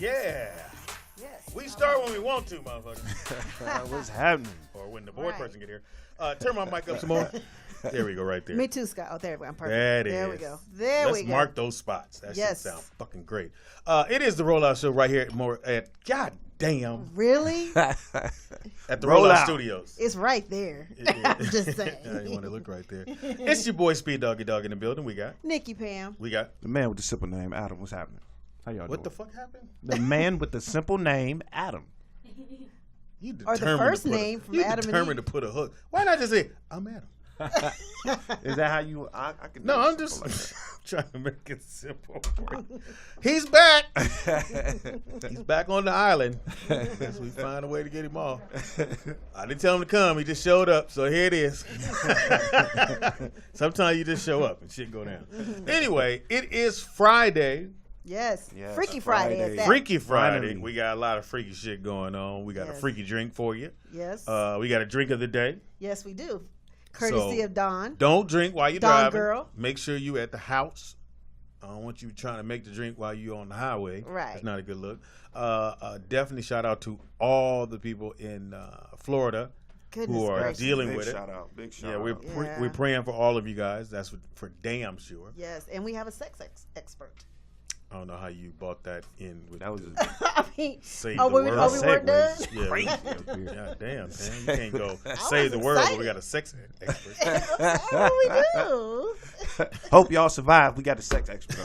Yeah. Yes. We start when we want to, motherfucker. What's happening? Or when the board person get here. Turn my mic up some more. There we go, right there. Me too, Scott. Oh, there we go. I'm perfect. There we is. go. Let's mark those spots. That shit Yes. sounds fucking great. It is the Rollout Show right here at God damn. Really? At the Rollout Studios. It's right there. I'm just saying. Yeah, you want to look right there. It's your boy Speed Doggy Dog in the building. We got Nikki Pam. We got the man with the simple name, Adam. What's happening? How y'all doing? What the fuck happened? The man with the simple name, Adam. You or the first name from Adam and Eve. You determined to put a hook. Why not just say, I'm Adam? Is that how you? I can. No, I'm just like trying to make it simple. He's back. He's back on the island. As we find a way to get him off. I didn't tell him to come. He just showed up. So here it is. Sometimes you just show up and shit go down. Anyway, it is Friday. Yes. Freaky Friday at that. Freaky Friday. Finally. We got a lot of freaky shit going on. We got a freaky drink for you. Yes. We got a drink of the day. Yes, we do. Courtesy of Dawn. Don't drink while you're Dawn driving. girl. Make sure you at the house. I don't want you trying to make the drink while you're on the highway. Right. It's not a good look. Definitely shout out to all the people in Florida who are dealing with it. Big shout out. We're praying for all of you guys. That's for damn sure. Yes, and we have a sex expert. I don't know how you bought that in. With that was I mean, save we the world. weren't done? Yeah, crazy. God damn, man. You can't go save the world, but we got a sex expert. Oh, we do. Hope y'all survive. We got a sex expert.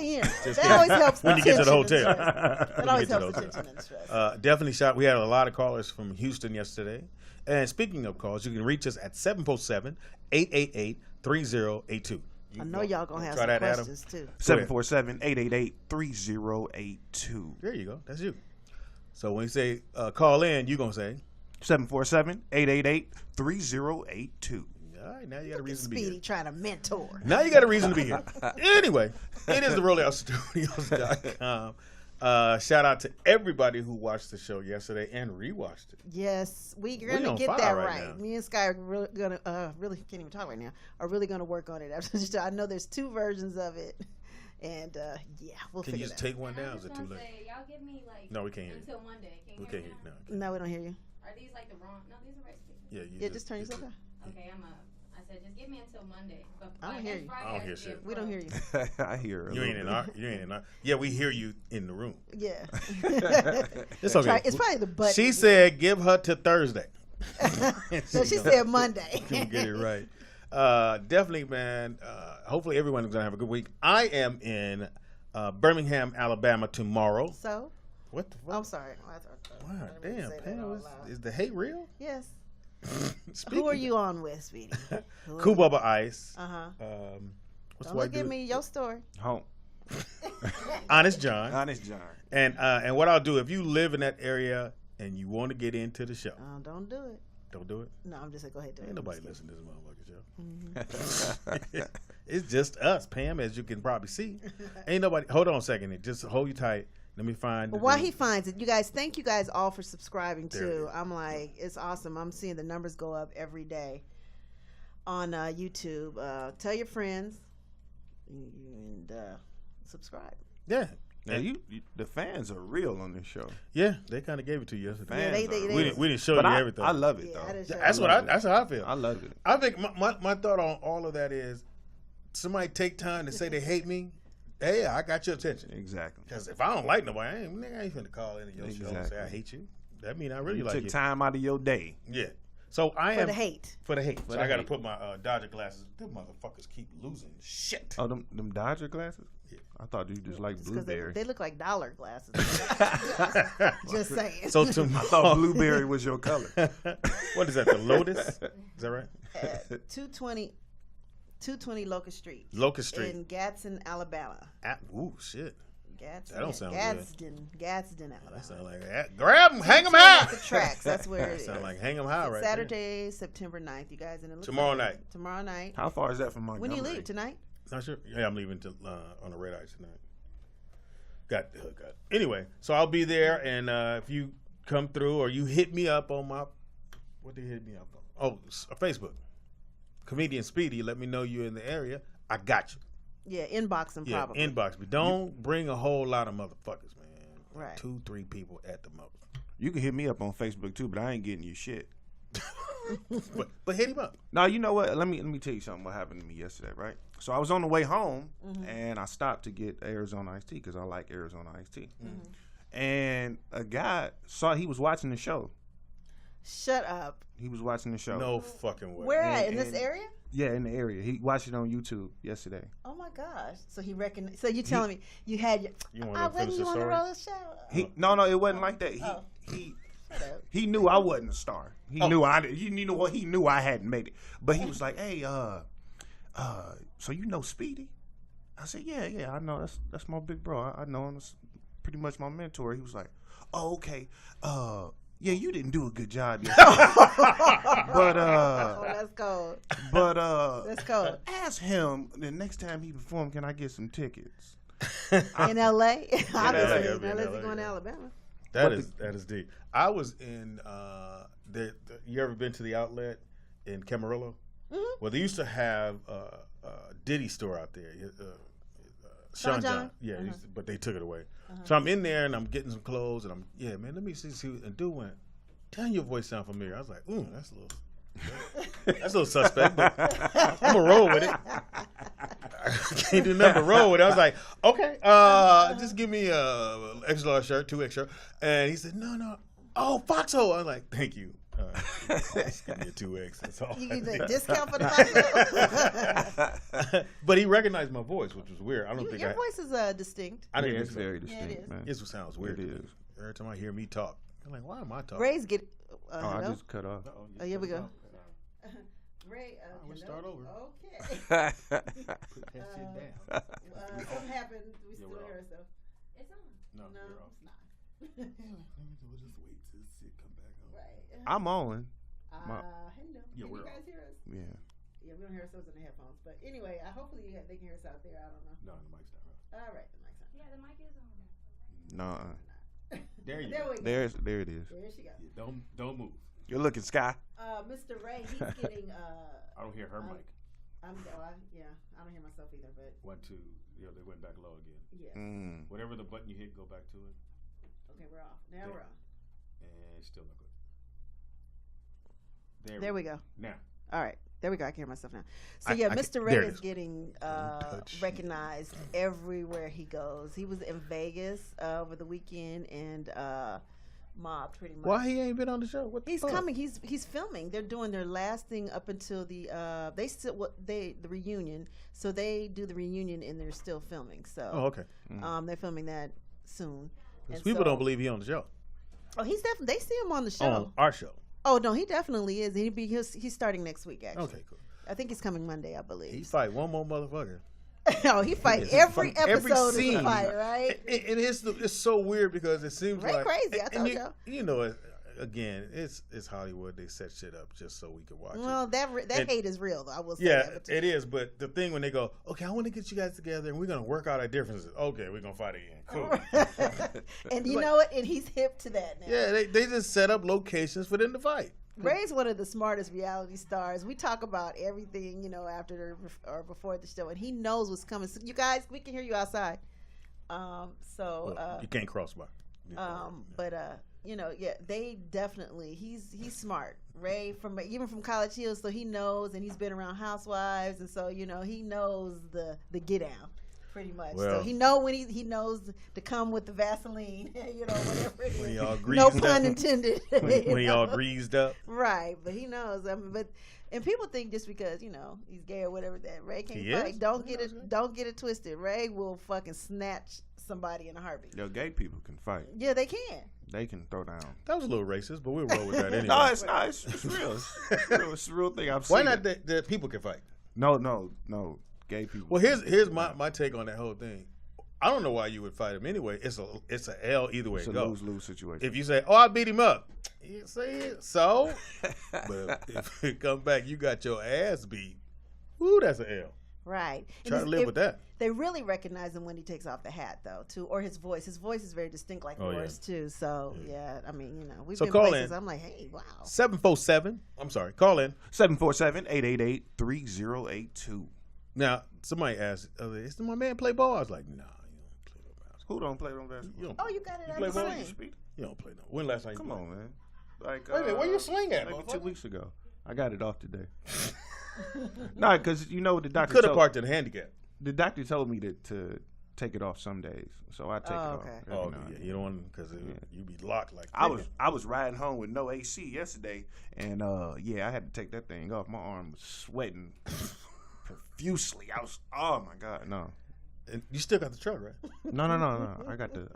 Yeah, that always helps when you get to the hotel. That always helps the tension and stress. Definitely shout. We had a lot of callers from Houston yesterday. And speaking of calls, you can reach us at 747-888-3082. I know y'all gonna have some questions too. 747-888-3082. There you go. That's you. So when you say call in, you gonna say 747-888-3082. All right, now you got a reason to be here. Speedy trying to mentor. Now you got a reason to be here. Anyway, it is the RolloutStudios.com. Shout out to everybody who watched the show yesterday and rewatched it. Yes, we're gonna get that right. Me and Sky are really gonna really can't even talk right now. Are really gonna work on it. I know there's 2 versions of it, and we'll figure it out. Can you just take one down? Is it too late? Y'all give me like no, we can't hear you. Until Monday. We can't hear you. No, we don't hear you. Are these like the wrong? No, these are right speakers. Yeah, just turn yourself up. Okay, I'm up. I said just give me until Monday. But I don't hear you. I don't hear shit. We don't hear you. I hear her. You ain't in our. Yeah, we hear you in the room. Yeah. It's okay. It's probably the button. She said give her to Thursday. So she said Monday. Can get it right. Definitely, man. Hopefully everyone is going to have a good week. I am in Birmingham, Alabama tomorrow. So? What the fuck? I'm sorry. Wow, damn, Pam. Is the hate real? Yes. Who are you on with, Speedy? Cool Bubba Ice. Don't look at me. Your story. Home. Honest John. Honest John. And what I'll do, if you live in that area and you want to get into the show. Don't do it. Don't do it? No, I'm just going to go ahead and do it. Ain't nobody listen to this motherfucker show. It's just us, Pam, as you can probably see. Ain't nobody. Hold on a second. Just hold you tight. Let me find. But while he finds it, you guys, thank you guys all for subscribing too. I'm like, it's awesome. I'm seeing the numbers go up every day on YouTube. Tell your friends and subscribe. Yeah. Now the fans are real on this show. Yeah, they kind of gave it to you yesterday. We didn't show you everything. I love it though. That's how I feel. I love it. I think my thought on all of that is somebody take time to say they hate me. Hey, I got your attention. Exactly. Because if I don't like nobody, I ain't finna call into your show and say I hate you. That mean I really like you. Took time out of your day. Yeah. So I am for the hate. So I got to put my Dodger glasses. Them motherfuckers keep losing shit. Oh, them Dodger glasses? Yeah. I thought you just like blueberry. They look like dollar glasses. Just saying. So I thought blueberry was your color. What is that? The Lotus? Is that right? 220 Locust Street. Locust Street. In Gadsden, Alabama. Ooh, shit. Gadsden. That don't sound Gadsden, Alabama. That sound like grab them, hang them high. The tracks. That's where it is. Sound like hang them high right Saturday, September 9th. You guys in the Tomorrow night. Tomorrow night. How far is that from Montgomery? When do you leave tonight? Not sure. Yeah, I'm leaving on a red eye tonight. Got the hook up. Anyway, so I'll be there, and if you come through or you hit me up on my, what did you hit me up on? Oh, Facebook. Comedian Speedy, let me know you're in the area. I got you. Yeah, inbox them probably. Inbox me. Don't bring a whole lot of motherfuckers, man. Right. 2-3 people at the most. You can hit me up on Facebook too, but I ain't getting you shit. But hit him up. No, you know what? Let me tell you something. What happened to me yesterday, right? So I was on the way home, and I stopped to get Arizona iced tea because I like Arizona iced tea. And a guy he was watching the show. Shut up. He was watching the show. No fucking way. Where at? In this area? Yeah, in the area. He watched it on YouTube yesterday. Oh my gosh! So he recognized. So you telling me you had your? You want I to finish wasn't the you on the story? roller show. No, it wasn't like that. He knew I wasn't a star. He knew he knew I hadn't made it. But he was like, "Hey, so you know Speedy?" I said, "Yeah, I know. That's my big bro. I know him. That's pretty much my mentor." He was like, "Oh, okay. Yeah, you didn't do a good job yesterday." But Oh, that's cold. But That's cold. ask him the next time he performs, can I get some tickets? In L.A. Obviously, LA, unless LA, you're going to yeah. Alabama. That is deep. I was in you ever been to the outlet in Camarillo? Well, they used to have a Diddy store out there. Sean John. Yeah, but they took it away. So I'm in there and I'm getting some clothes and man, let me see. And dude went, "Damn, your voice sound familiar." I was like, that's a little suspect, but I'm gonna roll with it. I can't do nothing but roll with it. I was like, okay, just give me a extra large shirt, 2 extra. And he said, no. Oh, Foxhole. I was like, thank you. Just give me a 2X. That's all. You get a discount for the Foxhole? But he recognized my voice, which was weird. I don't think Your voice is distinct. I didn't It's think so. very distinct, man. It sounds weird. It is. Every time I hear me talk, I'm like, why am I talking? Ray's get. I Hello? just cut off. Oh, here we go. Ray, we hello? start over. Okay. Put that shit down. Something happened. We still we're hear off. ourselves. It's on. No, No, we're off. it's not. We'll just wait till it come back on. Right. I'm on. Hello. Yeah, Can we're you guys off. hear us? Yeah. Yeah, we don't hear ourselves in the headphones. But anyway, hopefully they can hear us out there. I don't know. No, the mic's not on. All right, the mic's on. Yeah, the mic is on. No. There you There go. we go. There it is. There she goes. Yeah, don't move. You're looking, Sky. Mr. Ray, he's getting. I don't hear her mic. I don't hear myself either. But 1, 2. Yeah, they went back low again. yes. Whatever the button you hit, go back to it. Okay, we're off. Now we're on. And it's still not good. There we go. Now. All right. There we go. I can hear myself now. So I Mr. can- Ray there it is is. getting touch. recognized everywhere he goes. He was in Vegas over the weekend and mobbed pretty much. Why he ain't been on the show? What the He's fuck? coming. He's filming. They're doing their last thing up until the the reunion. So they do the reunion and they're still filming. So Oh, okay. they're filming that soon. Because And people so- don't believe he on the show. Oh, he's definitely. They see him on the show. On our show. Oh no, he definitely is. He's starting next week. Actually, Okay, cool. I think he's coming Monday. I believe. He fight one more motherfucker. Oh, he fight Yes, every from every episode is a scene. fight, right? And it's so weird because it seems Ray like crazy, I and told you, y'all. you know, again, it's Hollywood. They set shit up just so we can watch Well, it. that And- hate is real, though. I will say Yeah, that. it is. But the thing when they go, okay, I want to get you guys together and we're gonna work out our differences. Okay, we're gonna fight again. Cool. And you Like- know what? And he's hip to that now. Yeah, they just set up locations for them to fight. Ray's one of the smartest reality stars. We talk about everything, after or before the show, and he knows what's coming. So you guys, we can hear you outside. Well, you can't cross by. They definitely. He's smart. Ray even from College Hill, so he knows, and he's been around housewives, and so he knows the get down. Pretty much. Well- So he knows to come with the Vaseline, whatever it is. When he all No greased pun up. intended. When he all greased up. Right, but he knows. And people think just because he's gay or whatever that Ray can't He fight. is? Don't He get it. knows that. Don't get it twisted. Ray will fucking snatch somebody in a heartbeat. Yo, gay people can fight. Yeah, they can. They can throw down. That was a little racist, but we'll roll with that anyway. No, it's not. It's real. It's a real thing. I've seen Why not it. that people can fight? No. Gay people. Well, here's my take on that whole thing. I don't know why you would fight him anyway. It's a L either way It's it a goes. lose-lose situation. If you say, "Oh, I beat him up," you say so. But if it come back, you got your ass beat. Woo, that's an L. Right. Try to live with that. They really recognize him when he takes off the hat, though, too, or his voice. His voice is very distinct, like Oh, yeah. yours too. So yeah, I mean, we've So been call places. in. I'm like, hey, wow. 747. I'm sorry. Call in. 747-888-3082. Now, somebody asked, "Is my man play ball?" I was like, "Nah, you don't play no ball." Who don't play no basketball? You don't, Oh, you got it You out play the ball? sling. Speedy? you don't play no. When last time you Come played? on, man. Like, Wait a minute, where you swing at, maybe motherfucker? 2 weeks ago. I got it off today. No, because the doctor Could have parked in the handicap. the doctor told me to take it off some days, so I take it off. okay. every Oh, now and yeah, then. you don't want because you be locked like I was riding home with no AC yesterday, and I had to take that thing off. My arm was sweating profusely. Oh my God, no. And you still got the truck, right? No. I got the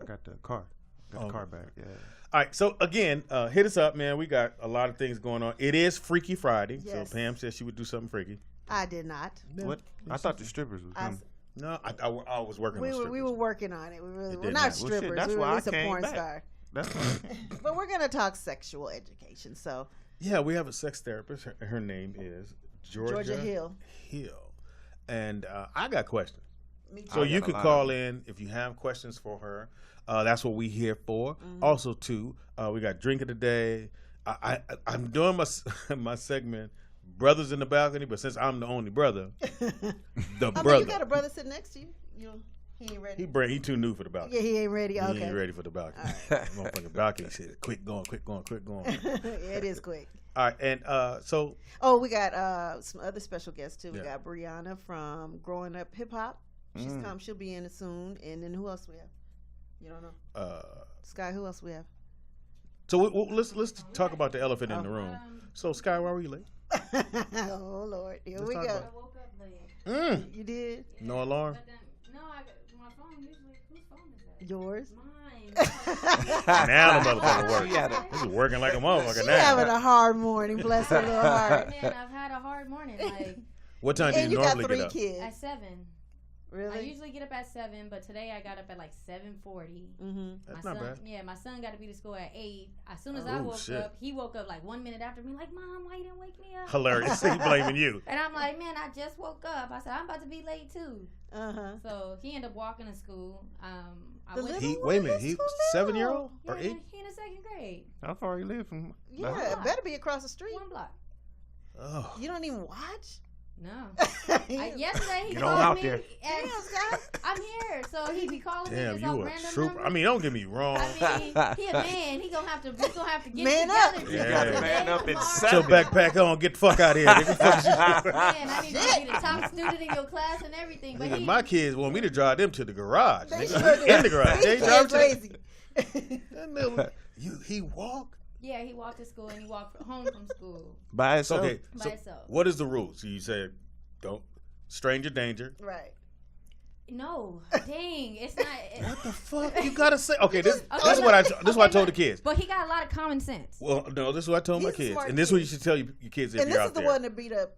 car. Got the car back. Yeah. All right, so again, hit us up, man. We got a lot of things going on. It is Freaky Friday, Yes. so Pam said she would do something freaky. I did not. What? I thought the strippers was coming. No, I was working on We strippers. were working on it. We really It were didn't not happen. Well, shit, strippers. that's we were why at I least a came porn back. star. That's why. But we're gonna talk sexual education. So Yeah, we have a sex therapist. Her name is Georgia Hill. And I got questions. Me too. So I you got a can lot call of in if you have questions for her. That's what we here for. Mm-hmm. Also, too, we got drink of the day. I'm doing my segment, brothers in the balcony, but since I'm the only brother, the I brother, mean, you got a brother sitting next to you. He ain't ready. he too new for the balcony. Yeah, he ain't ready. He Okay. ain't ready for the balcony. Motherfucking balcony shit. Quick going. Yeah, it is quick. All right, and so Oh, we got some other special guests too. We Yeah. got Briana from Growing Up Hip Hop. She's come. She'll be in it soon. And then who else we have? You don't know? Sky. Who else we have? so let's talk about the elephant in the room. So Sky, why were you late? Oh Lord, here Let's we talk go. about I woke up late. You did No alarm. But then, no, my phone usually, whose phone is that? yours. Mine. Now the motherfucker working. She had This is working like a motherfucker She now. having a hard morning. Bless her little heart. Man, I've had a hard morning. Like What time do And you you got normally 3 get up? kids. at 7. I Really? usually get up at 7, but today I got up at like 7:40. Mm-hmm. That's my not son, bad. Yeah, my son got to be to school at 8. As soon as I Oh, woke shit. up, he woke up like 1 minute after me, like, Mom, why you didn't wake me up? Hilarious. He blaming you. And I'm like, man, I just woke up. I said, I'm about to be late too. Uh-huh. So he ended up walking to school. I The went. little Wait a one minute. is He so little. 7-year-old Yeah, or 8? he in the 2nd grade. How far you live from? Yeah, it better be across the street. 1 block. Oh. You don't even watch? No. Damn, Yesterday he Get called on out me. there. And Scott. I'm here, so he be calling me. Damn, just you off a random trooper. numbers. I mean, don't get me wrong. I mean, he a man. He gonna have to get Man it up. together. Yeah. Today, Man up and tomorrow. Get your backpack on. Get the fuck out of here. Nigga. Fuck you. Man, I need to be the top student in your class and everything. But Nigga, he, my kids want me to drive them to the garage. They Nigga. sure do. In the garage. They These drive kids to lazy. that nigga, he walk? yeah, he walked to school and he walked home from school By So, itself. okay. by So himself. what is the rule? So you say, don't stranger danger. Right. No, dang, it's not. What the fuck? You gotta say. Okay, this Okay, is no, what I this is what I okay, told the but- kids. But he got a lot of common sense. Well, no, this is what I told my He's a kids, smart and this is what kid. you should tell your kids if And you're this out is the there. one that beat up.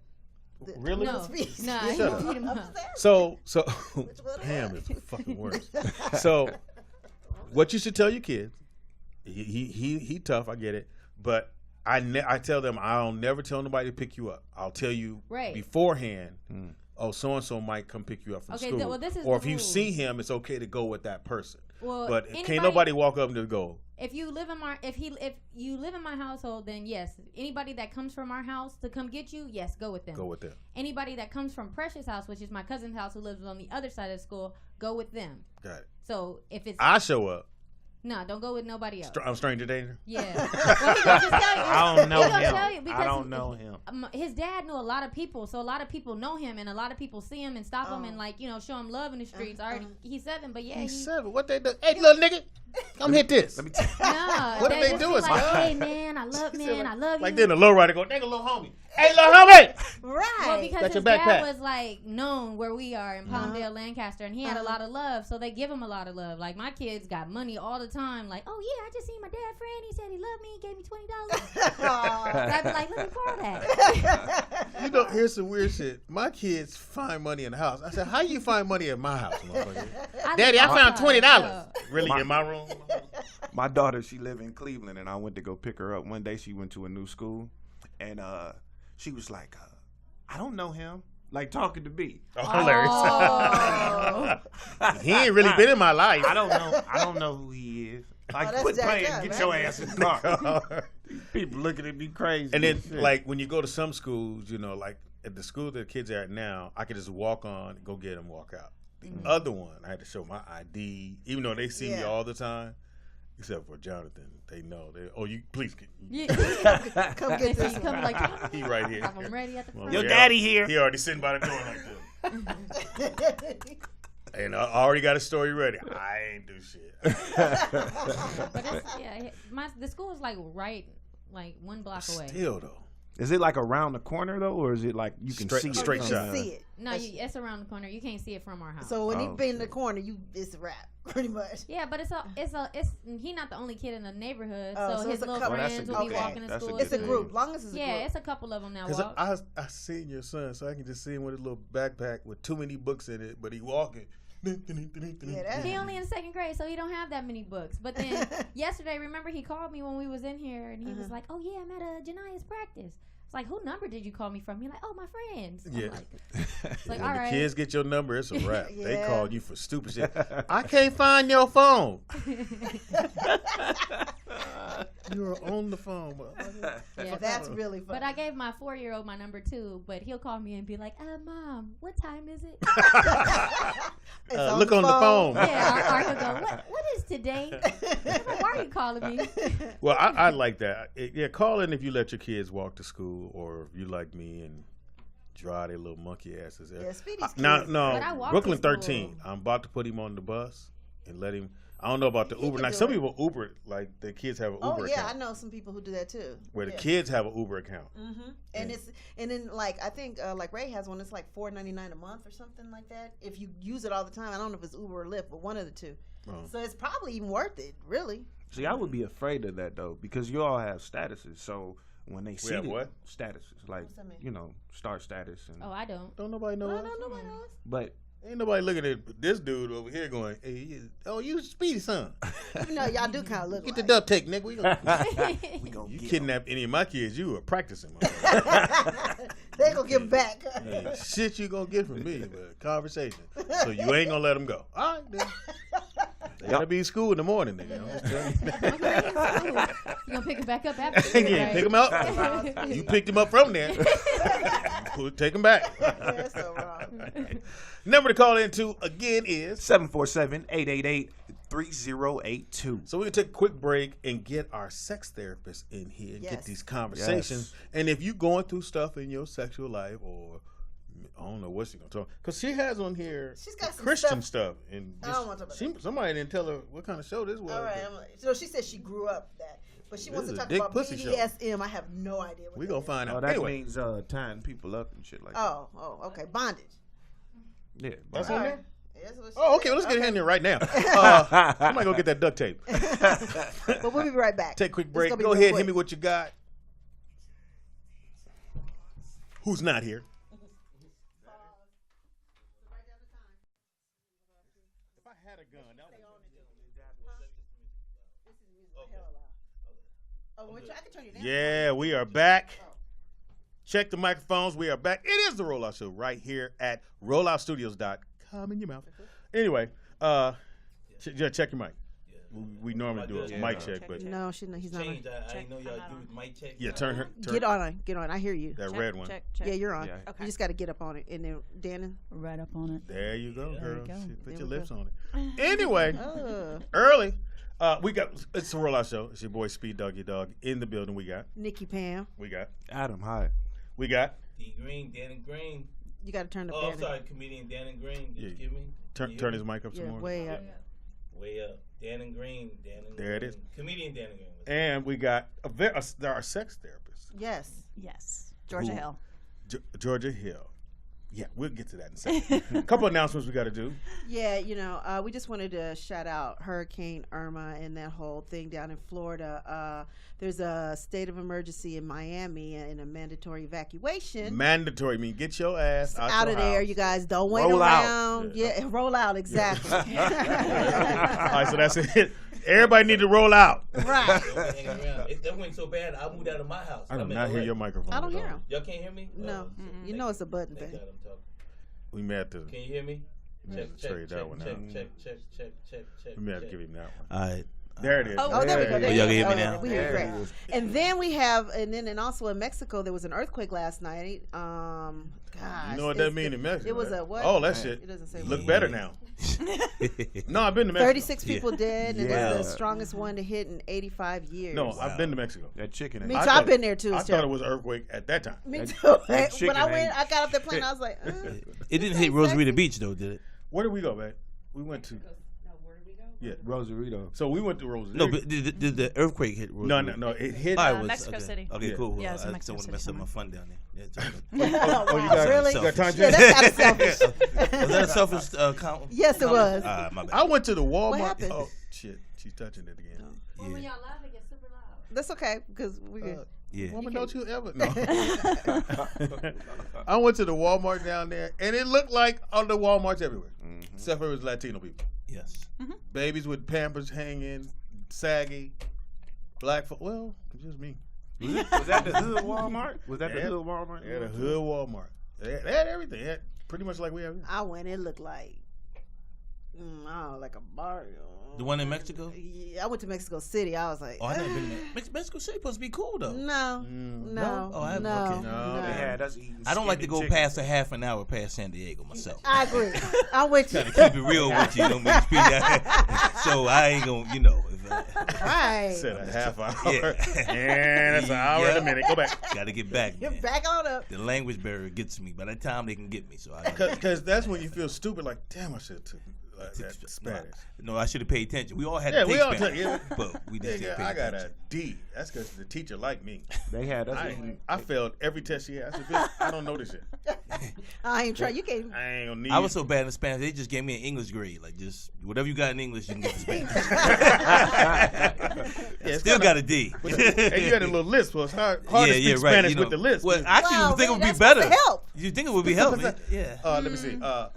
Really? No, Speech. nah, Yeah. he Shut up. beat him up. So Which one damn, was? it's the fucking worst. So what you should tell your kids, he tough, I get it, but I tell them I'll never tell nobody to pick you up. I'll tell you Right. beforehand. Oh, so and so might come pick you up from Okay, school. well, this is or the if you rule. see him, it's okay to go with that person. Well, But anybody- can't nobody walk up and go. If you live in my if you live in my household, then yes. Anybody that comes from our house to come get you, yes, go with them. Go with them. Anybody that comes from Precious' house, which is my cousin's house who lives on the other side of the school, go with them. Got it. So if it's I show up. no, don't go with nobody else. I'm stranger danger. Yeah. Well, he gonna just tell you. I don't know He gonna him. tell you I because don't know him. His dad knew a lot of people, so a lot of people know him, and a lot of people see him and stop him Oh. and show him love in the streets. Already, he's 7, but yeah, He's he, 7. What they do? Hey, little nigga, come hit this. Let me tell you. no. What did they just do be is like, like- hey man, I love you. Like then the low rider go, nigga, little homie. Hey, little homie. Right. Well, because Got his your dad backpack. was like known where we are in Palmdale, Lancaster, and he had a Uh-huh. lot of love, so they give him a lot of love. Like my kids got money all the time. Like, oh yeah, I just seen my dad friend. He said he loved me. He gave me $20. Aw. I'd be like, let me borrow that. You know, here's some weird shit. My kids find money in the house. I said, how you find money in my house, motherfucker? Daddy, I found $20. Really, in my room? My daughter, she live in Cleveland, and I went to go pick her up. One day, she went to a new school, and she was like, "I don't know him." Like talking to me. Oh, hilarious. Oh. He ain't really been in my life. I don't know who he is. Like, that's quit jacked playing. up, Get man. your ass in the car. People looking at me crazy. And then, Shit. like, when you go to some schools, like at the school that the kids are at now, I could just walk on, go get them, walk out. The other one, I had to show my ID, even though they see me all the time, except for Jonathan. They know. You please come get this. You come like he right here. I'm ready at the front. Your daddy here. He already sitting by the door like this. And I already got a story ready. I ain't do shit. But the school is like right 1 block away. Still though. Is it like around the corner though, or is it like you can see it? Straight You shot. can see it. No, it's around the corner. You can't see it from our house. So when he be in the corner, it's a wrap, pretty much. Yeah, but it's he not the only kid in the neighborhood, Oh, so so his it's a little couple. friends will be Okay. walking to That's a school. good It's a thing. group. Long as it's a group. Yeah, it's a couple of them that Because walk. I seen your son, so I can just see him with a little backpack with too many books in it, but he walking. He only in 2nd grade, so he don't have that many books. But then yesterday, remember he called me when we was in here, and he was like, "Oh yeah, I'm at a Jania's practice." It's like, who number did you call me from? He's like, "Oh, my friends." I'm Yeah. It's like, When all the right. kids get your number, it's a wrap. They Yeah. called you for stupid shit. I can't find your phone. You were on the phone. Yeah, That's really funny. But I gave my 4-year-old my number too. But he'll call me and be like, Mom, what time is it?" Look on the phone. Yeah, or he'll go, what is today? I'm like, why are you calling me? Well, I like that. Call in if you let your kids walk to school, or if you like me and drive their little monkey asses there. Yeah, Speedy's cute. But I No, walk Brooklyn to school. 13. I'm about to put him on the bus and let him. I don't know about the He Uber. can Like do some it. people Uber, like the kids have an Oh Uber yeah, account. I know some people who do that too. Where the Yeah. kids have an Uber account. Mm-hmm. And then like I think like Ray has one. It's like $4.99 a month or something like that. If you use it all the time, I don't know if it's Uber or Lyft, but one of the two. Oh. So it's probably even worth it, really. See, I would be afraid of that though, because you all have statuses. So when they see have the what? statuses, like What's that mean? star status, and Oh, I don't. Don't nobody know. No, us? no, nobody knows. but Ain't nobody looking at this dude over here going, "Hey, you Speedy son. Even though y'all do kind of look Get like. the duct tape, nigga. We gonna, we gonna you get 'em. kidnap any of my kids, you are practicing. They gonna give back. Ain't shit you gonna get from me, but conversation. So you ain't gonna let them go. All right, then. They gotta be in school in the morning, nigga. I'm just telling you. You gonna pick it back up after? Yeah, right? pick him up. You picked him up from there. Take him back. That's so wrong. Number to call into again is 747-888-3082. So we're gonna take a quick break and get our sex therapist in here and get Yes. these conversations. And if you're going through stuff in your sexual life, or I don't know what she's gonna talk, because she has on here She's got some Christian stuff, and I don't wanna talk about somebody didn't tell her what kind of show this was. All right. So she said she grew up that, but she wants This to is a talk dick about pussy show. BDSM. I have no idea what We that gonna is. find Oh, out. that Anyway, means tying people up and shit like that. Oh, okay. Bondage. Yeah, that's but- on there. That's what she Oh, okay. said. Let's get in there right now. Somebody go get that duct tape. But we'll be right back. Take a quick It's break. gonna be Go real ahead, quick. hit me what you got. Who's not here? If I had a gun, that would Oh, I can turn you down. Yeah, we are back. Check the microphones. We are back. It is the Rollout Show right here at rolloutstudios.com in your mouth. Anyway, check your mic. We normally do a mic check, but No, he's not. Change. I didn't know y'all do mic check. yeah, turn her. Get on. I hear you. That red one. Yeah, you're on. Yeah. You just got to get up on it, and then Dannon. Right up on it. There you go, There girl. you go. Shit, put There your we lips go. on it. Anyway, early. We got it's the Rollout Show. It's your boy Speed Doggy Dog in the building. We got. Nikki Pam. Adam, hi. We got. D Green, Dannon Green. You got to turn the Oh, I'm Dannon. sorry, comedian Dannon Green. Yeah. Excuse me. Turn his mic up some Yeah, more. way up. Way up. Dannon Green. Dannon. There it is. Comedian Dannon Green. And we got there are sex therapists. Yes. Yes. Georgia Who? Hill. Georgia Hill. Yeah, we'll get to that in a second. A couple announcements we got to do. Yeah, we just wanted to shout out Hurricane Irma and that whole thing down in Florida. There's a state of emergency in Miami and a mandatory evacuation. Mandatory. I mean, get your ass out your of there, house. you guys. Don't wait Roll out. around. Yeah, roll out, exactly. All right, so that's it. Everybody need to roll out. Right. Don't be hanging around. That went so bad, I moved out of my house. I do I'm in not hear LA. your microphone. I don't at hear all. him. Y'all can't hear me? No. Oh, You know it's a button thank thing. God I'm talking. We may have to. Can you hear me? Check, trade that one check, out. check. We may have to give him that one. All right. There it is. Oh, there we go. There y'all you can go. hear me now? We hear you There great. it is. And then we have, and also in Mexico, there was an earthquake last night. God, know what that mean in Mexico? It was right? a what? Oh, that shit. It doesn't say Look what. better now. No, I've been to Mexico. 36 people dead, and Yeah. it's the strongest one to hit in 85 years. No, I've been to Mexico. That chicken. Me ain't- too. I've been there too. I It's thought it terrible. was an earthquake at that time. Me that- too. that When chicken I went, ain't- I got off the plane. I was like, It didn't hit Rosarita Beach though, did it? Where did we go, man? We went to. Yeah. Rosarito. So we went to Rosarito. No, but did the earthquake hit Rosarita? No. It hit. Oh, it was, Mexico okay. City. Okay, Yeah. cool. Yeah, it's in I Mexico don't want to City mess up my somewhere. fun down there. Yeah, it's all good. Oh, you wow, got really? You got time, Yeah, Jay? that's kind of selfish. Was that a selfish count? Yes, it was. My bad. I went to the Walmart. What happened? Oh shit, she's touching it again. Well, when y'all laugh, it gets super loud. That's okay because we good. Yeah. Woman, don't you ever? No. I went to the Walmart down there, and it looked like other Walmarts everywhere, except for it was Latino people. Yes. Babies with Pampers hanging, saggy, black. Well, it's just me. Was that the hood Walmart? Was that the Yeah. hood Walmart? They had a hood Walmart. They had everything. They had pretty much like we have here. I went. It looked like, I don't know, like a bar. The one in Mexico? Yeah, I went to Mexico City. I was like, Oh, I never been there. Mexico City supposed to be cool though. no, Mm. no, Oh, I haven't- no, okay. No, They had us eating. I don't like to skinny go chicken. past a half an hour past San Diego myself. I agree. I'm with you. Trying to keep it real with you, don't make me speak that. So I ain't gonna, you know. Right. Said a half hour. Yeah. And that's an hour and a minute. Go back. Got to get back, You're man. back on up. The language barrier gets me. By the time they can get me, so I. Because that's when you feel stupid. Like, damn, I should have took that Spanish. No, I should have paid attention. We all had Yeah, to take we all Spanish, took- yeah. but we just didn't pay I got attention. a D. That's because the teacher liked me. They had us eating. I failed every test she had. I said, bitch, I don't know this shit. I ain't trying. You can't. I ain't gonna need I was so bad in Spanish, they just gave me an English grade. Like, just whatever you got in English, you can get for Spanish. it's Still kinda- got a D. And you had a little list, so it's hard to speak Spanish with the list. Well, actually, Wow, you think it would man, be that's supposed better. to help. You think it would be helping? Yeah. Let me see.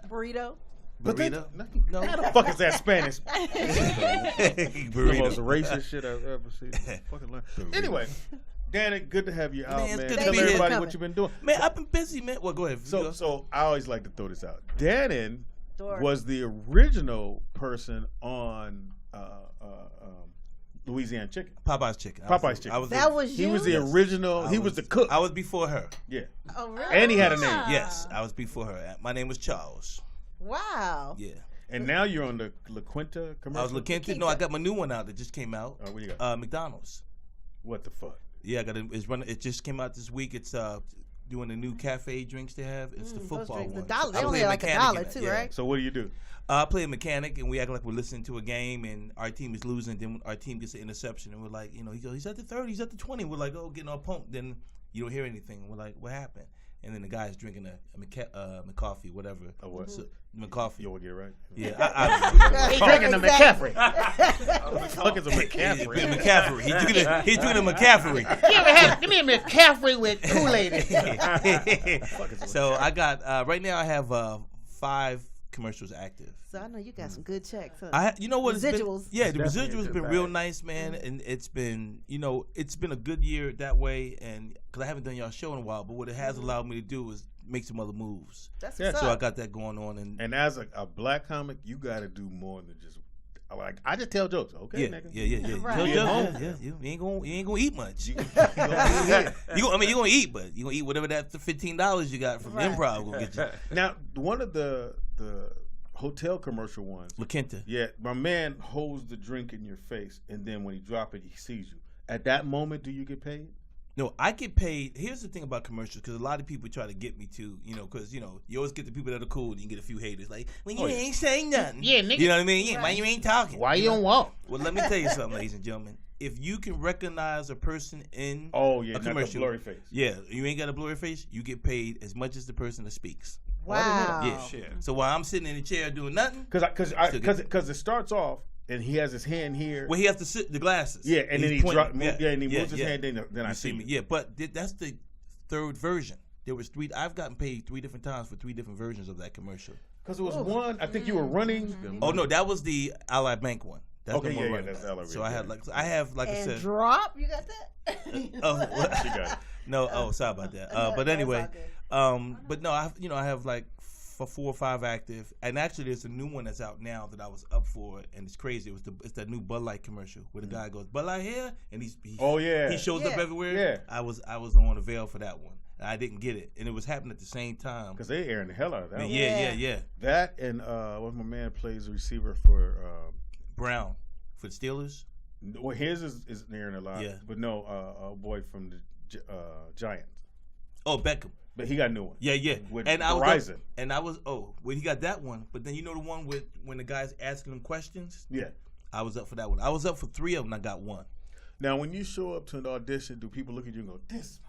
Burrito. But they- Burrito? No. How the fuck is that Spanish? The most Burrito. racist shit I've ever seen. Fucking learn. Anyway, Dannon, good to have you out, it's man. good to Tell be here. everybody Coming. what you've been doing. Man, I've been busy, man. Well, go ahead. So I always like to throw this out. Dannon Dork. was the original person on Louisiana Chicken. Popeye's chicken. Popeye's Chicken. I was That was He you. was the original. He was the cook. I was before her. Yeah, Oh, really? and he had a name. Yes, I was before her. My name was Charles. Wow. Yeah. And now you're on the La Quinta commercial. I was looking into. No, I got my new one out that just came out. Oh, what you got? McDonald's. What the fuck? Yeah, I got it. It's running. It just came out this week. It's doing the new cafe drinks they have. It's the Those football drinks, one. the dollar. I They only play like mechanic in $1 it, too, yeah. right? So what do you do? I play a mechanic, and we act like we're listening to a game, and our team is losing. Then our team gets an interception, and we're like, he goes, he's at the 30, he's at the 20. We're like, oh, getting all pumped. Then you don't hear anything. We're like, what happened? And then the guy's drinking a McCoffee, whatever. A what? So, McCoffee. You want to get it right? Yeah, I He's drinking the McCaffrey. Fuck is a McCaffrey? McCaffrey. He's drinking a McCaffrey. Give me a McCaffrey with Kool-Aid. So I got right now I have 5 commercials active. So I know you got some good checks. Huh? You know what? Residuals. The Definitely a residuals good been bag. real nice, man, and it's been it's been a good year that way, and because I haven't done y'all show in a while, but what it has allowed me to do is make some other moves. That's Yeah. what's So I up. got that going on, And as a black comic, you got to do more than just like I just tell jokes. Okay, yeah, nigga. yeah. Right. Joe, Be at home. you ain't gonna eat much. You- You're gonna eat, but you gonna eat whatever that $15 you got from Right. improv gonna get you. Now, one of the hotel commercial ones. La Quinta. Yeah, my man holds the drink in your face, and then when he drop it, he sees you. At that moment, do you get paid? No, I get paid. Here's the thing about commercials, because a lot of people try to get me to, because you always get the people that are cool, and you get a few haters like, well, you ain't saying nothing. Yeah, nigga. You know what I mean? Yeah, why you ain't talking? don't walk? Well, let me tell you something, ladies and gentlemen. If you can recognize a person in Oh yeah, a not the commercial, blurry face. yeah, you ain't got a blurry face, you get paid as much as the person that speaks. Wow. Yeah. Shit. So while I'm sitting in the chair doing nothing, Because it starts off, and he has his hand here. well, he has to sit the glasses. Yeah, and then he's he pointing. and he moves his hand. Then I You see me. Yeah, but that's the third version. There was 3. I've gotten paid 3 different times for 3 different versions of that commercial. Because it was one. I think you were running. Oh no, that was the Ally Bank one. That's Okay, the one yeah, running that's back. Ally So Bank, I yeah. have like I And said. drop. You got that? Oh, what? She got it. No, sorry about that. But That's anyway, all but no, I have like 4 or 5 active, and actually there's a new one that's out now that I was up for, and it's crazy. It's that new Bud Light commercial where the guy goes Bud Light here, and he Oh, yeah. he shows up Yeah. everywhere. Yeah. I was on a veil for that one. I didn't get it, and it was happening at the same time. Because they airing the hell out of that. one. Yeah. That and what my man plays receiver for Brown for the Steelers. well, his is airing a lot. Yeah. But no, a boy from the Giants. Oh, Beckham. But he got a new one. Yeah. With and Verizon. Well, he got that one. But then you know the one with when the guy's asking him questions. Yeah. I was up for that one. I was up for 3 of them. I got 1. Now, when you show up to an audition, do people look at you and go, "This"?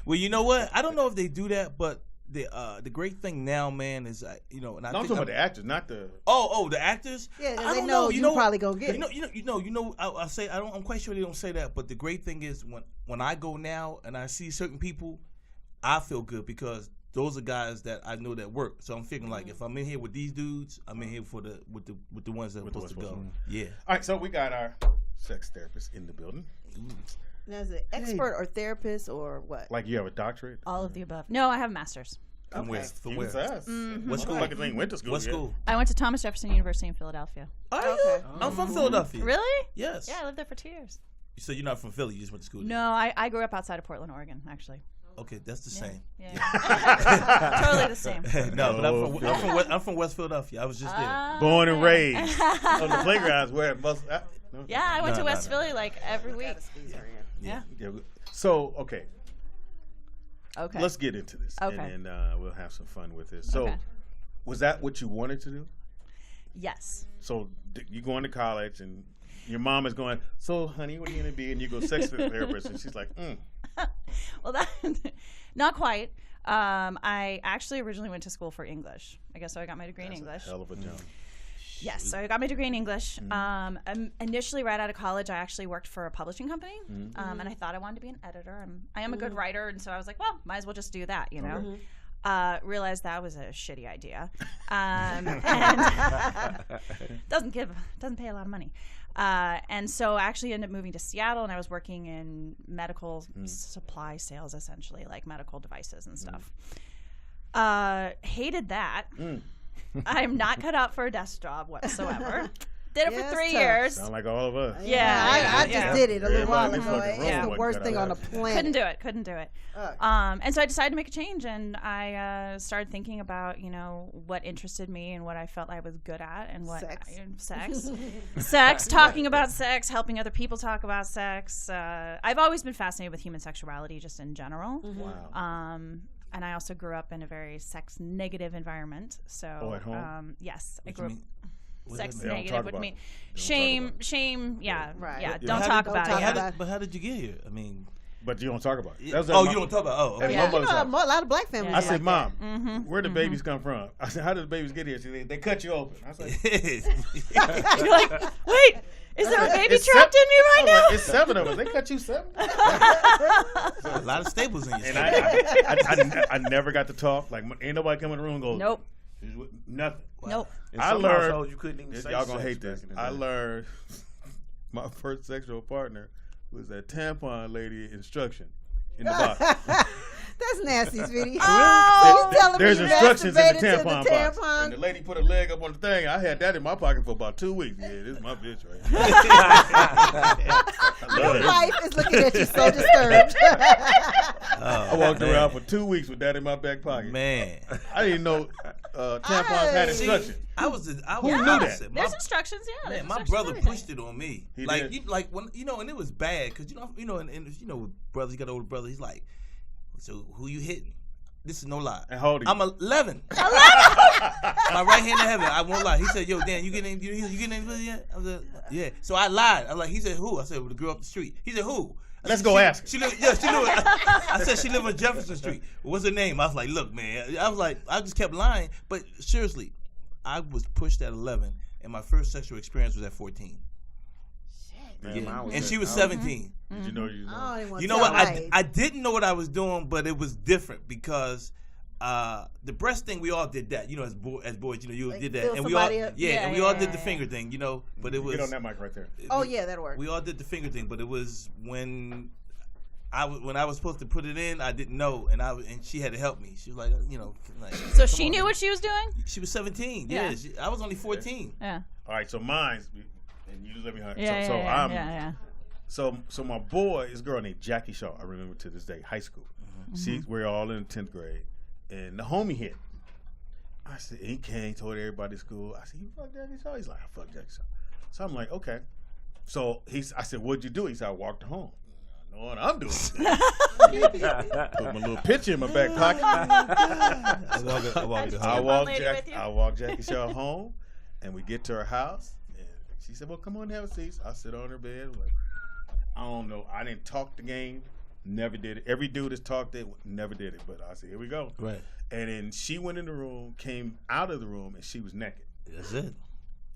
Well, you know what? I don't know if they do that, but the great thing now, man, is and I No, I'm think talking about the actors, not the. the actors. Yeah, I they don't know You you know, probably gonna get it. You know. I say I don't. I'm quite sure they don't say that, but the great thing is when I go now and I see certain people, I feel good because those are guys that I know that work. So I'm figuring like if I'm in here with these dudes, I'm in here with the ones that are supposed to go. Yeah. All right, so we got our sex therapist in the building. Now, is it expert or therapist or what? Like you have a doctorate? All of the above. No, I have a master's. From where? You was us. What school? Like ain't went to school. What yet. school? I went to Thomas Jefferson University in Philadelphia. Are you? Okay. I'm from Philadelphia. Really? Yes. Yeah, I lived there for 2 years. So you're not from Philly? You just went to school? there? No, I grew up outside of Portland, Oregon, actually. Okay, that's the same. Yeah. Totally the same. No, but I'm from West Philadelphia. I was just there. Born and raised on the playgrounds where it must. Yeah, I went to West Philly like every week. Yeah. So okay, Okay. let's get into this, Okay. and we'll have some fun with this. So, Okay. was that what you wanted to do? Yes. So you going to college, and your mom is going, "So, honey, what are you gonna be?" And you go, "Sex therapist," and she's like, Well, that not quite. I actually originally went to school for English. I guess so. I got my degree in English. "Hell of a jump." Yes, so I got my degree in English. Initially, right out of college, I actually worked for a publishing company, and I thought I wanted to be an editor. I am a good writer, and so I was like, well, might as well just do that, you know. Realized that was a shitty idea, and doesn't pay a lot of money. And so I actually ended up moving to Seattle, and I was working in medical supply sales, essentially, like medical devices and stuff. Hated that. I'm not cut out for a desk job whatsoever. Did it for 3 years. Sound like all of us. I just did it a little while ago. Everybody in this It's fucking the room worst wasn't thing cut on the out. planet. Couldn't do it. And so I decided to make a change, and I started thinking about, what interested me and what I felt I was good at, and what sex, talking about sex, helping other people talk about sex. I've always been fascinated with human sexuality, just in general. Wow. And I also grew up in a very sex negative environment. So, at home? yes, I What grew you up. mean? Sex They don't negative talk would about mean it. shame. Yeah, Right. yeah. Yeah. Don't How talk did- about talk it. about But how did you get here? I mean, But you don't talk about it. That was oh, my- you don't talk about. Oh, At okay. my mother's A house. lot of black families. I like said, that. "Mom, where the babies come from?" I said, "How did the babies get here?" She said, "They cut you open." I was like, You're like, wait, is there a baby It's trapped in me I right was now? like, "It's 7 of us. They cut you 7?" a lot of staples in your And stomach. I never got to talk. Like, ain't nobody come in the room and go, Nope. nothing. Nope. In I some learned. households, you couldn't even say Y'all gonna sex hate this. back in the I day. learned my first sexual partner was that tampon lady instruction in the box. That's nasty, sweetie. Oh, you telling There's me you instructions in the masturbated to tampon the box. tampon? And the lady put her leg up on the thing. I had that in my pocket for about 2 weeks. Yeah, this is my bitch right here. I love Your it. wife is looking at you so disturbed. I walked around for 2 weeks with that in my back pocket. Man, I didn't know tampons had See, instructions. I was Who the knew that? opposite. There's instructions, yeah. Man, there's my instructions brother for everything. pushed it on me. He Like, did? when and it was bad because and brothers, you got an older brother. He's like, so who you hitting? This is no lie. And how old are you? I'm 11. My right hand in heaven. I won't lie. He said, "Yo, Dan, you getting any pussy yet?" I was like, "Yeah." So I lied. I'm like, he said, "Who?" I said, "Well, the girl up the street." He said, "Who?" I Let's said, go she, ask her. She live. Yeah, she live. I said she live on Jefferson Street. What's her name? I was like, "Look, man." I was like, I just kept lying. But seriously, I was pushed at 11, and my first sexual experience was at 14. Man, Yeah. mine And she was at- 17. Did you know you know? I don't even want You to know tell what? my age. I didn't know what I was doing, but it was different because the breast thing we all did that. As boys, you Like did that, fill and we all somebody up? and we all did the finger thing. But it was Get on that mic right there. Oh, yeah, that'll work. we all did the finger thing, but it was when I was supposed to put it in, I didn't know, and she had to help me. She was like, So come she on, knew man. what she was doing? She was 17. Yeah. Yeah, I was only 14. Yeah. All right, so mine's, and you just let me. Yeah, so yeah, I'm yeah. So my boy, this girl named Jackie Shaw, I remember to this day, high school. We're all in 10th grade, and the homie hit. I said, he came, told everybody at school. I said, you fuck Jackie Shaw? He's like, I fuck Jackie Shaw. So I'm like, okay. So I said, what'd you do? He said, I walked her home. I know what I'm doing. Put my little picture in my back pocket. I walked Jackie Shaw home, and we get to her house, and she said, well, come on, have a seat. I sit on her bed. Like, I don't know. I didn't talk the game. Never did it. Every dude that's talked it, never did it. But I said, here we go. Right. And then she went in the room, came out of the room, and she was naked. That's it.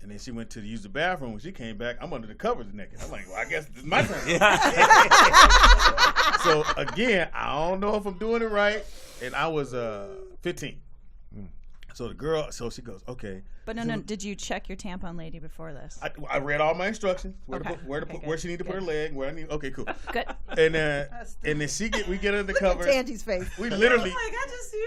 And then she went to use the bathroom. When she came back, I'm under the covers naked. I'm like, well, I guess this is my turn. So, again, I don't know if I'm doing it right. And I was 15. So the girl, she goes, okay. But no. Did you check your tampon lady before this? I read all my instructions. Where she need to put her leg. Where I need. Okay, cool. Good. And then we get under the covers. Tangi's face. We literally. Like I just see.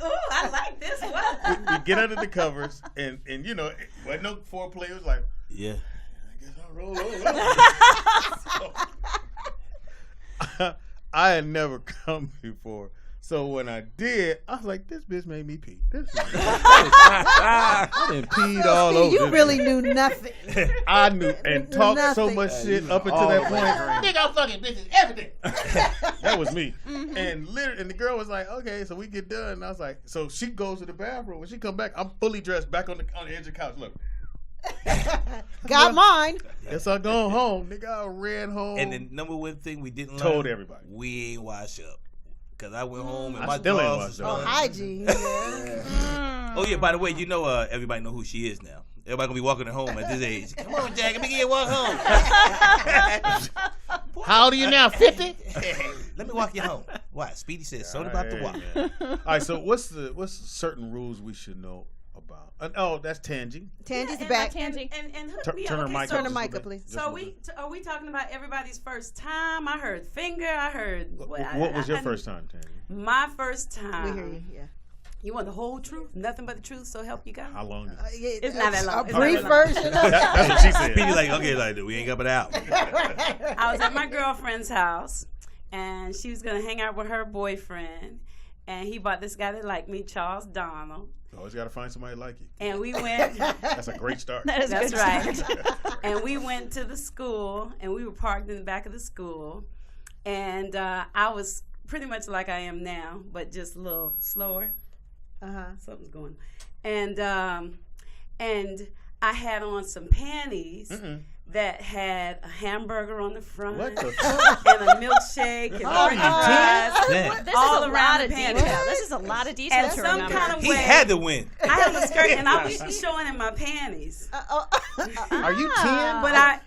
Ooh, I like this one. We get under the covers, and you know, wasn't no foreplay. It was like, yeah. I guess I'll roll over. I had never come before. So when I did, I was like, this bitch made me pee. I done peed all over. You really knew nothing. I knew and talked so much shit up until that point. Nigga, I'm fucking bitches every day. That was me. And the girl was like, okay, so we get done. And I was like, so she goes to the bathroom. When she come back, I'm fully dressed back on the edge of the couch. Look. Got mine. Guess I go home. Nigga, I ran home. And the number one thing we didn't told learn, everybody. We ain't wash up. Because I went home and I my still ain't drawers washed up. Hygiene. Oh, yeah, by the way, you know everybody know who she is now. Everybody going to be walking her home at this age. Come on, Jack, let me get you walk home. How old are you now, 50? Let me walk you home. Why? Speedy says something about the walk. All right, so what's certain rules we should know about? That's Tangi. Tangi's back. Tangi. And hook me Turn up. her mic Turn the mic up, please. So are we talking about everybody's first time? I heard finger. I heard. What was your first time, Tangi? My first time. We hear you. Yeah. You want the whole truth? Nothing but the truth, so help you God? How long? It's not that long. A brief version. That's what she said. Speedy like, okay, like we ain't got it out. I was at my girlfriend's house, and she was going to hang out with her boyfriend, and he bought this guy that liked me, Charles Donald. Always got to find somebody like you. And we went. That's a great start. That's right. And we went to the school, and we were parked in the back of the school, and I was pretty much like I am now, but just a little slower. Something's going on. And I had on some panties that had a hamburger on the front and a milkshake and french fries all around the panties. This is a lot of detail And to some remember. kind of He way, had to win. I had a skirt and I was showing in my panties. Are you 10? But I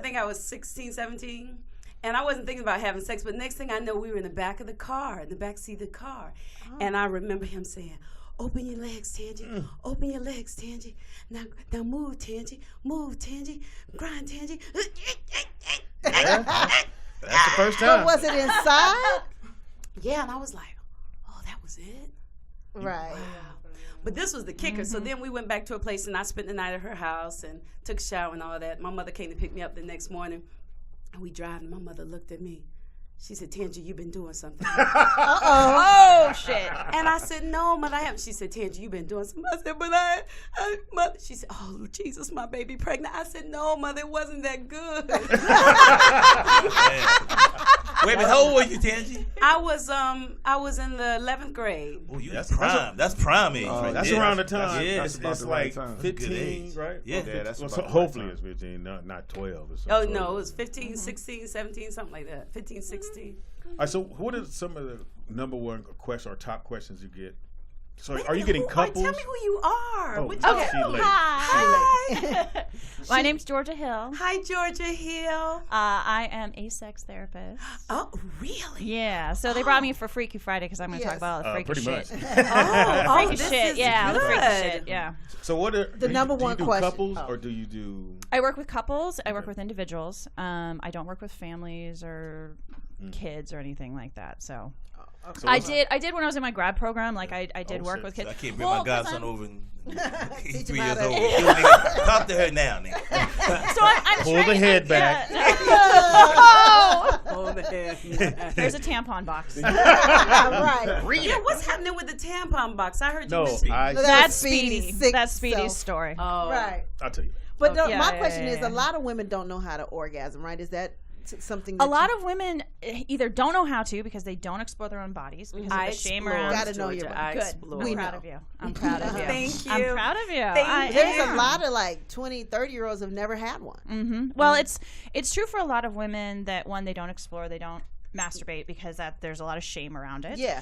think I was 16, 17. And I wasn't thinking about having sex, but next thing I know, we were in the back of the car, in the back seat of the car. And I remember him saying, open your legs, Tangi. Open your legs, Tangi. Now move, Tangi. Move, Tangi. Grind, Tangi. That's the first time. But was it inside? Yeah, and I was like, oh, that was it? Right. Wow. But this was the kicker. So then we went back to a place, and I spent the night at her house and took a shower and all that. My mother came to pick me up the next morning. And we drive, and my mother looked at me. She said, Tangi, you've been doing something. Oh, shit. And I said, no, Mother, I haven't. She said, Tangi, you've been doing something. I said, but Mother. She said, oh, Jesus, my baby pregnant. I said, no, Mother, it wasn't that good. Wait a minute, how old were you, Tangi? I was in the 11th grade. Oh, that's prime. That's prime age, right? That's there. around the time. Yeah, it's about the like right time. 15, right? Yeah, that's Well, about so the right hopefully time. it's 15, not 12 or something. Oh, no, it was 15, 16, 17, something like that. 15, 16. All right, so what are some of the number one question or top questions you get? So are you getting couples? Tell me who you are. Oh, What okay. you- Hi. My name's Georgia Hill. Hi, Georgia Hill. I am a sex therapist. Oh, really? Yeah. So they brought me for Freaky Friday because I'm going to talk about all the freaky pretty shit. much. Freaky this shit. is Yeah, the freaky good. shit. Yeah. So what are The number one do you do question- couples oh. or do you do? I work with couples. I work with individuals. I don't work with families or kids or anything like that. So Okay. So I did when I was in my grad program. Like I did work shit. with kids. I can't bring Well, my 'cause godson I'm- over and he's Teach 3 him years how old. to- Nigga, talk to her now, nigga. So I'm Pull the trained- head back. Yeah. Oh! Hold the head. There's a tampon box. Right. Yeah, what's happening with the tampon box? I heard you No, mention. That's Speedy's Speedy. sick That's Speedy's self. story. Oh, Right. I'll tell you that. But Okay. my Yeah, question yeah, is, yeah. a lot of women don't know how to orgasm, right? Is that something? A That lot of women either don't know how to because they don't explore their own bodies because I of the shame explored, around. Gotta know your Georgia. body. I Good. explored. We I'm know. proud of you. I'm proud of you. Thank you. I'm proud of you. Thank you. There's am. a lot of like 20, 30-year-olds have never had one. Mm-hmm. Well, it's true for a lot of women that when they don't explore, they don't masturbate because there's a lot of shame around it. Yeah.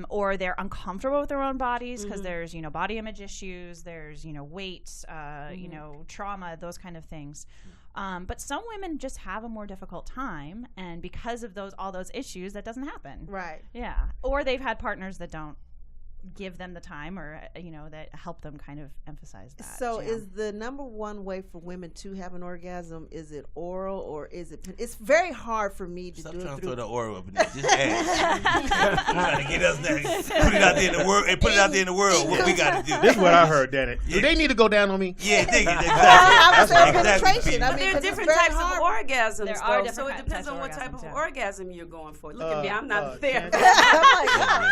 Or they're uncomfortable with their own bodies because there's body image issues, there's weight, trauma, those kind of things. But some women just have a more difficult time, and because of all those issues, that doesn't happen. Right. Yeah. Or they've had partners that don't give them the time, or that help them kind of emphasize that. So is the number one way for women to have an orgasm, is it oral or is it it's very hard for me to Stop do trying it to through throw the aura up in there. Just ask. Trying to get us there. Put it out there in the world. And put it out there in the world. What we got to do. This is what I heard, Dannon. Do they need to go down on me? Yeah, dig it. I Exactly. would say Exactly. penetration. I But mean, there are 'cause it's different very types hard. of orgasms, There are though. different So it types depends of on what type of orgasms, yeah. orgasm you're going for. Look at me, I'm not there.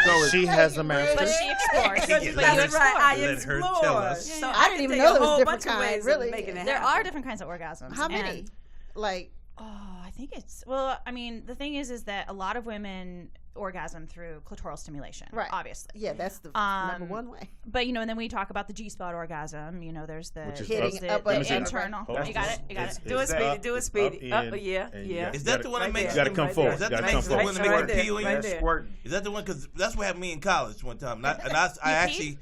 So she has a master. But she explores. But you That's right. I Let her explore. tell us. So I didn't even can tell know you there a was whole different bunch of ways kinds, of really. making it There happen. are different kinds of orgasms. How many? And, Like, I think it's the thing is that a lot of women orgasm through clitoral stimulation, Right. obviously. yeah, that's the number one way. But and then we talk about the G-spot orgasm. There's the Which is Hitting the, up, the up, up, internal. up. You got it. You got it. Do it, Speedy. Do it, Speedy. up, Up, in, yeah, and you yeah. got- Is that the one that Right makes there. You gotta come Right forward. Is that You the gotta come makes the one forward. that Right makes there. pee on you? Right there. Squirting. Is that the one? Because that's what happened to me in college one time. And I actually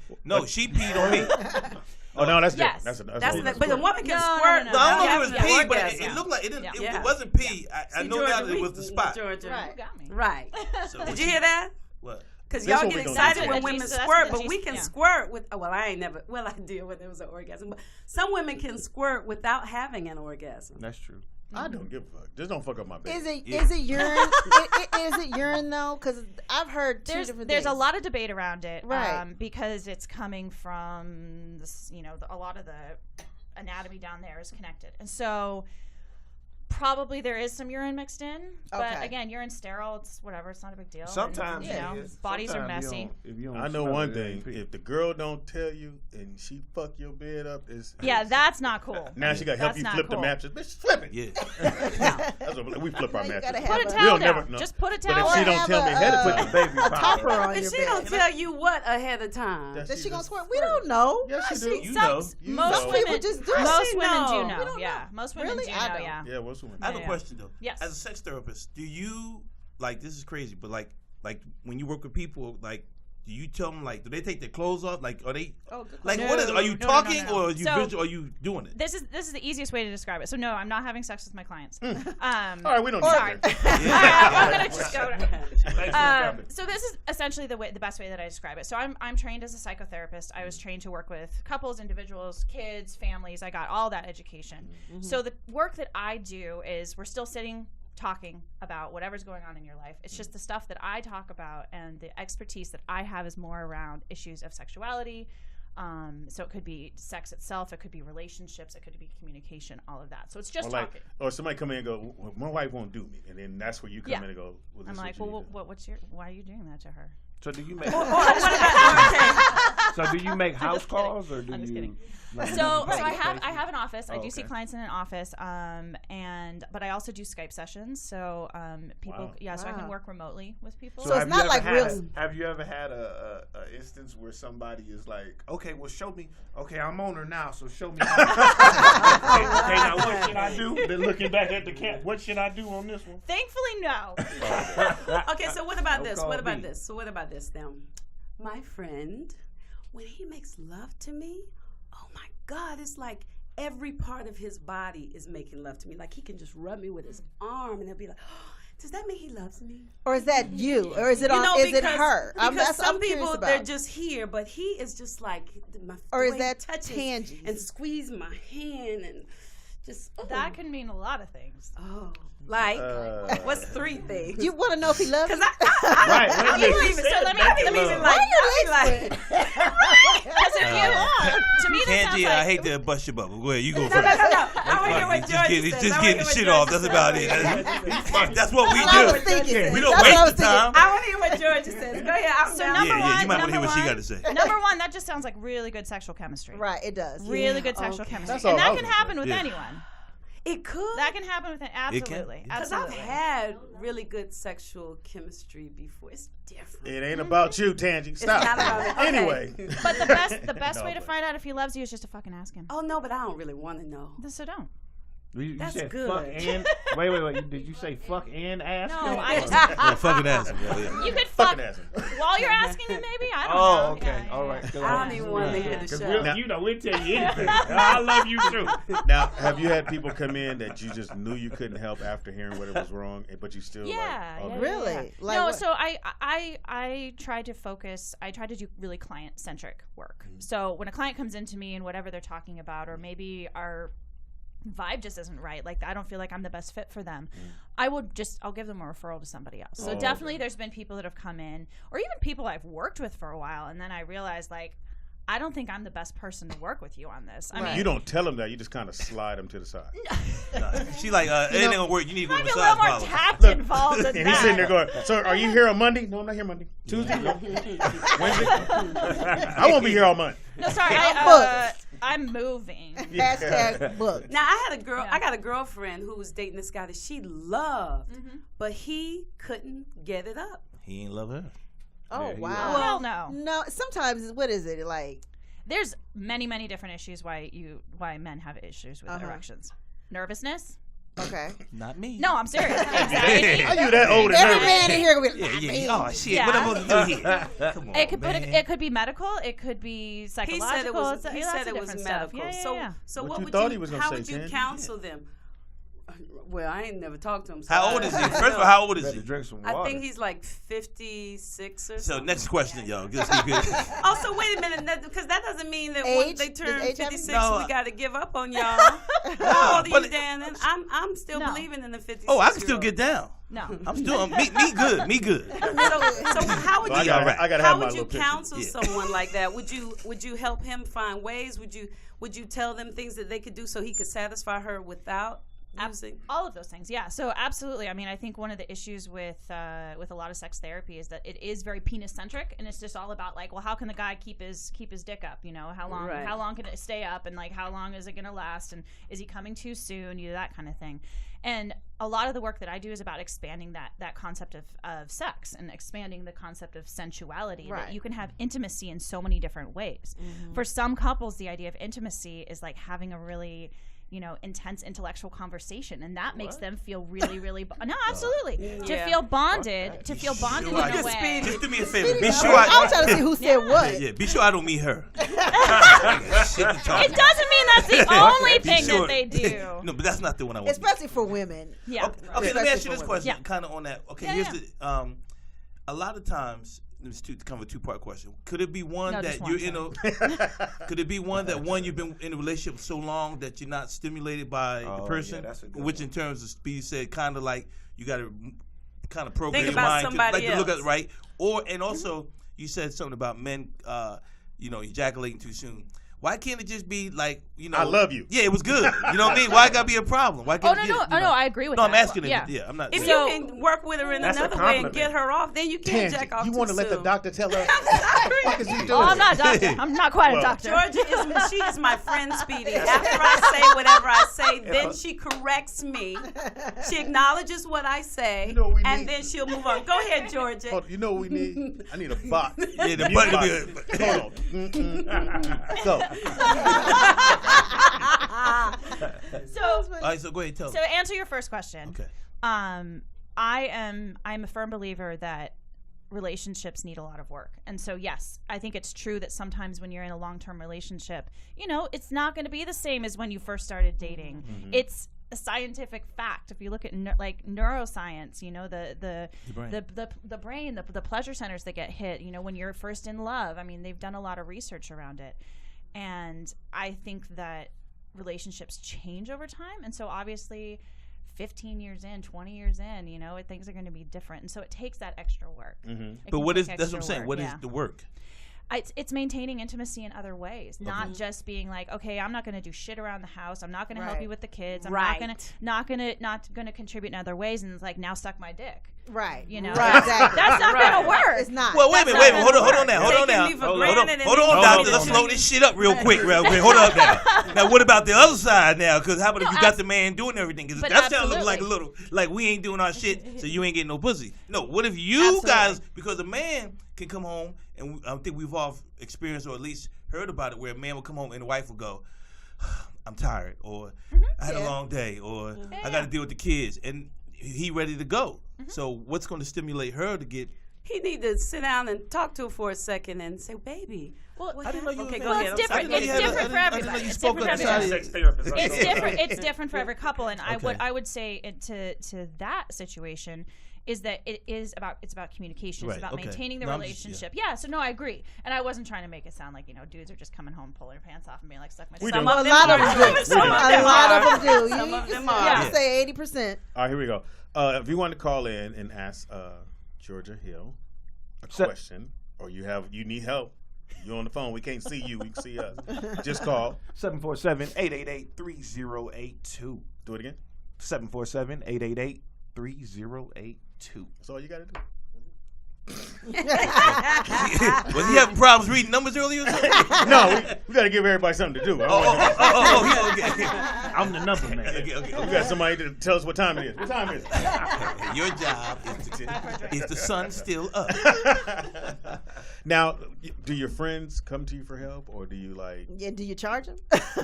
she peed on me. Oh no, that's Yes. different. That's That's but the woman can No, no, squirt. no, No, I don't know without if it was having pee, an but orgasm. it looked like it didn't. Yeah. It wasn't pee. I See, know Georgia, now that it was the spot. Georgia. Right. You got me. Right. So Did you hear that? What? Because That's y'all what get we gonna excited do. when That's women what the G- squirt, that's but the we G- can yeah. squirt with. Well, I did when there was an orgasm. But some women can squirt without having an orgasm. That's true. I don't give a fuck. Just don't fuck up my baby. Is it Yeah. is it urine? Is it urine though? Because I've heard two different There's things. a lot of debate around it, Right. because it's coming from this, a lot of the anatomy down there is connected, and so probably there is some urine mixed in. But Okay. again, urine's sterile. It's whatever. It's not a big deal. Sometimes and, it is. bodies are Sometimes messy. if you don't I know smell one it, it thing. ain't pee. If the girl don't tell you and she fuck your bed up, it's Yeah, that's not cool. now she got to help That's you not flip cool. the mattress. Bitch, flip it. Yeah. That's what we flip our Now you mattress. gotta Put a have towel We'll down. never know. Just put a But towel if she down. don't tell me Have ahead a- of time, Put the baby a powder. topper on If your she bed. don't tell you what ahead of time. Yes, Does she she gonna just squirt? We don't know. Yes, she do. You know. You most know. women People just do it. most She women know. do We know. don't Yeah, know. most women Really? do I know. don't. Yeah. Yeah, what's the woman? I have a Yeah. question though. Yes. As a sex therapist, do you this is crazy, but like when you work with people, like do you tell them do they take their clothes off? Like are they Oh, good like No, what is are you no, no, talking no. or are you So- visual, are you doing it? This is the easiest way to describe it. So no, I'm not having sex with my clients. All right, we don't Sorry. need that. I'm gonna just go. Thanks for coming. So this is essentially the best way that I describe it. So I'm trained as a psychotherapist. I was trained to work with couples, individuals, kids, families. I got all that education. So the work that I do is we're still sitting talking about whatever's going on in your life. It's just the stuff that I talk about and the expertise that I have is more around issues of sexuality. So it could be sex itself, it could be relationships, it could be communication, all of that. So it's just talking. Or somebody come in and go, well, my wife won't do me, and then that's where you come Yeah. in and go. Well, I'm this like, is what you well, need to do. why are you doing that to her? So do you make Okay. so do you make house just kidding. calls or do I'm just you? kidding. like, So public I have places? an office. I Oh, do see okay. clients in an office, but I also do Skype sessions. So people, Wow. so I can Wow. work remotely with people. So it's have you not ever like had- real- Have you ever had a instance where somebody is like, okay, well, show me. Okay, I'm on her now, so show me. Okay, now what should I do? Then looking back at the cat, what should I do on this one? Thankfully, no. Okay, so what about Don't this? call What about me. this? So what about this now? My friend, when he makes love to me, oh my God, it's like every part of his body is making love to me. Like he can just rub me with his arm and he'll be like, oh, does that mean he loves me? Or is that you? Or is it You on? know, Is it because- her? Because That's what some I'm curious people, about. they're just here, but he is just like, Or the is way that he touches tangies? and squeeze my hand and Just That can mean a lot of things. Oh, like what's 3 things? You want to know if he loves you? Because I Right. believe it. So let me like. Because if you, to me, that sounds Kanji, like I hate to bust your bubble. Go ahead, you go No. first. I want to hear what George He's says. just I wanna getting hear the shit what off. George That's about it. That's what we That's what I was do. thinking. We don't That's what I was waste the time. I want to hear what George says. Go ahead. I'm So down. number Yeah, you might want to hear number what she one- got to say. Number one, that just sounds like really good sexual chemistry. Right, it does. Really good sexual Okay. chemistry. That's all And I that was can gonna happen say. with Yeah. anyone. It could. That can happen with absolutely. Because I've Absolutely. had really good sexual chemistry before. It's different. It ain't about you, Tangy. It's Stop. not about me. Okay. Anyway. But the best No, way to but- find out if he loves you is just to fucking ask him. Oh no, but I don't really want to know. So don't. You That's said good. fuck and wait. Did you say fuck and ask? No, I just, Yeah, fucking ass him. Yeah. you could fuck Fucking ass him. while you're asking him. Maybe I don't know. Oh, okay. Yeah, All yeah, right. yeah. Go I on. don't even want to hear the Because show. we'll tell you anything. I love you too. Now, have you had people come in that you just knew you couldn't help after hearing what it was wrong, but you still Yeah, like, yeah, okay. Really? yeah. Like No, what? so I try to focus. I try to do really client centric work. So when a client comes into me and whatever they're talking about, or maybe our vibe just isn't right, like I don't feel like I'm the best fit for them, I'll give them a referral to somebody else. So definitely there's been people that have come in, or even people I've worked with for a while, and then I realized like I don't think I'm the best person to work with you on this. I mean, You don't tell them that. You just kind of slide them to the side. She like, it ain't gonna work. You need to go to might be a massage little more parlor. tact involved than And that. he's sitting there going, so are you here on Monday? No, I'm not here Monday. Tuesday? No. Wednesday? I won't be here all month. No, sorry, booked. I'm moving. Hashtag book. Now I had a girl. Yeah. I got a girlfriend who was dating this guy that she loved, but he couldn't get it up. He ain't love her. Oh, Yeah, he wow. Well, no. No, sometimes, what is it? Like, There's many different issues why men have issues with erections. Nervousness. okay. Not me. No, I'm serious. Anxiety. Are you that old and Every nervous? man in here gonna be Yeah, like, yeah. Oh shit! Yeah. What am I supposed to do here? Come on, It could be medical. It could be He psychological. said it was. It's- He lots said of it was different stuff. medical. Yeah. So What what you would thought you? he was gonna How say, would you Tandy? counsel them? Well, I ain't never talked to him. So How I old is he? don't First of all, know. how old is Better he? drink some water. I think he's like 56 or So something. next question, y'all. Just keep it. Oh, so wait a minute, because that doesn't mean that Age? once they Does turn age have 56, No, we got to give up on y'all. How old are but you, Dannon? I'm still No. believing in the 56. Oh, I can still get down. No. I'm still me good. Me good. So how would So I you? gotta have How my would you little picture. counsel Yeah. someone like that? Would you help him find ways? Would you tell them things that they could do so he could satisfy her without using? All of those things, yeah. So absolutely. I mean, I think one of the issues with a lot of sex therapy is that it is very penis centric, and it's just all about like, well, how can the guy keep his dick up? You know, how long can it stay up, and like how long is it going to last, and is he coming too soon? You know, that kind of thing. And a lot of the work that I do is about expanding that concept of sex and expanding the concept of sensuality. Right. That you can have intimacy in so many different ways. For some couples, the idea of intimacy is like having a really intense intellectual conversation, and that makes them feel really no, absolutely, to feel bonded in a way. Just do me a favor. Be I sure was trying to see who said what. Yeah, be sure I don't meet her. It doesn't mean that's the only Be thing sure. that they do. No, but that's not the one I want. Especially for women. Yeah. Okay, let me ask you this question, Yeah. kind of on that. Okay, Yeah, here's yeah. the. A lot of times, it's kind of a two-part question. Could it be one No, that just you're one, in a? Could it be one that you've been in a relationship so long that you're not stimulated by the person, yeah, that's a good which one. in terms of speed said kind of like you got to kind of program Think your about mind somebody to look at else. right, and also you said something about men, ejaculating too soon. Why can't it just be like, I love you. Yeah, it was good. You know what I mean? Why it gotta be a problem? Why can't I agree with No, that. I'm asking Yeah. it. Yeah, I'm not. If yeah. you can work with her in That's a another way and compliment. get her off, then you can't jack off you too want to let the soon. doctor tell her? What is he doing? Oh, I'm not a doctor. I'm not quite a doctor. Georgia she is my friend, Speedy. After I say whatever I say, then she corrects me. She acknowledges what I say, You know what we and need? then she'll move on. Go ahead, Georgia. Hold on, you know what we need? I need a bot. Yeah, the Mute button bot. will be Hold on. Go. So, All right, so go ahead, tell to me. answer your first question, Okay. I'm a firm believer that relationships need a lot of work. And so, yes, I think it's true that sometimes when you're in a long-term relationship, it's not going to be the same as when you first started dating. It's a scientific fact. If you look at neuroscience, the brain, the pleasure centers that get hit, when you're first in love. I mean, they've done a lot of research around it. And I think that relationships change over time. And so obviously 15 years in, 20 years in, you know, things are going to be different. And so it takes that extra work. But what is, that's what I'm saying. What is the work? It's maintaining intimacy in other ways, not just being like, okay, I'm not going to do shit around the house. I'm not going to help you with the kids. I'm not going to contribute in other ways. And it's like, now suck my dick. Right. You know, exactly. That's not going to work. It's not. Well, wait a minute. Hold on now. Hold on, doctor. Let's slow this shit up real quick. Hold up now. Now, what about the other side now? Because how about if you got the man doing everything? Because that sounds like a little, like we ain't doing our shit, so you ain't getting no pussy. No, what if you guys, because a man can come home, and I think we've all experienced or at least heard about it, where a man will come home and the wife will go, I'm tired, or I had a long day, or I got to deal with the kids, and he ready to go. So what's going to stimulate her to get? He need to sit down and talk to her for a second and say, "Baby." Well, I didn't know you. Okay, go ahead. It's different. It's different for everybody. It's different for everybody. It's different. It's different for every couple. And I would say to that situation is that it's about communication. It's about maintaining the relationship. So no, I agree. And I wasn't trying to make it sound like, you know, dudes are just coming home, pulling their pants off and being like, suck my dick. A lot of them do. Some of them are. You say 80%. All right, here we go. If you want to call in and ask Georgia Hill a question, or you need help, you're on the phone. We can't see you. We can see us. Just call 747-888-3082. Do it again. 747-888-3082. That's all you got to do. Was he having problems reading numbers earlier? No, we got to give everybody something to do. Okay. I'm the number man. Okay. We got somebody to tell us what time it is. What time is it? Your job is the sun still up? Now, do your friends come to you for help, or do you like? Yeah, do you charge them?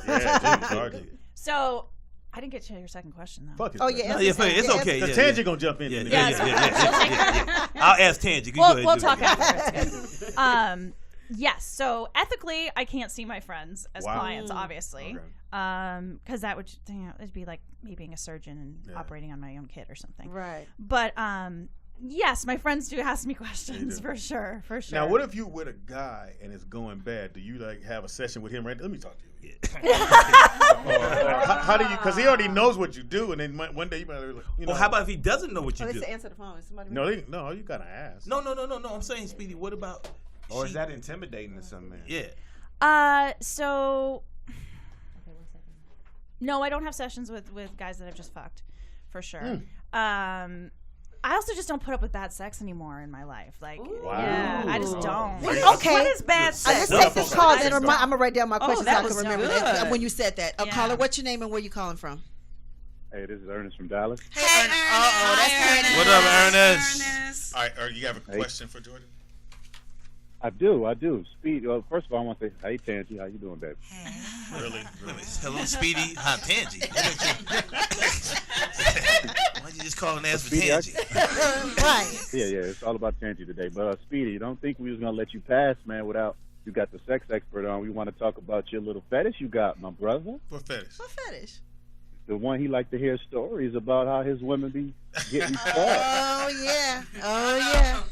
Yeah, charge you. So I didn't get to your second question though. Fuck it. Oh yeah, it's okay. Because Tangi gonna jump in. Yeah. I'll ask Tangi. We'll talk after. Yes. So ethically, I can't see my friends as clients, obviously, because that would, it'd be like me being a surgeon and operating on my own kid or something. Right. But yes, my friends do ask me questions for sure. Now, what if you with a guy and it's going bad? Do you like have a session with him? Right? Let me talk to you. How do you? Because he already knows what you do, and then one day you might, Well, how about if he doesn't know what you do? They answer the phone. Somebody No, you gotta ask. No. I'm saying, Speedy. What about? Or is that intimidating to some men? Yeah. So. No, I don't have sessions with guys that I've just fucked, for sure. I also just don't put up with bad sex anymore in my life. Like, yeah, I just don't. Okay. What is bad sex? Let's take this call. Then I'm gonna write down my questions so I that can was remember good. that when you said that. Caller, what's your name and where you calling from? Hey, this is Ernest from Dallas. Hey, Ernest. What up, Ernest? All right, you have a question for Jordan? I do. Speed. Well, first of all, I want to say, hey, Tangi, how you doing, baby? Really? Hello, Speedy. Hi, Tangi. Why'd you just call and ask for Tangi? Right. Yeah, it's all about Tangi today. But, Speedy, you don't think we was going to let you pass, man, without you got the sex expert on. We want to talk about your little fetish you got, my brother. What fetish? What fetish? The one he like to hear stories about how his women be getting fucked. Oh, yeah. I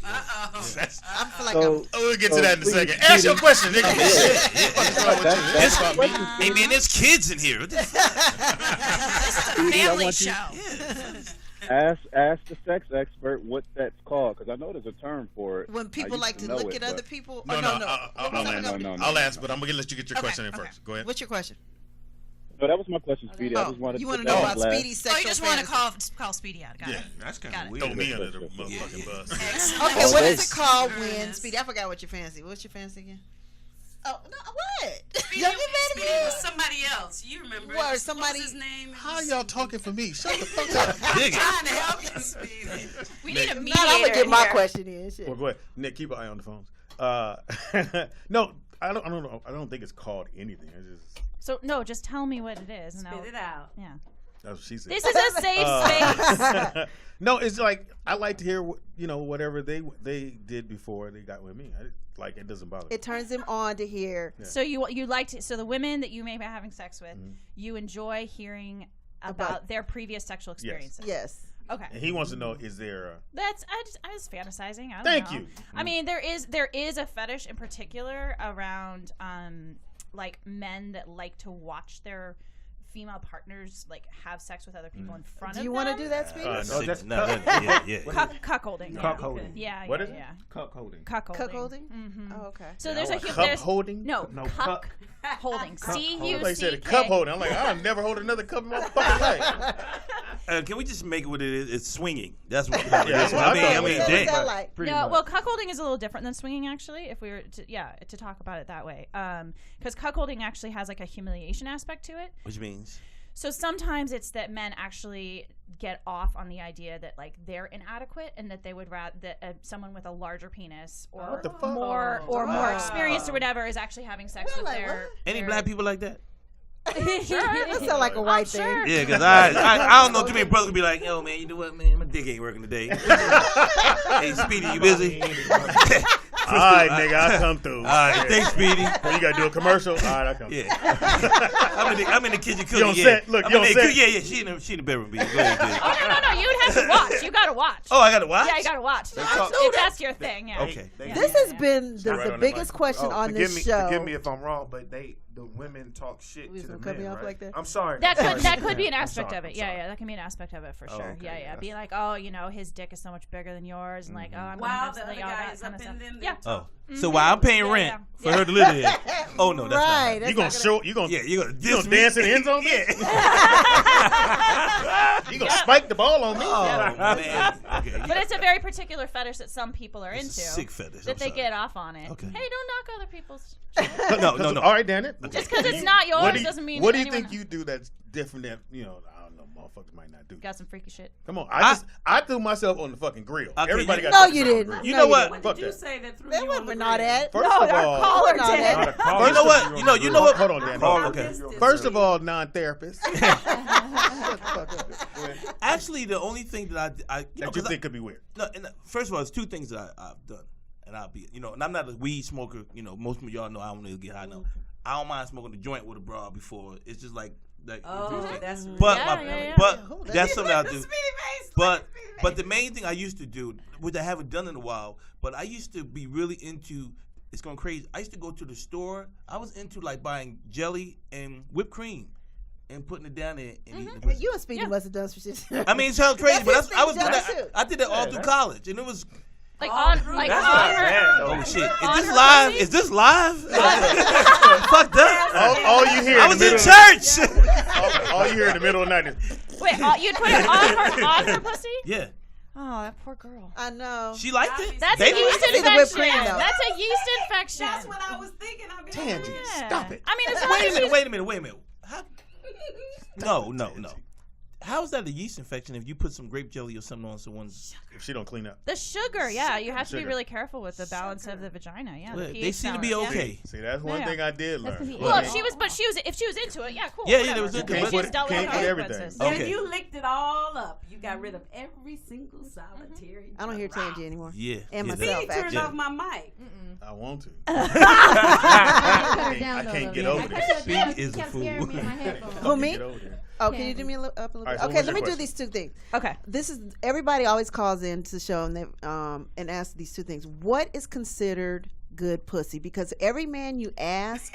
feel like we'll get to that in a second. Ask your question, nigga. Hey, man, there's kids in here. This is a family show. Ask the sex expert what that's called, because I know there's a term for it. when people like to look at other people. No. I'll ask, but I'm going to let you get your question in first. Go ahead. What's your question? No, that was my question, Speedy. I just wanted you to want to know about Speedy's sexual you just want to call Speedy out. Got it. That's kind Got of it. weird. Throw me under the motherfucking bus. Okay, what is it called when Speedy? I forgot what your fancy. What's your fancy again? Oh no, what? Speedy was somebody else. You remember? What? Somebody? What was his name? How y'all talking for me? Shut the fuck up. I'm trying to help you, Speedy. We need a Now mediator. I'm gonna get my here. question in. Shit. Well, go ahead, Nick. Keep an eye on the phones. No, I don't know. I don't think it's called anything. It's just. So no, just tell me what it is. Spit it out. Yeah. That's what she said. This is a safe space. No, it's like I like to hear whatever they did before they got with me. It doesn't bother me. It turns him on to hear. Yeah. So you like to. So the women that you may be having sex with, you enjoy hearing about their previous sexual experiences. Yes. Okay. And he wants to know: is there? I was fantasizing. I don't Thank know. you. I mean, there is a fetish in particular around like men that like to watch their female partners like have sex with other people in front of them. Do you want to do that, Speedy? Cuckolding. Cuckolding. Yeah. What is it? Cuckolding. Cuckolding. Mm-hmm. Oh, okay. So there's a cup there's holding. no cuck holding. I thought you said a cup holding. I'm like, I'll never hold another cup in my fucking life. Can we just make it what it is? It's swinging. That's what. That's what I I thought. mean, What's dang. that like? No, well, cuckolding is a little different than swinging, actually. If we were to talk about it that way, because cuckolding actually has like a humiliation aspect to it. Which means. So sometimes it's that men actually get off on the idea that like they're inadequate and that they would rather that someone with a larger penis or more experienced or whatever is actually having sex with their. Any black people like that? Sure, that sound like a white thing. Sure. Yeah, because I don't know too many brothers be like, yo, man, you know what, man, my dick ain't working today. Hey, Speedy, you busy? All right, nigga, I'll come through. All right, thanks, Speedy. Well, you gotta do a commercial. All right, I'll come. Yeah, I'm in the kitchen cooking. You on set? Look, you on set? Yeah, she in the bedroom. Go ahead, Speedy. Oh no, you would have to watch. You gotta watch. Oh, I gotta watch. Yeah, you gotta watch. If that's your thing. Yeah. Okay. This has been the biggest question on this show. Forgive me if I'm wrong, but the women talk shit to the men, right? Like that? I'm sorry. That could be an aspect of it. Yeah, that can be an aspect of it for sure. Okay, Yeah. Be like, oh, his dick is so much bigger than yours, and like, oh, I'm gonna Wow, have the to other all guy that is kind up of in stuff. them. Yeah. Oh, so while I'm paying rent for her to live here. Oh no, that's right. not. You gonna show? You gonna dance in the end zone? Yeah. You gonna spike the ball on me? Oh man. Okay. But it's a very particular fetish that some people are into. Sick fetish. That they get off on it. Okay. Hey, don't knock other people's. No. All right, Dannon. Just because it's not yours doesn't mean. What do you think you do that's different that I don't know, motherfuckers might not do? Got some freaky shit. Come on, I threw myself on the fucking grill. Okay, Everybody got. No, you didn't. You know what? What did you say that threw That you on wasn't the all grill? that. First of all, caller did. You know what? You know what? Hold on, Dannon. Okay. First of all, non-therapist. Actually, the only thing that I that you think could be weird. No, and first of all, there's two things that I've done, and I'll be, and I'm not a weed smoker. Most of y'all know I don't really get high. No, I don't mind smoking a joint with a bra before. It's just like. That's but really that's something I do. But the main thing I used to do, which I haven't done in a while, but I used to be really into. It's going crazy. I used to go to the store. I was into like buying jelly and whipped cream. And putting it down there and eating it. You and Speedy must have done some shit. I mean, it sounds crazy, but I was doing That's that. too. I did that all through college, and it was like on her. Oh shit! Is this live? Is this live? Fucked up. All you hear. I was in church. All you hear in the middle of the night is. Wait, you'd put it on her pussy? Yeah. Oh, that poor girl. I know. She liked it. That's They a yeast see the whipped cream, infection. though. That's a yeast infection. That's what I was thinking. Tangy, stop it. I mean, it's not Wait a minute. How? No. How is that a yeast infection if you put some grape jelly or something on someone's? If she don't clean up. the sugar. Yeah, you have to be Sugar. really careful with the balance of the vagina. Yeah, the Well, pH they seem to be balance, okay. See, that's one Yeah. thing I did learn. 'cause he Well, ate if she was into it, yeah, cool. Yeah, whatever. there was You into can't it. put She's dealt with can't the put everything. consequences. So Okay. you licked it all up. You got rid of every single solitary. I don't hear Tangy anymore. Yeah. And yeah, myself, He turned actually. off my mic. I want to. I can't get over this. She is a kept fool. scaring me in my headphones. Who, me? Get over there. Oh, can you do me up a little All right, bit? so Okay, what's let me your do question? these two things. Okay. This is everybody always calls in to the show and they and asks these two things. What is considered good pussy? Because every man you ask,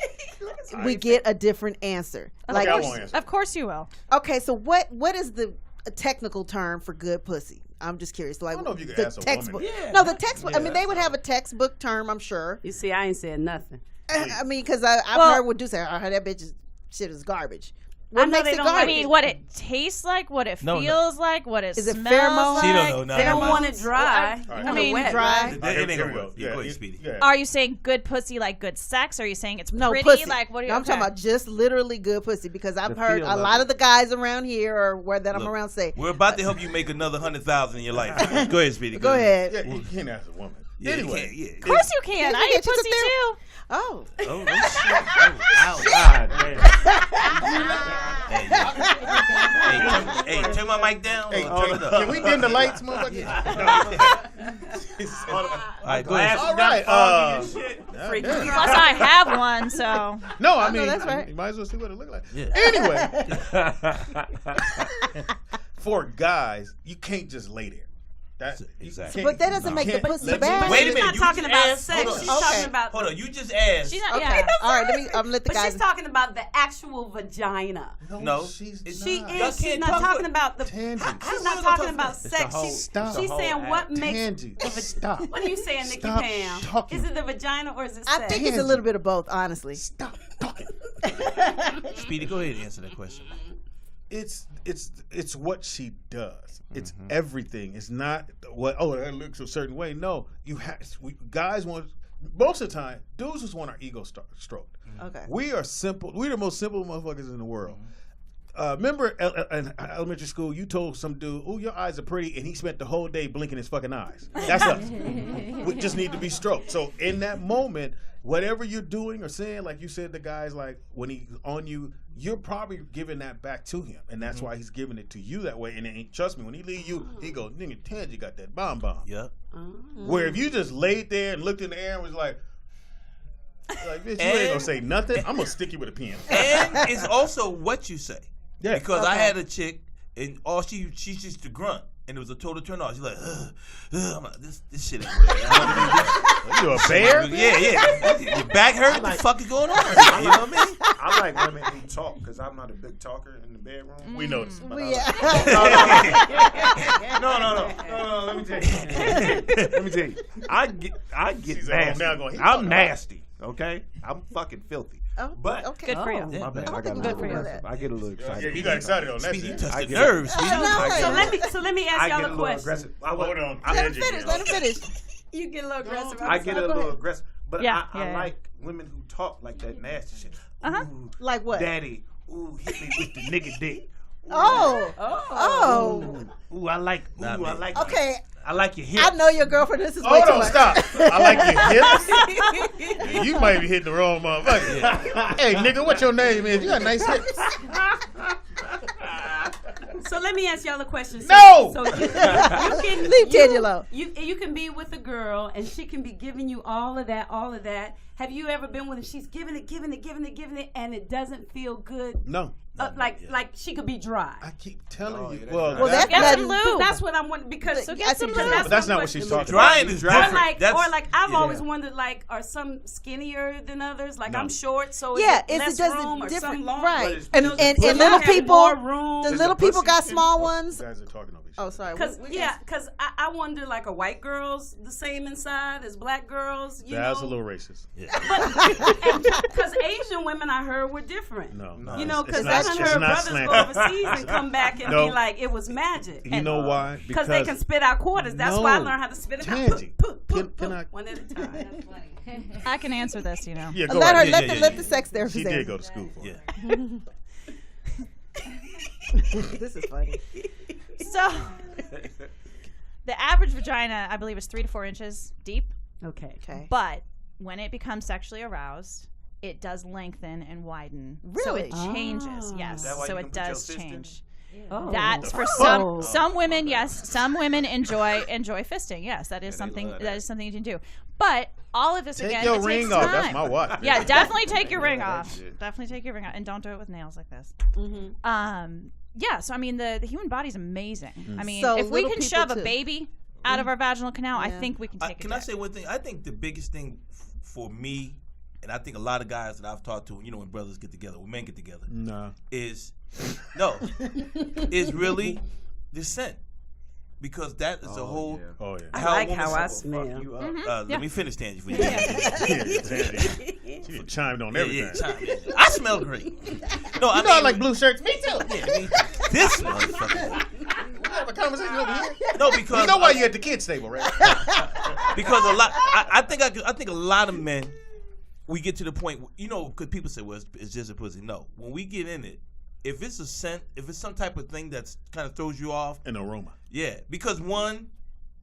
we get a different answer. Okay, I won't answer. Of course you will. Okay, so what is the technical term for good pussy? I'm just curious. Like I don't know if you can the ask a textbook. woman. No, the textbook. I mean, they would have a textbook term, I'm sure. You see, I ain't said nothing. I mean, because I've heard what do say. I heard that shit is garbage. What I know makes they it don't garbage? I mean, what it tastes like, what it feels like, what it Is it smells pheromone? like. She don't know. They don't want it dry. All right. I mean, wet, dry. right? It ain't Here gonna we go. work. Yeah, go ahead, Speedy. Yeah. Are you saying good pussy like good sex? Or are you saying it's No, pretty? pussy. Like what are you? No, I'm talking okay. about just literally good pussy because I've The heard feel a of lot it. of the guys around here or where that I'm Look, around say. We're about to help you make another 100,000 in your life. Go ahead, Speedy. Go ahead. Yeah, you can't ask a woman. Yeah, Anyway. yeah. Of course you can. Yeah, I yeah, eat she's a pussy therapist. too. Oh. Oh, no shit. Oh, God damn. hey, turn my mic down. Hey, Turn it up. can we dim the lights, motherfucker? All right, go ahead. All right. Freaky. damn. Plus I have one, so. No, I mean, that's right. you might as well see what it look like. Yeah. Anyway, for guys, you can't just lay there. Exactly. But that doesn't make the pussy bad. Wait a minute. She's not talking about sex. Hold on. She's talking about. Hold on. You just asked. She's not. Okay. Yeah. All right. Let the But guys. she's talking about the actual vagina. No, she's She not. is. She's not talking about the. Tangent. She's not talking about sex. Stop. She's saying what makes. Tangent. Stop. What are you saying, Nikki Stop Pam? talking. Is it the vagina or is it I sex? think it's a little bit of both, honestly. Stop talking. Speedy, go ahead and answer that question. It's what she does. It's everything. It's not what that looks a certain way. No, guys want most of the time. Dudes just want our ego stroked. Okay. We are simple. We're the most simple motherfuckers in the world. Remember in elementary school, you told some dude, "Oh, your eyes are pretty," and he spent the whole day blinking his fucking eyes. That's us. We just need to be stroked. So in that moment, whatever you're doing or saying, like you said, the guy's like when he's on you, you're probably giving that back to him, and that's why he's giving it to you that way. And it ain't, trust me, when he leave you, he goes, "Nigga, Tangy got that bomb." Yep. Where if you just laid there and looked in the air and was like, bitch, you ain't gonna say nothing. I'm gonna stick you with a pen. And it's also what you say. Yeah. Because I had a chick, and all she used to grunt, and it was a total turn off. She's like, I'm like, this shit ain't real. You a bear? Yeah. Your back hurt? What the fuck is going on? You know what I mean? I like women who talk because I'm not a big talker in the bedroom. We know this. No. Let me tell you. I get She's nasty. now going, I'm nasty. Okay, I'm fucking filthy. Oh, But okay. Good for you. my bad. I got a Good little for you. aggressive. I get a little excited. Yeah, you got excited on that Speedy, you shit. touched I the get nerves. I know. So let me I ask get y'all a a little question. aggressive. Hold on. Let him finish. Let him finish. You get a little aggressive. I get a little aggressive, but Yeah, I yeah. like women who talk like that nasty shit. Uh-huh. Ooh, Like what? Daddy, ooh, hit me with the nigga dick. Oh. Ooh, I like. Okay. I like your hips. I know your girlfriend. This is way Hold too on, much. stop. I like your hips. You might be hitting the wrong motherfucker. Hey, nigga, what your name is? You got nice hips. So let me ask y'all a question. No! So you can Leave Teddy alone. You can be with a girl and she can be giving you all of that. Have you ever been with her? She's giving it, and it doesn't feel good. No. Like she could be dry. I keep telling you. Well, that's that's Get some lube. That's what I'm wondering because So get some lube. but that's not what she's talking about. Drying is different. Or like I've always wondered, like, are some skinnier than others? Like I'm short, so Yeah, is it's it less just room or different, some long? right? But And it's- little have people, more room. the Is little the people got pussy- small You ones. guys are talking over each Oh, other. sorry. Because I wonder, like, are white girls the same inside as black girls? You That's know? a little racist. Because Asian women I heard were different. No. You know, it's because not- I done it's heard not brothers slanted. go overseas and come back and No. be like, it was magic. You know why? Because they can spit out quarters. That's why I learned how to spit it out. Tangy. Poop, Can I- one at a time. I can answer this, you know. Yeah, go Let her ahead. let the sex therapist She did answer. go to school for it. This is funny. So, the average vagina, I believe, is 3 to 4 inches deep. Okay. Okay. But when it becomes sexually aroused, it does lengthen and widen. So Really? it changes. Yes. Is that why So you it can put your does fist in? change. Oh. That's for Oh. some women. Yes, some women enjoy fisting. Yes, that is they something love that that. is something you can do. But all of this Take again, your it ring takes off. time. That's my watch. Yeah, definitely take your ring that off. shit. Definitely take your ring off, and don't do it with nails like this. Mm-hmm. Yeah. So I mean, the human body's amazing. I mean, So if we little can people shove too. a baby out of our vaginal canal, I Yeah. think we can take it. Can I say one thing? I think the biggest thing for me, and I think a lot of guys that I've talked to, when brothers get together, when men get together, No. is really the scent. Because that is a whole. yeah. Oh, yeah. I How like women how I fuck smell. You up. Yeah. Let me finish, Tangy, for you. She chimed on everything. chime in. I smell great. No, You know I like blue shirts. Me too. Yeah, this motherfucker. We have a conversation over here. No, because You know why you at the kids' table, right? because a lot. I think a lot of men. We get to the point, because people say, "Well, it's just a pussy." No, when we get in it, if it's a scent, if it's some type of thing that's kind of throws you off, An aroma. yeah, because one,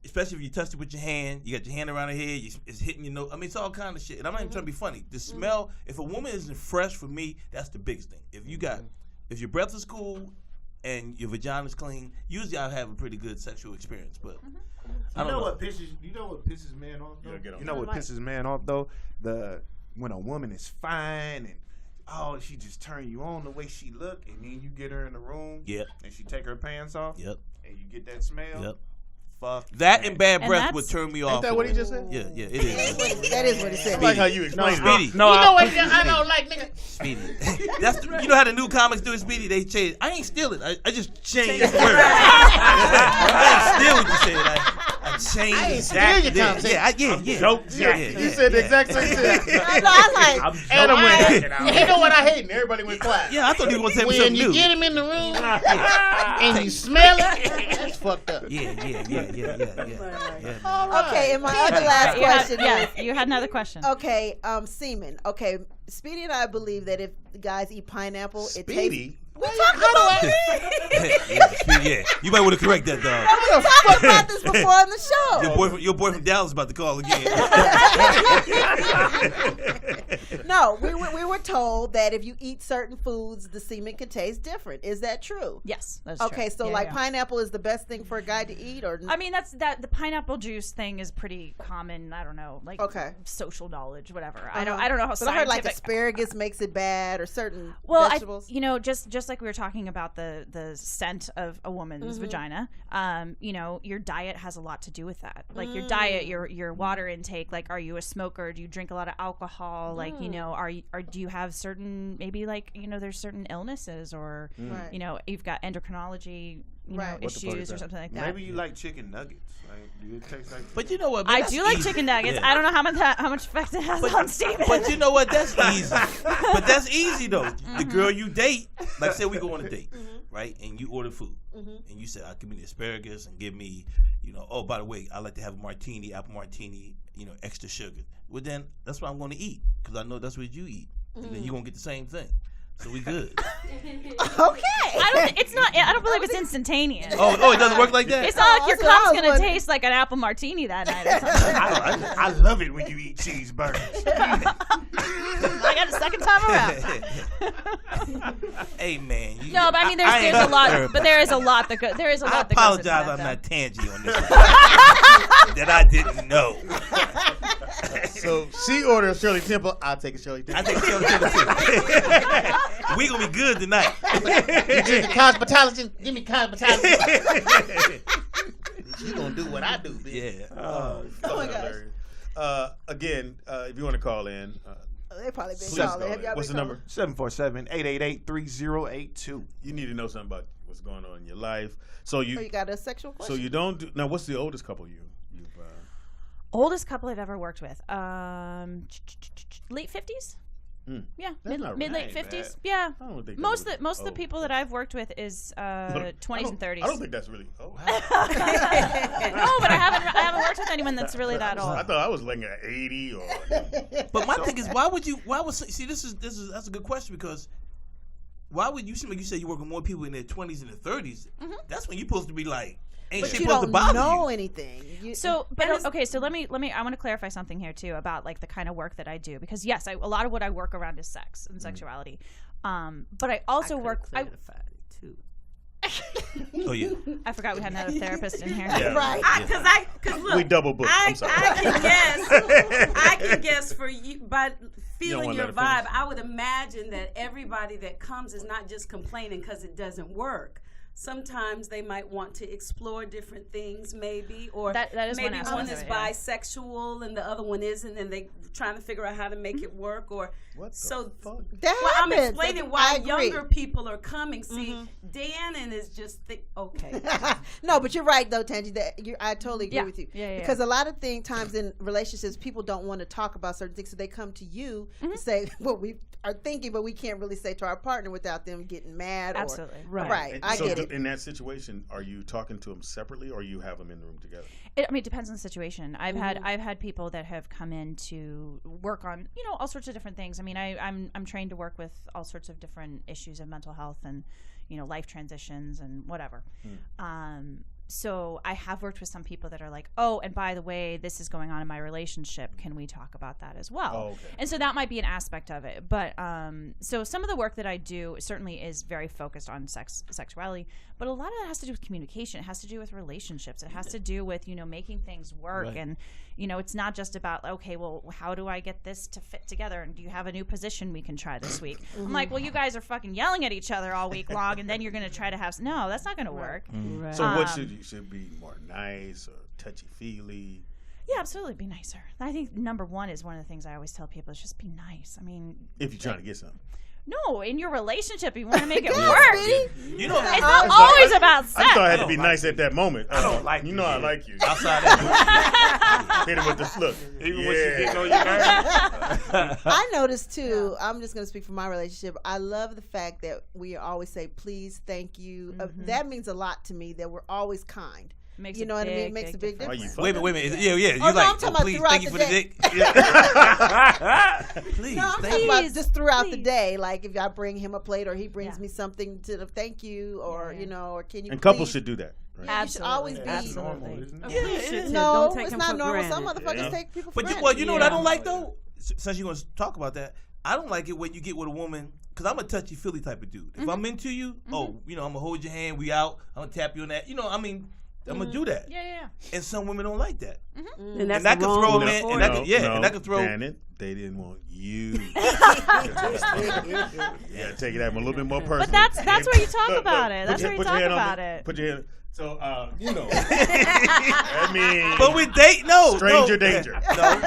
especially if you touch it with your hand, you got your hand around her head, it's hitting your nose. I mean, it's all kind of shit. And I'm not even trying to be funny. The smell, if a woman isn't fresh, for me, that's the biggest thing. If your breath is cool and your vagina's clean, usually I'll have a pretty good sexual experience. But I don't know. What pisses men off though? Yeah, get on You know what pisses men off though? When a woman is fine and she just turn you on the way she look, and then you get her in the room, Yep. and she take her pants off, Yep. and you get that smell. Yep. fuck. That and bad breath that's- would turn me Ain't off. that what he just said? Yeah, it is. That is what he I said. like how you explained it. Speedy. No, You know what I don't like, nigga? Speedy. You know how the new comics do it, Speedy? They change. I ain't steal it. I just changed the word. I ain't steal what you said. I changed. I ain't steal your yeah, conversation. yeah. Nope. You said the exact same thing. I know. I like. Adam went, you know what I hate? And everybody went quiet. Yeah, I thought you were gonna tell me When something you new. get him in the room and you smell it, that's fucked up. Yeah. Okay, and my other last question is. You had another question. Okay, semen. Okay, Speedy and I believe that if the guys eat pineapple, it tastes. Speedy? We talked about it. Yeah, you might want to correct that, dog. We talked about this before on the show. Your boy from Dallas is about to call again. No, we were told that if you eat certain foods, the semen can taste different. Is that true? Yes, that's Okay, true. so Yeah, like yeah. pineapple is the best thing for a guy to eat, or I mean, the pineapple juice thing is pretty common. I don't know, like social knowledge, whatever. I don't know how. But I heard like asparagus makes it bad, or certain vegetables. Just like we were talking about the scent of a woman's vagina. Your diet has a lot to do with that. Like your diet, your water intake. Like, are you a smoker? Do you drink a lot of alcohol? Like, do you have certain there's certain illnesses, or you've got endocrinology issues or something like that. Maybe you like chicken nuggets. Like, do it taste like? But you know what? I do like chicken nuggets. Yeah. I don't know how much effect it has on Steven. But you know what? That's easy. But that's easy though. The girl you date, like say we go on a date, right? And you order food, and you say, "Give me the asparagus and give me, oh, by the way, I like to have a martini, apple martini, extra sugar." Well, then that's what I'm going to eat because I know that's what you eat, and then you're gonna get the same thing. So we good. Okay. I don't believe it's instantaneous. Oh, it doesn't work like that? It's not like your that's what I cup's was gonna wondering. taste like an apple martini that night or something. I love it when you eat cheeseburgers. I got a second time around. Hey man. No, but I mean, there's a lot. But there is a lot that goes. There is a lot. I that goes into apologize. that, I'm though. not tangy on this one. That I didn't know. So she ordered a Shirley Temple. I'll take a Shirley Temple. I think Shirley Temple too. We gonna be good tonight. You drinking cosmetology? Give me cosmetology. You gonna do what I do, bitch. Yeah. Oh my gosh. Again, if you want to call in, They probably been please calling. call Have in. y'all What's the been number? 747-888-3082. You need to know something about what's going on in your life. So calling? Oh, you got a sexual question? So you don't do now. What's the oldest couple you've? Oldest couple I've ever worked with. Late 50s. Yeah, That's not mid late right, 50s. man. Yeah. I don't think Most that of the people that I've worked with is 20s and 30s. I don't think that's really. Oh, No, but I haven't worked with anyone that's really that old. I thought I was looking at 80 or. But my thing is, that's a good question because why would you seem like you said you work with more people in their 20s and their 30s? That's when you're supposed to be like, ain't But shit you supposed to don't bother know you. anything. So let me. I want to clarify something here too about like the kind of work that I do because yes, a lot of what I work around is sex and sexuality, but I also work. Oh yeah. I forgot we had another therapist in here. Yeah. Right. Because look, We double booked. I'm sorry. I can guess for you, by feeling wanna your let her vibe, finish? I would imagine that everybody that comes is not just complaining because it doesn't work. Sometimes they might want to explore different things, maybe, or That is one maybe aspect one of is it, yeah. bisexual and the other one isn't, and they trying to figure out how to make it work. Or What the so fuck? That well, I'm happens. explaining I why agree. younger people are coming. See, Dannon is just okay. No, but you're right though, Tangi. I totally agree Yeah. with you. Yeah. Because a lot of times in relationships, people don't want to talk about certain things, so they come to you and say what we are thinking, but we can't really say to our partner without them getting mad. Absolutely. Right. And I so get it. in that situation, are you talking to them separately or you have them in the room together? It depends on the situation. I've had people that have come in to work on all sorts of different things. I mean, I'm trained to work with all sorts of different issues of mental health and life transitions and whatever. So I have worked with some people that are like, oh, and by the way, this is going on in my relationship. Can we talk about that as well? Oh, okay. And so that might be an aspect of it. But so some of the work that I do certainly is very focused on sexuality, but a lot of it has to do with communication. It has to do with relationships. It has to do with, making things work. Right. And, it's not just about, okay, well, how do I get this to fit together? And do you have a new position we can try this week? I'm like, well, you guys are fucking yelling at each other all week long, and then you're going to try to have, no, that's not going to work. So what should you should be more nice or touchy-feely? Yeah, absolutely. Be nicer. I think number one is one of the things I always tell people is just be nice. I mean, if you're trying to get something. No, in your relationship, you want to make it work. You know, it's not always about sex. I thought I had to be nice at that moment. I don't like you. You know I like you. Outside that. Hit him with the look. Even when you get on your nerves. I noticed too. I'm just going to speak for my relationship. I love the fact that we always say please, thank you. That means a lot to me. That we're always kind. Makes you know what I mean? It makes a big difference. Wait a minute. Yeah. You no, like, I'm talking about please, throughout thank you the for the day. dick. Please, no, I'm thank talking you. about just throughout the day. Like if I bring him a plate or he brings me something to the thank you or, you know, or can you And couples should do that. Right? Yeah, you should always be. Absolutely. No, it's not normal. Some motherfuckers take people for granted. Well, you know what I don't like, though? Since you're going to talk about that, I don't like it when you get with a woman, because I'm a touchy-feely type of dude. If I'm into you, you know, I'm going to hold your hand, we out, I'm going to tap you on that. You know, I mean, I'm going to do that. Yeah. And some women don't like that. And that could throw a man, and that could throw... Damn it, they didn't want you. Yeah, take it out a little bit more personal. But that's where you talk about it. That's where you talk about it. Put your hand... So, you know, I mean, but we stranger danger. No,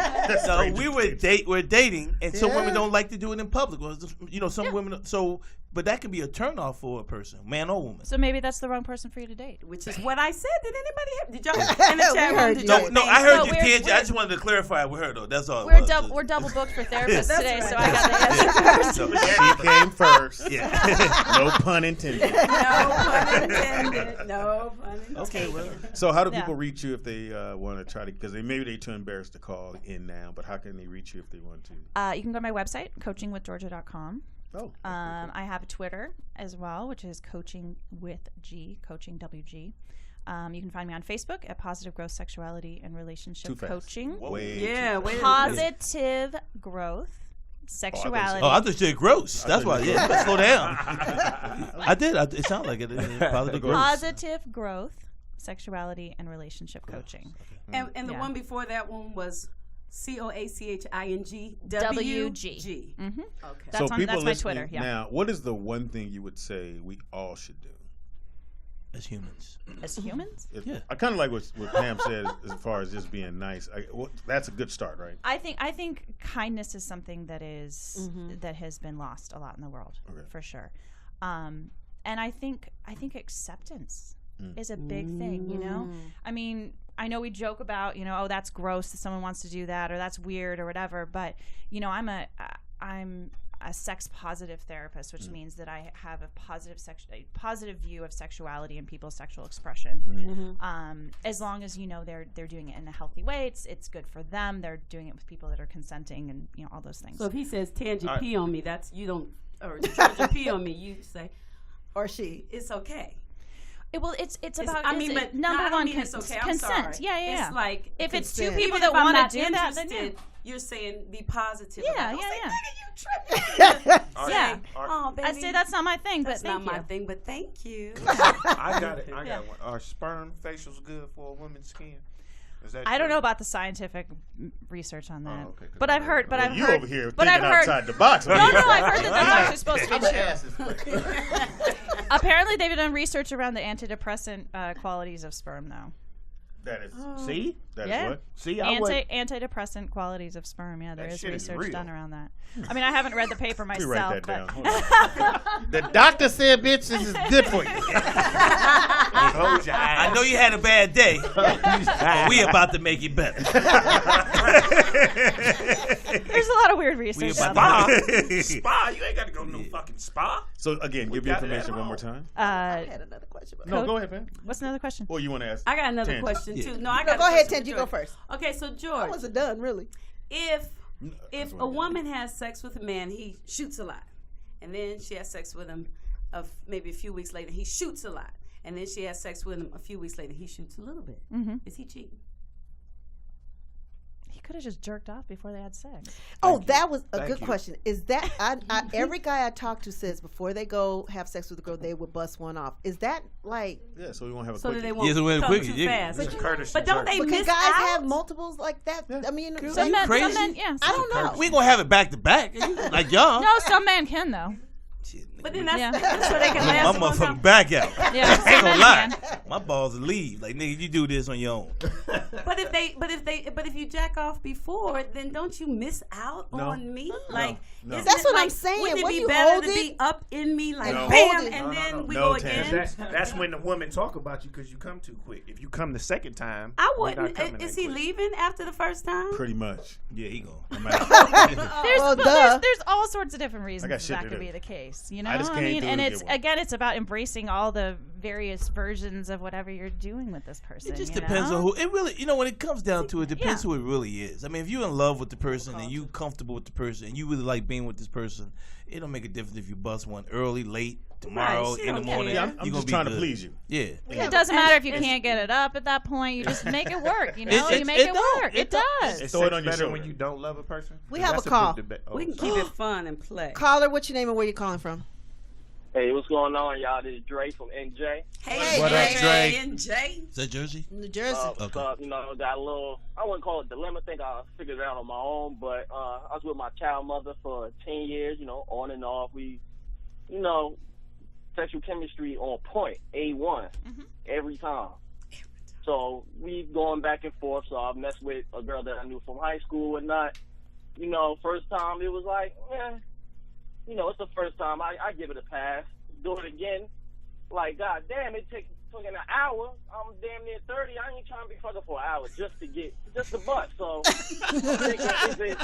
we're dating, and some women don't like to do it in public. Well, you know, some women. So, but that can be a turnoff for a person, man or woman. So maybe that's the wrong person for you to date. Which is what I said. Did anybody have? Did y'all in the chat room? Did y'all No, I heard you, Tangie. I just wanted to clarify with her though. That's all. We're double booked for therapists today, so I got the answer first. So she came first. Yeah. No pun intended. No pun intended. No pun intended. Okay, well. So how do people reach you if they want to try to? Because maybe they're too embarrassed to call in now. But how can they reach you if they want to? You can go to my website, coachingwithgeorgia.com. Oh. I have a Twitter as well, which is Coaching with G, Coaching WG. You can find me on Facebook at Positive Growth, Sexuality, and Relationship Coaching. Positive Growth, Sexuality. Oh, I just said gross. That's why. Yeah, let's slow down. I did. It sounded like it. Positive Growth, Sexuality, and Relationship Coaching. And the one before that one was COACHING WG. Mm-hmm. Okay. That's my Twitter. Yeah. Now, what is the one thing you would say we all should do as humans? As humans? Yeah. I kind of like what Pam said as far as just being nice. That's a good start, right? I think kindness is something that is that has been lost a lot in the world, for sure. And I think acceptance is a big thing. You know, I mean, I know we joke about, you know, oh, that's gross that someone wants to do that, or that's weird, or whatever. But you know, I'm a sex positive therapist, which means that I have a positive view of sexuality and people's sexual expression. As long as, you know, they're doing it in a healthy way, it's good for them. They're doing it with people that are consenting, and you know, all those things. So if he says Tangie pee on me, that's you don't, or Georgia pee on me, you say, or she, it's okay. It's about. I mean, but number one, it's okay. I'm consent. Sorry. Yeah. It's like if it's consent. two people Even that want to do that, then yeah. You're saying be positive. Yeah. Yeah. Oh, baby. I say that's not my thing, that's but thank not you. my thing, but thank you. I got it. I got one. Are sperm facials good for a woman's skin? Is that I don't true? know about the scientific research on that, okay, but I've heard. You over here thinking outside the box. No, I've heard that that's actually supposed to be true. Apparently, they've done research around the antidepressant qualities of sperm, though. That is. See? That is what? See, antidepressant qualities of sperm. Yeah, there is research done around that. I mean, I haven't read the paper myself. Write that but down. The doctor said, "Bitch, this is good for you." I know you had a bad day, but we about to make it better. There's a lot of weird research. Spa? You ain't got to go to no fucking spa. So again, give your information one more time. I had another question. No, go ahead, man. What's another question? Or you want to ask? I got another question too. No, I got. Go ahead, Ted. You go first. Okay, so George, I wasn't done really. If a woman has sex with a man, he shoots a lot, and then she has sex with him, maybe a few weeks later, he shoots a lot, and then she has sex with him a few weeks later, he shoots a little bit. Is he cheating? He could have just jerked off before they had sex. That was a good question. Is that every guy I talk to says before they go have sex with a girl, they would bust one off. Is that like? Yeah, so we won't have a so quickie. They won't come too fast. But don't they miss guys out? have multiples like that? Yeah. I mean, crazy? I don't know. We ain't gonna have it back to back, like y'all. No, some men can though. Shit, But nigga. then that's where they can last My a long time. motherfucking back out. Yeah, Ain't gonna lie. My balls leave. Like, nigga, you do this on your own. But if you jack off before, then don't you miss out on me? Like, No. isn't That's it what like, I'm saying. Wouldn't it When be you better hold to it- be up in me, like No. bam, Hold it. and then we No, go Tam. again? That's when the women talk about you because you come too quick. If you come the second time, I you're not wouldn't. coming Is that he quick. leaving after the first time? Pretty much. Yeah, he gone. I'm out. Well, But duh. there's all sorts of different reasons got shit that to could do. be the case. You know, I just came through and to it's get one. again, it's about embracing all the various versions of whatever you're doing with this person. It just you depends know? on who. It really, when it comes down to it, depends Yeah. who it really is. I mean, if you're in love with the person and you comfortable with the person and you really like being with this person, it don't make a difference if you bust one early, late, tomorrow, she in the don't morning. care. I'm you just gonna be trying to good. please you. Yeah. It doesn't matter if you can't get it up at that point. You just make it work. You know, you make it don't. work. It It does. Is Throw it sex on your better shoulder. when you don't love a person? We 'Cause have that's a call. big debate. We can keep it fun and play. Caller, what's your name and where you calling from? Hey, what's going on, y'all? This is Dre from NJ. Hey, What up, Dre? and Jay. Is that Jersey? New Jersey. What's up? You know, got a little, I wouldn't call it dilemma. I think I figured it out on my own, but I was with my child mother for 10 years, you know, on and off. We, you know, sexual chemistry on point, A1, every time. So we going back and forth. So I messed with a girl that I knew from high school and not. You know, first time it was like, you know, it's the first time. I give it a pass. Do it again. Like, god damn, it took an hour. I'm damn near 30. I ain't trying to be fucking for an hour just to butt. So I'm thinking,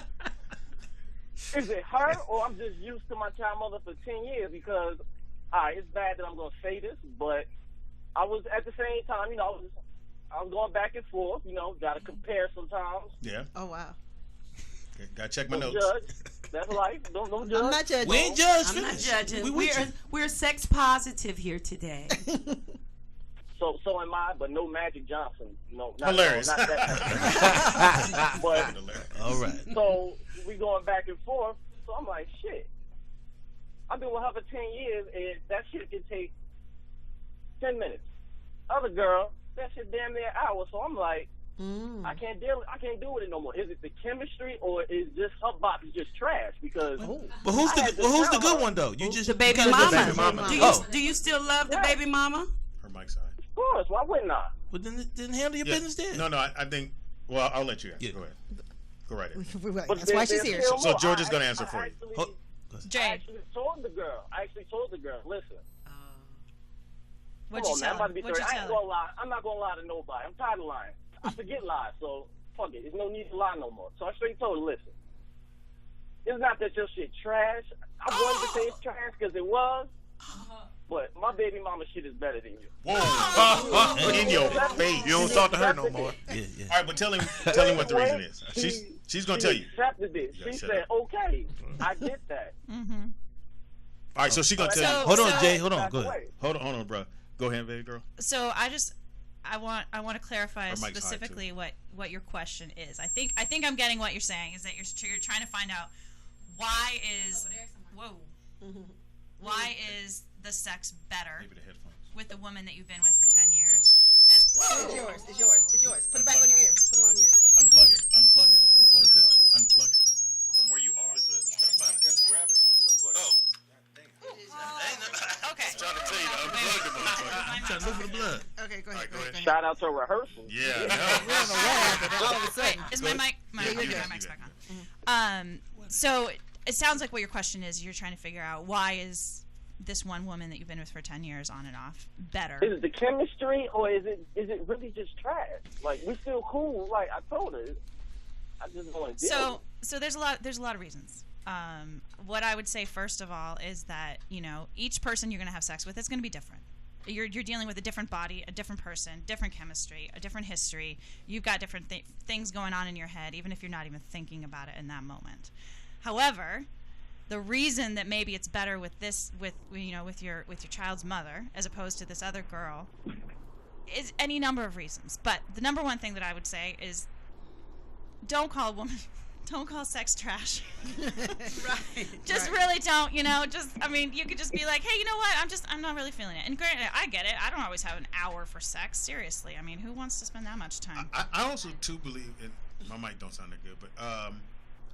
is it her or I'm just used to my child mother for 10 years? Because it's bad that I'm gonna say this, but I was at the same time, you know, I was going back and forth. You know, gotta compare sometimes. Yeah. Oh, wow. Okay, gotta check my Don't notes. judge. That's life. Don't judge. I'm not judging. We ain't judged. I'm not Finish. judging. We with you. We're sex positive here today. So am I, but no Magic Johnson. No, not, Hilarious. No, not that. But All right. so we going back and forth. So I'm like, shit. I've been with her for 10 years, and that shit can take 10 minutes. Other girl, that shit damn near an hour. So I'm like, I can't do with it no more. Is it the chemistry or is this her box is just trash? Because But who's I had to who's the tell good her. one though? You just The baby you gotta mama. go back to Do you Oh, do you still love the baby mama? Her mic's on. Of course, why wouldn't I? but then handle your Yeah. business there. No, I think. Well, I'll let you answer. Yeah. Go ahead. Go right ahead. But That's why she's there's here. still So more. George is I- gonna answer I for you. actually- Hold- I actually told the girl, listen. What'd Come you on, man, tell I'm about to her? be What'd 30. you I tell ain't her? gonna lie. I'm not gonna lie to nobody. I'm tired of lying. I forget lies, so fuck it. There's no need to lie no more. So I straight told her, listen. It's not that your shit trash. I wanted to say it's trash because it was, but my baby mama shit is better than you. Whoa! In your face. You don't talk to her no more. Yeah. All right, but tell him what the reason is. She's gonna tell you. Accepted it. Yeah, She shut said, up. okay, I get that. All right, so she's gonna tell you. Hold on, Jay. Hold on. Go ahead. Hold on, bro. Go ahead, baby girl. So I want to clarify Her mic's high, specifically what your question is. I think I'm getting what you're saying is that you're trying to find out why is the sex better Maybe the headphones. with the woman that you've been with for 10 years? It's yours. Put it back on your ear. Put it on your ear. Unplug it. Unplug it. From where you are. Just grab it. Oh. Okay. Trying to tell you to unplug the motherfucker. I'm trying to look for the blood. Okay, go ahead. Go ahead. Shout out to rehearsal. Yeah. We don't know what happened. All of a sudden. Is my mic? My you're good. mic's back on. So it sounds like what your question is. You're trying to figure out why is this one woman that you've been with for 10 years on and off better? Is it the chemistry or is it really just trash? Like, we still cool. Like, I told her. I just don't want to deal with it. So there's a lot of reasons. What I would say first of all is that, you know, each person you're going to have sex with is going to be different. You're dealing with a different body, a different person, different chemistry, a different history. You've got different things going on in your head, even if you're not even thinking about it in that moment. However, the reason that maybe it's better with your child's mother as opposed to this other girl is any number of reasons. But the number one thing that I would say is don't call sex trash. Right. Just really don't, you know, you could just be like, hey, you know what? I'm not really feeling it. And granted, I get it. I don't always have an hour for sex. Seriously. I mean, who wants to spend that much time? I also too believe in my mic don't sound that good, but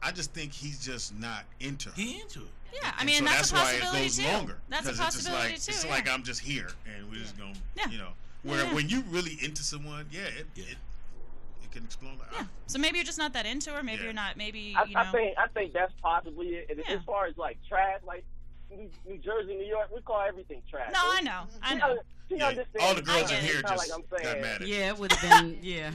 I just think he's just not into her. He into it. Yeah, I And mean, so that's a why possibility it goes too. longer. That's a 'Cause it's just possibility like, too. It's yeah. like I'm just here, and we're just gonna, you know. Where Yeah. when you really into someone, it can explode. Like, Yeah. So maybe you're just not that into her. Maybe you're not. Maybe you know. I think that's possibly it. And as far as like trash, like New Jersey, New York, we call everything trash. No, I know. I know. She understands. all the girls in It's here not just like I'm saying. got mad at Yeah, you. it would have been. Yeah.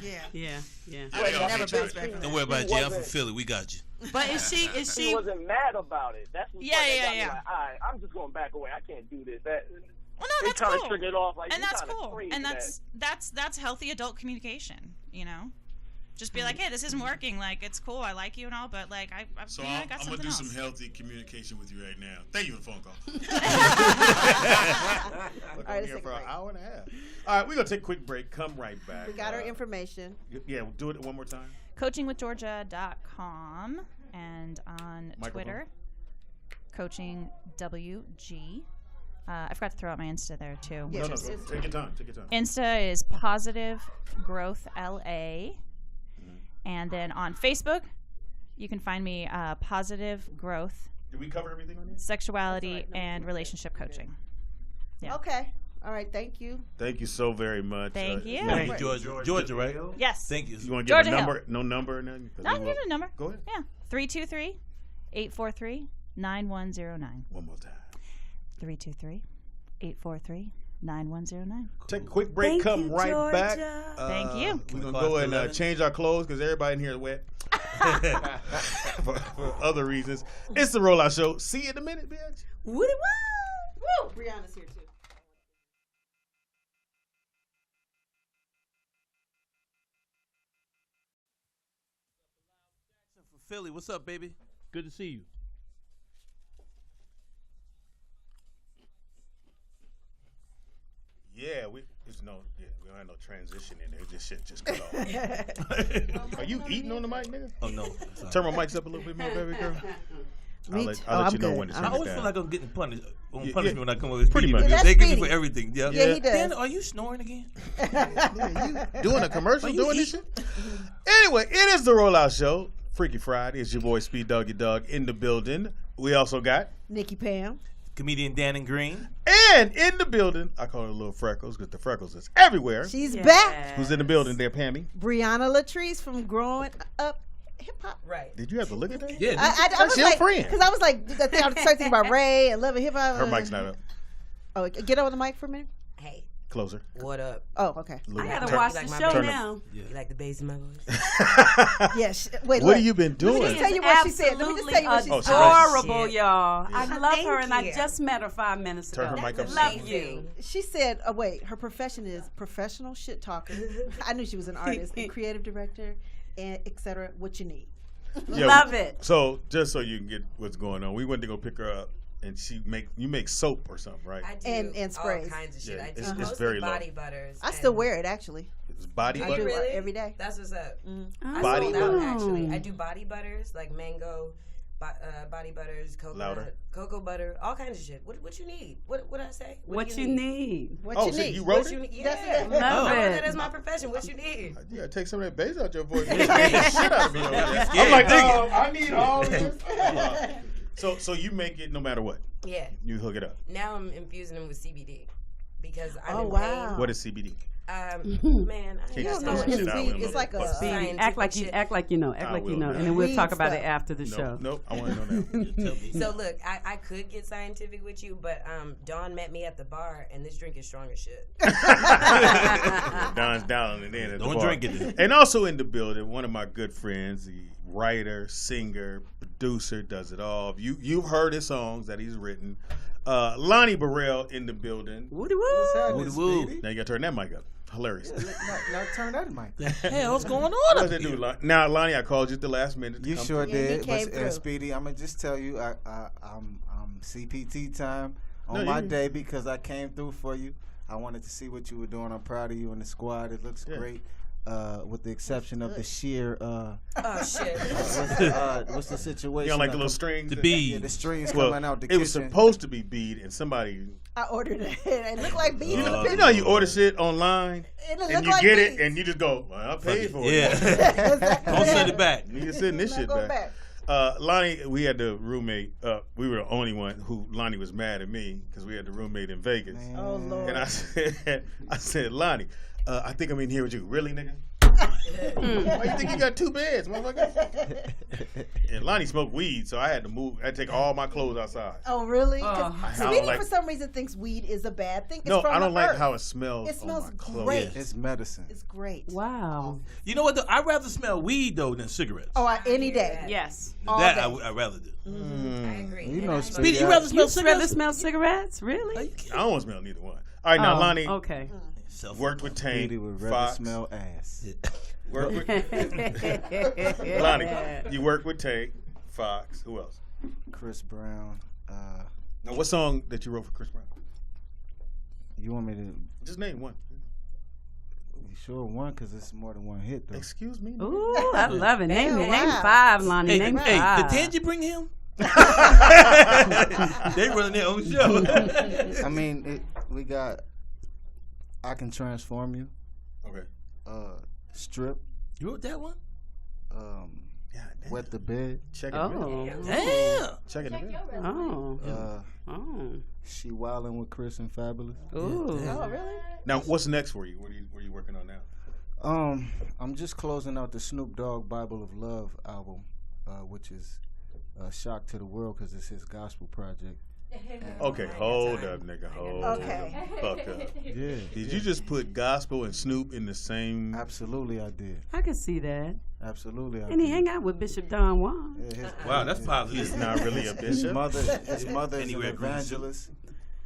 Don't worry about it, Jay. I'm from Philly. We got you. But is she? She wasn't mad about it. That's the part that got me like, all right, I'm just going back away. I can't do this. That. Well, no, that's kind cool. of triggered off, like, and that's cool. crazy, And that's healthy adult communication. You know, just be like, hey, this isn't working. Like, it's cool. I like you and all, but like, I So I I'm got gonna something do else. some healthy communication with you right now. Thank you for the phone call. Look, I'm here for an hour and a half. All right, we're gonna take a quick break. Come right back. We got our information. Yeah, we'll do it one more time. coachingwithgeorgia.com and on Microphone. Twitter, coachingwg. I forgot to throw out my Insta there too. No, take your time. Take your time. Insta is Positive Growth LA, and then on Facebook, you can find me Positive Growth. Did we cover everything on this? Sexuality and relationship coaching. Yeah. Okay. All right. Thank you. Thank you so very much. Thank you. Thank you, Georgia, right? Yes. Thank you. You want to give Georgia a number? Hill. No number or nothing? No, give a number. Go ahead. Yeah. 323-843-9109. One more time. 323-843-9109. Take a quick break. Come right back. Thank you. We're going to go and change our clothes because everybody in here is wet. for other reasons. It's the Rollout Show. See you in a minute, bitch. Woo! Woo! Brianna's here too. Philly, what's up, baby? Good to see you. Yeah, we don't have no transition in there. This shit just cut off. Are you eating on the mic, nigga? Oh no. Turn my mics up a little bit more, baby girl. I'll let I'm you know good. when it's I always feel like I'm getting punished. Yeah, Punishment when I come over. pretty much. Yeah, They that's give me Speedy. for everything. Yeah, Yeah, he does. Dan, are you snoring again? doing a commercial, Are you doing this shit. Anyway, it is the Rollout Show. Freaky Friday. It's your boy Speed Doggy Dog in the building. We also got Nikki Pam. Comedian Dannon Green. and in the building. I call her Little Freckles because the freckles is everywhere. She's back. Who's in the building there, Pammy? Briana Latrise from Growing Up Hip Hop. Right. Did you have to look at that? Yeah, I That's was your like, friend. because I was like, I started thinking about Ray and Love and Hip Hop. Her mic's not up. Oh, get over the mic for a minute. Hey, Closer. what up? Oh, okay. I gotta Turn- watch You like the my show turn now. You like the bass in my voice? Yes. Wait. What look. have you been Let me doing? just tell you what she said. Let me just tell you what she Oh, said. Adorable, Shit. y'all. I love Thank her, and I you. just met her 5 minutes ago. Turn her mic up. Love Amazing. you. She said, "Oh wait, her profession is professional shit talker." I knew she was an artist, and creative director, and etc. What you need? Yeah, Love it. So just so you can get what's going on, we went to go pick her up, and you make soap or something, right? I do And sprays. all kinds of shit. Yeah, I do it's mostly very low. body butters. I still and- wear it actually. It's body Do butter. you really? Every day. That's what's up. I Body sold out, butter. actually. I do body butters like mango, body butters, Louder. cocoa butter, all kinds of shit. What you need? What I say? What you need? What Oh, you so need? you wrote What you it? need? That's Yeah, it. Love I wrote it. that as my profession. What you need? You gotta take some of that bass out your voice. You scared the shit out of me over there. I'm like, I need all this. So you make it no matter what. Yeah. You hook it up. Now I'm infusing them with CBD because I'm Oh in wow. What is CBD? pain. Man, I Can't ain't got just no throw it's shit out. weed. We don't It's know like what a- the fuck. Speedy, Scientific act like shit. you know, I will not. and then we'll Weed talk about stuff. it after the show. Nope. I want to know now. So look, I could get scientific with you, but Dawn met me at the bar, and this drink is strong as shit. Don's down and then at the Don't bar. drink it then. And also in the building, one of my good friends, the writer, singer, producer, does it all. You've heard his songs that he's written. Lonnie Burrell in the building. Woody woo. What's happening, Woody woo. Speedy? Now you got to turn that mic up. Hilarious. Now turn that mic. Hey, what's going on? What up does it here? do, Lonnie? Now, Lonnie, I called you at the last minute. to You come sure through. Yeah, he did. came But, through. Speedy, I'm gonna just tell you, I'm CPT time on No, my you- day because I came through for you. I wanted to see what you were doing. I'm proud of you and the squad. It looks Yeah. great, with the exception of the sheer. Oh shit! What's the situation? You don't like the of- little strings? The Yeah, bead. the strings Well, coming out the it was kitchen. supposed to be bead, and somebody, I ordered it. It looked like beads. you know, you order shit online, It and looked you like get beads. it, and you just go, well, I paid for it. Yeah. Don't send it back. You need to send this Not shit going back. Lonnie, we had the roommate. We were the only one who Lonnie was mad at me because we had the roommate in Vegas. Man. Oh Lord! And I said, Lonnie, I think I'm in here with you. Really, nigga? Why you think you got 2 beds, motherfucker? And Lonnie smoked weed, so I had to move. I had to take all my clothes outside. Oh, really? Speedy, like, for some reason, thinks weed is a bad thing. It's no, from I don't the like earth. how it smells. It smells on my clothes. great. It's medicine. It's great. Wow. You know what? Though? I'd rather smell weed though than cigarettes. Oh, any day. Yes. That I'd rather do. I agree. You know, Speedy, you rather smell cigarettes? Rather smell cigarettes? Really? I don't want to smell neither one. All right, now Lonnie. Okay. Worked with Tank. Speedy would rather Fox. smell ass. Work with Lonnie. You work with Tank, Fox. Who else? Chris Brown. Now, what song that you wrote for Chris Brown? You want me to? Just name one. You sure one? Because it's more than one hit, though. Excuse me. Ooh, I love it. Name Damn, name wow. 5, Lonnie. Hey, name hey, 5. did Tangy bring him? They running their own show. I mean, we got I Can Transform You. Okay. Strip. You wrote that one? Wet the Bed. Check it. Damn. Check it. She Wildin' with Chris and Fabulous. Ooh. Oh, really? Now, what's next for you? What are you working on now? I'm just closing out the Snoop Dogg Bible of Love album, which is a shock to the world because it's his gospel project. Okay, hold up, nigga. Hold Okay. Fuck up. Yeah. Did you just put gospel and Snoop in the same? Absolutely, I did. I can see that. Absolutely, I And he did. hang out with Bishop Don Juan. Yeah, Wow, that's positive. He's not really a His bishop. mother is an Anywhere evangelist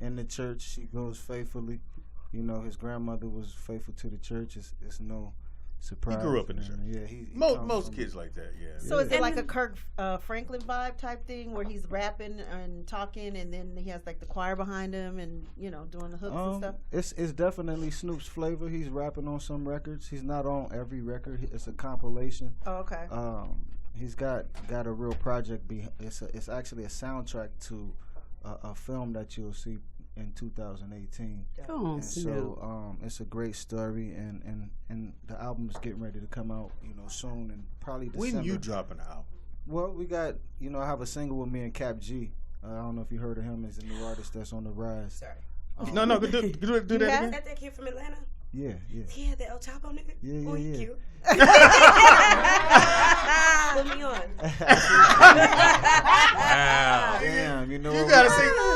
in the church. She goes faithfully. You know, his grandmother was faithful to the church. It's no surprise. He grew up in the church. Yeah, he Most kids like that. Yeah. So is it like a Kirk Franklin vibe type thing where he's rapping and talking, and then he has like the choir behind him, and doing the hooks and stuff? It's definitely Snoop's flavor. He's rapping on some records. He's not on every record. It's a compilation. Oh, okay. He's got a real project. It's actually a soundtrack to a film that you'll see in 2018. Oh, and so it's a great story, and the album is getting ready to come out, soon, and probably December. When you dropping the album? Well, we got, I have a single with me and Cap G. I don't know if you heard of him. He's a new artist that's on the rise. Sorry. No, do that again. Is that kid from Atlanta? Yeah. He had the El Chapo nigga? Yeah. He cute. Put me on. Wow. Damn, You gotta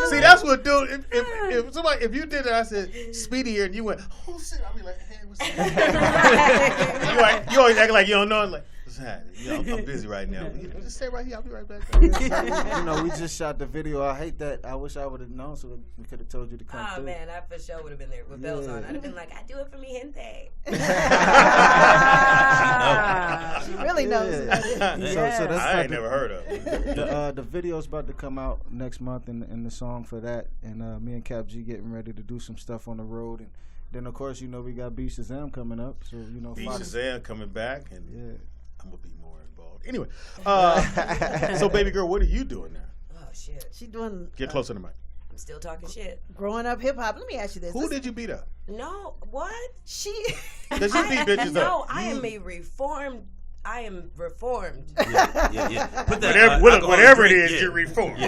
see. That's what dude. If you did that, I said Speedy here, and you went, oh shit. I'll be like, hey, what's up? you always act like you don't know. Like, what's happening? I'm busy right now. Just stay right here. I'll be right back. We just shot the video. I hate that. I wish I would have known, so we could have told you to come through. Man, I for sure would have been there with bells on. I'd have been like, I do it for me, gente. She really knows. So that's I ain't never heard of it. The video's about to come out next month, and the song for that, and me and Cap G getting ready to do some stuff on the road, and then of course we got B Shazam coming up, so B Shazam coming back, and yeah. I'm gonna be more involved. Anyway, so baby girl, what are you doing now? Oh shit. She doing. Get closer to the mic. I'm still talking shit. Growing up hip hop. Let me ask you this. Who did you beat up? No, what? She. Because you beat bitches No, up. I am reformed. Yeah. Put that, whatever it is, you're reformed.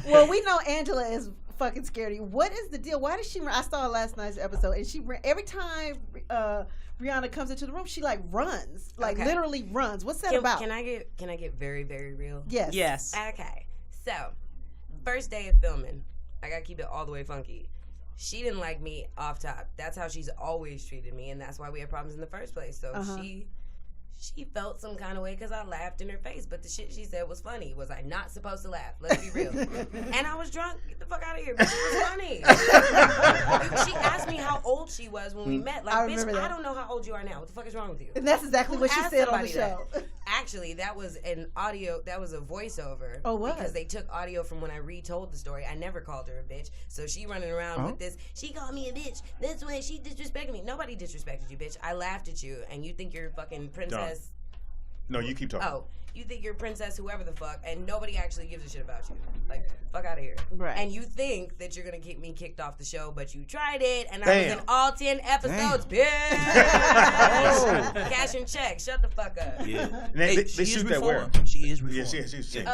Well, we know Angela is fucking scared of you. What is the deal? Why does she? I saw last night's episode, and she every time Briana comes into the room, she like runs, like literally runs. What's that about? Can I get very, very real? Yes. Yes. Okay. So, first day of filming, I gotta keep it all the way funky. She didn't like me off top. That's how she's always treated me, and that's why we had problems in the first place. So she felt some kind of way because I laughed in her face, but the shit she said was funny. Was I not supposed to laugh? Let's be real. And I was drunk. Get the fuck out of here. Bitch, it was funny. She asked me how old she was when we met. Like, bitch, I don't know how old you are now. What the fuck is wrong with you? And that's exactly what she said on the show. Actually, that was an audio. That was a voiceover. Oh, what? Because they took audio from when I retold the story. I never called her a bitch. So she running around with this. She called me a bitch. This way she disrespected me. Nobody disrespected you, bitch. I laughed at you, and you think you're a fucking princess. No, you keep talking. Oh, you think you're Princess whoever the fuck, and nobody actually gives a shit about you. Like, fuck out of here. Right. And you think that you're gonna get me kicked off the show, but you tried it, and I was in all 10 episodes, bitch. Cash and check. Shut the fuck up. Yeah. They shoot that where? She is reformed. Yeah, she's sick.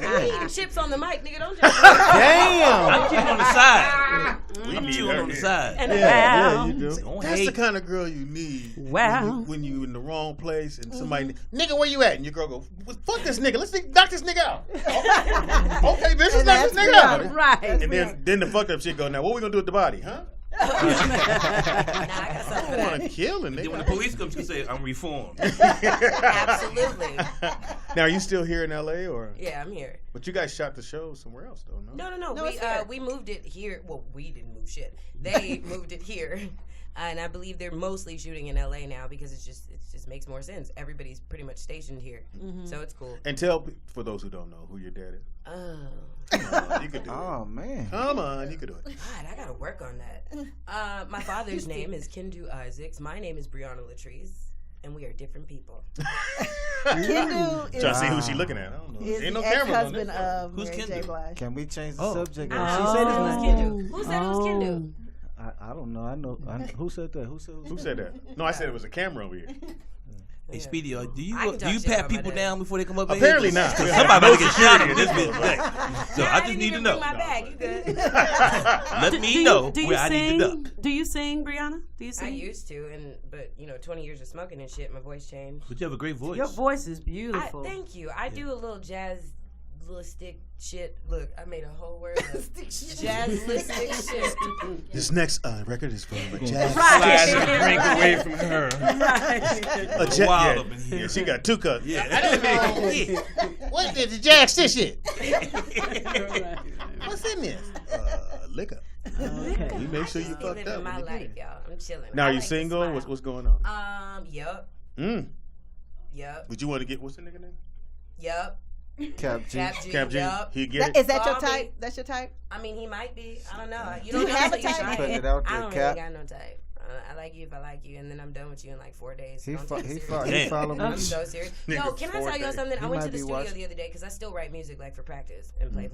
You eating chips on the mic, nigga. Don't just. Damn. I'm chewing on the side. I'm chewing on the side. And Yeah, you do. Don't That's hate. the kind of girl you need. Wow. When you in the wrong place and somebody, nigga, where you at? And your girl go, well, fuck this nigga. Let's knock this nigga out. Okay, bitch, let's knock this nigga out. Right. And then the fucked up shit go, now what we gonna do with the body, huh? Nah, I got I something for don't want to that. kill a Then when nigga. the police comes, you say, I'm reformed. Absolutely. Now, are you still here in LA or? Yeah, I'm here. But you guys shot the show somewhere else, though, no? No. it's here. We moved it here. Well, we didn't move shit. They moved it here, and I believe they're mostly shooting in LA now because it just makes more sense. Everybody's pretty much stationed here, so it's cool. And tell, for those who don't know, who your dad is. Oh, Come on, you could do it. Oh man. Come on, you could do it. God, I gotta work on that. My father's name is Kendu Isaacs. My name is Briana Latrise, and we are different people. Kendu is Trying to see who she looking at. I don't know. is Ain't no the camera on ex-husband this. of Who's Mary J. Kendu? Blige. Can we change the Oh. subject? I She don't said know his who's name. Kendu. Who said it was Kendu? I don't know. I know. Who said that? Who said? Who said that? No, I said it was a camera over here. Hey, Speedy, do I can you talk shit pat about my people dad. down before they come up? Apparently in here? not. 'Cause Yeah. somebody about to get shot No in this security in bitch. So I just didn't need to even know. bring my bag. You good? Let me know Do you where I need to sing? duck. Do you sing, Briana? Do you I sing? used to, but 20 years of smoking and shit, my voice changed. But you have a great voice. Your voice is beautiful. Thank you. I do a little jazz-listic shit. Look, I made a whole word. Jazz-listic shit. This next record is from a jazz. Slide the drink away from her. A jazz. Wild Yeah, up in here. yeah, she got 2 cups. Yeah. What is the jazz this shit? What's in this? Liquor. Okay. You make sure you Be fucked living up. my when you life, get it. y'all. I'm chilling. Now, I are you like to single? smile. What's going on? Yup. Yup. Would you want to get, what's the nigga name? Yup. Cap G. Cap G. Yup. He'd get it. Is that your Call me. type? That's your type? I mean, he might be. I don't know. Do you have a until type? try Put it out I there, don't Cap. really got no type. I like you if I like you, and then I'm done with you in like 4 days. He Don't take it serious. Damn. follow me. I'm so serious. Yo, Nigga, can I 4 tell y'all days. something? I He went might to the be studio watching. the other day because I still write music like for practice and play.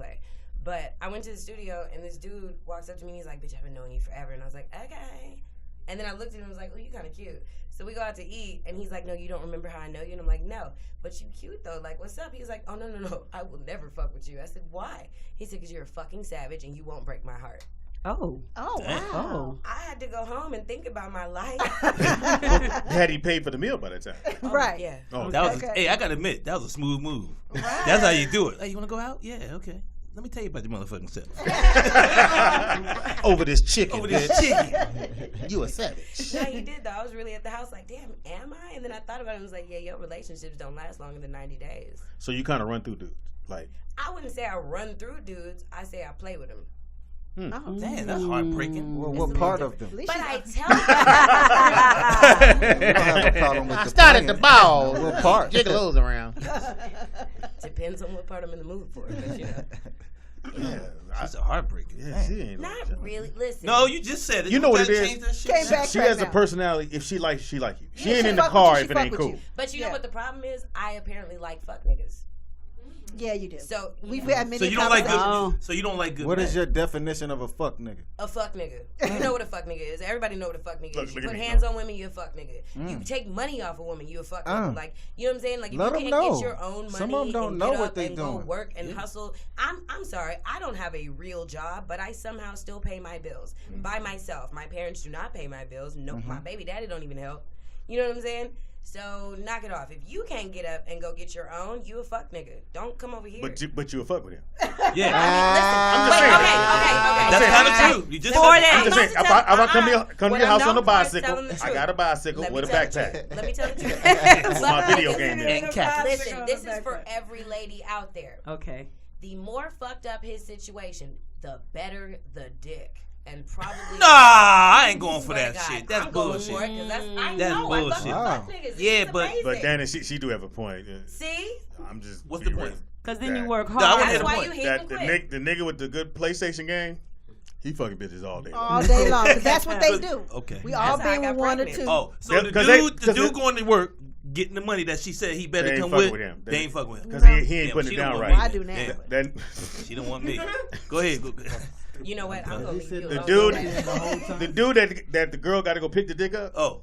But I went to the studio and this dude walks up to me and he's like, "Bitch, I've been knowing you forever." And I was like, "Okay." And then I looked at him and was like, "Oh, you kind of cute." So we go out to eat and he's like, "No, you don't remember how I know you?" And I'm like, "No, but you cute though. Like, what's up?" He was like, "Oh, no. I will never fuck with you." I said, "Why?" He said, "Because you're a fucking savage and you won't break my heart." Oh. Oh, wow. Oh. I had to go home and think about my life. Had he paid for the meal by that time? Oh, Right. Yeah. Oh, That was Okay. hey, I gotta admit, that was a smooth move. That's how you do it. Hey, you wanna go out? Yeah, okay. Let me tell you about the motherfucking self. Over this chicken. Over this chicken. You a savage. Yeah, he did though. I was really at the house like, damn, am I? And then I thought about it and was like, yeah, your relationships don't last longer than 90 days. So you kind of run through dudes. Like, I wouldn't say I run through dudes. I say I play with them. Oh. Damn, that's heartbreaking. Well, what part of them? But I tell You don't have a problem with the Start at the playing. ball. What part? Gigolos around. depends on what part I'm in the mood for. But, you know. yeah, She's a heartbreaker. yeah, she ain't. Not really. Listen. No, you just said it. You know what gotta it is? change that shit. Came back She right has a now. personality. If she likes you. She Yeah, ain't she in the fuck with car you, if she it fuck ain't with cool. you. But you know Yeah. what the problem is? I apparently like fuck niggas. Yeah, you do. So We've had many So you don't like good. conversations. So you don't like good. What men. is your definition of a fuck nigga? a fuck nigga. You know what a fuck nigga is. Everybody know what a fuck nigga Look, is. You look at put me, hands no. on women, you a fuck nigga. You take money off a woman, you a fuck Uh. nigga. Like, you know what I'm saying? Like, if Let you 'em can't know. get your own money Some of 'em don't and know get what up they and go doing. work and hustle. I'm sorry. I don't have a real job, but I somehow still pay my bills by myself. My parents do not pay my bills. No, my baby daddy don't even help. You know what I'm saying? So knock it off. If you can't get up and go get your own, you a fuck nigga. Don't come over here. But you a fuck with him. Yeah. I'm just Wait, saying. okay. That's kind of Okay. true. You just 4 said days. that. I'm just saying. If I come to your What I'm house on a known for is bicycle, telling the I truth. got a bicycle Let me with a tell the backpack. truth. Let me tell the truth. With my video game in it. And cat. Listen, this is for every lady out there. Okay. The more fucked up his situation, the better the dick. And probably Nah, I ain't going for Swear that to God, shit. That's I'm going bullshit. for it 'cause I That's know I bullshit. fucking fuck niggas. Yeah, It's but- amazing. But Dannon, she do have a point. Yeah. See? I'm just. What's the be point? real. Because then you That- work No, I hard. wanna hear That's the why point. you hate That and the quit. nigga with the good PlayStation game, He fucking bitches all day long. All day long. 'Cause that's what they do. Okay. We all been with one or two. Oh, so the dude going to work, getting the money that she said he better come with. They ain't fucking with him. Because he ain't putting it down right. I do now. She don't want me. Go ahead. You know what? I'm gonna leave you The alone. dude that the girl got to go pick the dick up. Oh,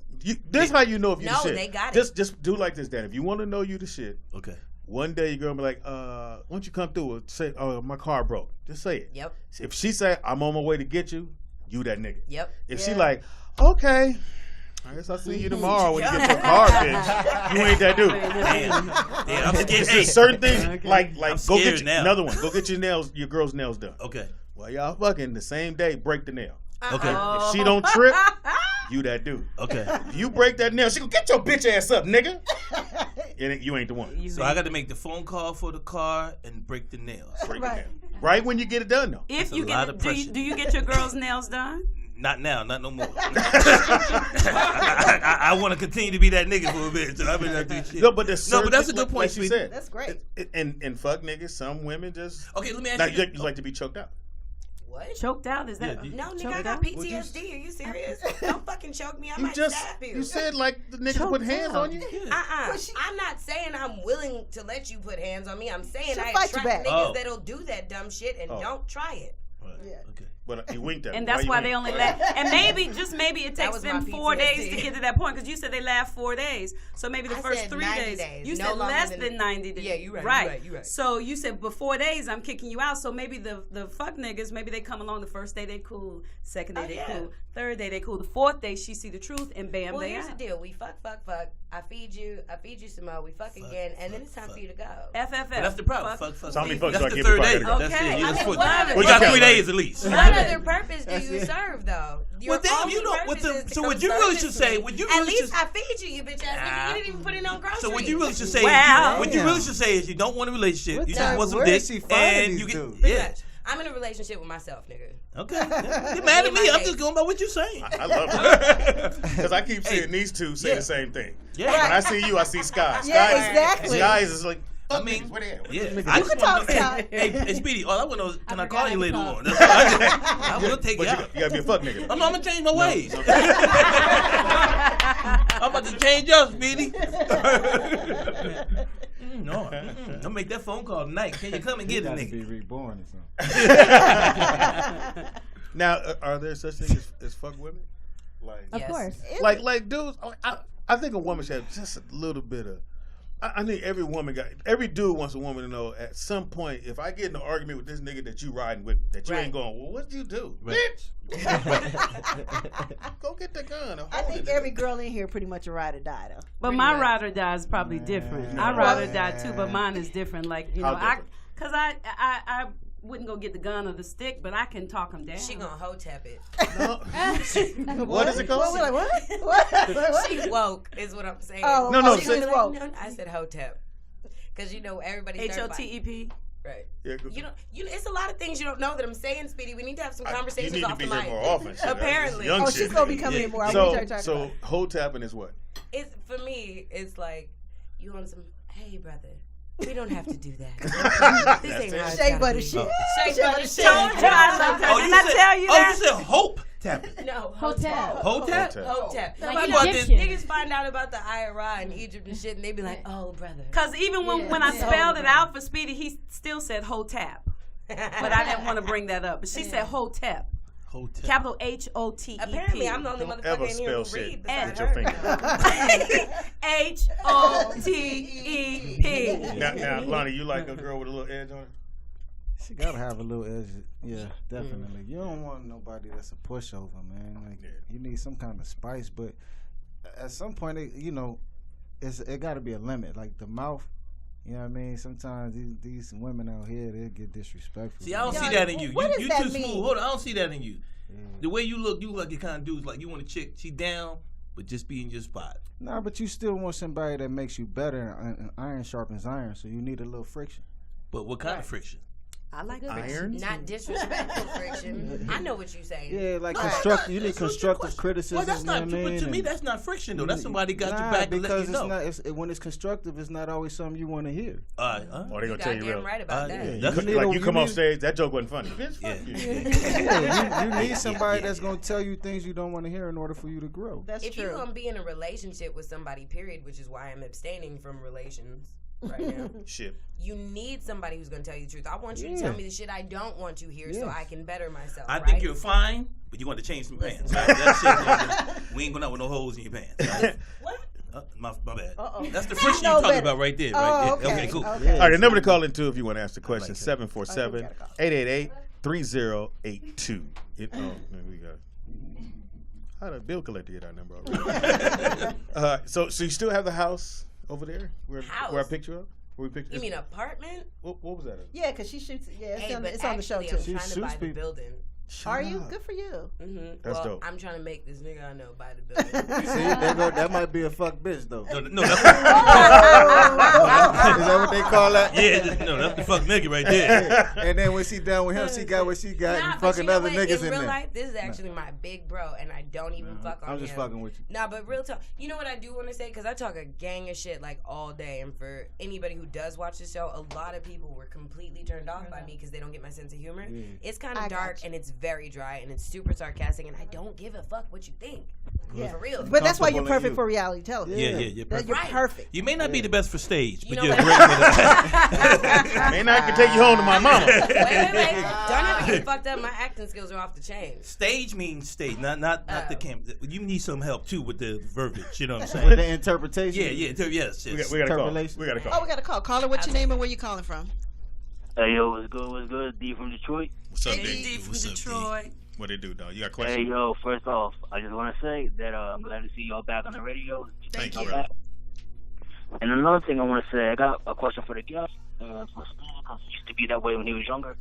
this how you know if you the No, shit. they got it. Just do like this, Dan. If you want to know you the shit. Okay. One day your girl be like, why don't you come through and say, oh, my car broke. Just say it. Yep. If she say, I'm on my way to get you, you that nigga. Yep. If she like, okay, I guess I'll see you tomorrow when you get your car fixed. You ain't that dude. Damn, I'm scared. It's just certain things like go get you, now. another one. Go get your girl's nails done. Okay. Well, y'all fucking the same day, break the nail. Okay. If she don't trip, you that dude. Okay. If you break that nail, she go get your bitch ass up, nigga. You ain't the one. So I got to make the phone call for the car and break the nails. Break the nail. Right when you get it done, though. If you get, do you get your girls' nails done? Not now, not no more. I want to continue to be that nigga for a bit. So I've been doing shit. No, but that's a good point. Like you said. That's great. And fuck niggas, some women just. Okay, let me ask you. You like to be choked out. What? Choked out? Is that? No, nigga, I got PTSD. Are you serious? Don't fucking choke me. I might stab you. You said like the niggas put hands on you. I'm not saying I'm willing to let you put hands on me. I'm saying She'll I fight you attract back. niggas that'll do that dumb shit and don't try it. Yeah. Okay. But he winked at me. And that's why they only laugh. And maybe it That takes was them my 4 days PTSD. to get to that point because you said they laugh 4 days. So maybe the I first said 3 90 days. days. You No said longer less than- than 90 days. Yeah, you're right, Right. you're right. So you said before days I'm kicking you out. So maybe the fuck niggas, maybe they come along the first day they cool, second day they cool, third day they cool, the fourth day she see the truth and bam, Well, they here's out. the deal. We fuck. I feed you some more. We fuck again, and then it's time for you to go. FFF. That's the problem. Fuck. So how many fucks do I That's the give third before I day. gotta go? That's it. Okay. You I just mean, put- what We got other- 3 days at least. What other purpose do you serve, though? Well, damn, you know what? So what you really should say? What you At really least should. I feed you bitch ass nigga. You didn't even put in no groceries. So what you really should say? Wow. What you really should say is you don't want a relationship. What You time- just want some where dick, is she finding and these you get dudes? Pretty yeah. much. I'm in a relationship with myself, nigga. Okay. You're mad at me. I'm just going by what you're saying. I love it. Because I keep seeing these two say the same thing. Yeah. When I see you, I see Sky. Yeah, exactly. Sky is like, I mean, where they at? yeah. You I just can talk, want to know. Scott. Hey, Speedy, all I want to know is, can I call you later talk. on? That's all I will take But you you out. gotta be a fuck nigga. I'm going to change my ways. I'm about to change up, Speedy. No, I'll make that phone call tonight. Can you come and get a got to nigga? be reborn or something. Now, are there such things as fuck women? Like, Of course. like dudes. I think a woman should have just a little bit of. I think every dude wants a woman to know at some point, if I get in an argument with this nigga that you riding with, that you ain't going, well, what'd you do? Right. Bitch! Go get the gun. Or I hold think it. every girl in here pretty much a ride or die though. But my ride or die is probably different. I ride or die too, but mine is different. Like, you know, How different? because I wouldn't go get the gun or the stick, but I can talk them down. She gonna hoe tap it. No. What is it called? What? We're like, what? What? She woke is what I'm saying. Oh, No, she say- was woke. No, I said hoe tap. Because you know everybody HOTEP. Right. Yeah, go- You know, it's a lot of things you don't know that I'm saying, Speedy. We need to have some You conversations need to off be the here mic. more often. Shit. Apparently. Young Oh, shit. she's gonna be coming in more. I So, want to talk about it. hoe tapping is what? It's for me. It's like you want some. Hey, brother. We don't have to do that. This ain't how it's Shea gotta butter be. shit. Shea Shea butter butter shit. shit. Told you I love that. Didn't I tell you that? You said hope tapping. No, Hotel. Hotep? Hotep. Like You know, Egyptian. niggas find out about the IRA in Egypt and shit, and they be like, "Oh, brother." Because even when I spelled it out for Speedy, he still said Hotep. But I didn't want to bring that up. But she said Hotep. Hotep. Capital HOTEP. Apparently, I'm the only Don't motherfucker ever in here who spell shit read with besides your finger. HOTEP. Now, Lonnie, you like a girl with a little edge on her? She gotta have a little edge. Yeah, definitely. You don't want nobody that's a pushover, man. Like you need some kind of spice, but at some point, it got to be a limit. Like the mouth, you know what I mean? Sometimes these women out here they get disrespectful. See, I don't see that in you. What You does that too mean? smooth. Hold on, I don't see that in you. The way you look like the kind of dudes like you want a chick. She down, but just be in your spot. Nah, but you still want somebody that makes you better. And iron sharpens iron, so you need a little friction. But what kind of friction? I like iron. Not disrespectful friction. I know what you're saying. Yeah, like constructive. You need constructive criticism. Well, that's not. You know what I But to mean? me, that's not friction though. That's somebody got your Nah, back and let because you know. it's not. When it's constructive, it's not always something you want to hear. Or they gonna tell you real. Right about that. Yeah, That's you come off stage. That joke wasn't funny. Bitch, fuck you. Yeah, you need somebody that's gonna tell you things you don't want to hear in order for you to grow. That's if true. you're gonna be in a relationship with somebody, period, which is why I'm abstaining from relations right now. Shit. You need somebody who's gonna tell you the truth. I want you to tell me the shit I don't want to hear, so I can better myself. I think you're fine, but you want to change some pants. That shit, we ain't going out with no holes in your pants. Right? What? My bad. That's the friction you're talking about right there. Right there. Okay, cool. Okay. All right, the number to call into if you want to ask the question, 747-888-3082. We got. How did Bill Collector get our number already? So you still have the house over there? Where I picked you up? Where we picked you mean apartment? What was that? Yeah, because she shoots. Yeah, hey, it's on the show too. I'm trying to buy the building. Are you? Good for you. Mm-hmm. That's dope. I'm trying to make this nigga I know buy the building. See, that might be a fuck bitch though. No, that's is that what they call that? Yeah, no, that's the fuck nigga right there. And then when she done with him, she got what she got and fucking other niggas in real there. Life, this is actually my big bro, and I don't even fuck on him. I'm just fucking with you. Nah, but real talk. You know what I do want to say? Because I talk a gang of shit like all day, and for anybody who does watch the show, a lot of people were completely turned off by me because they don't get my sense of humor. Yeah. It's kind of dark and it's very dry and it's super sarcastic, and I don't give a fuck what you think. Yeah, for real. But that's why you're perfect for reality television. Yeah, you're perfect. You're perfect. You may not be the best for stage, but know you're what? great for the. Man, I can take you home to my mama. Wait. Don't ever get fucked up. My acting skills are off the chain. Stage means stage, not the camp. You need some help too with the verbiage. You know what I'm saying? With the interpretation. Yes. We got a call. Oh, we got a call. Caller, what's your name and where you calling from? Hey, yo, what's good? What's good? D from Detroit. What's up, D from Detroit. What they do, dog? You got a question? Hey, yo, first off, I just want to say that I'm glad to see y'all back on the radio. Thank you. And another thing I want to say, I got a question for the guest. For Steve, because he used to be that way when he was younger.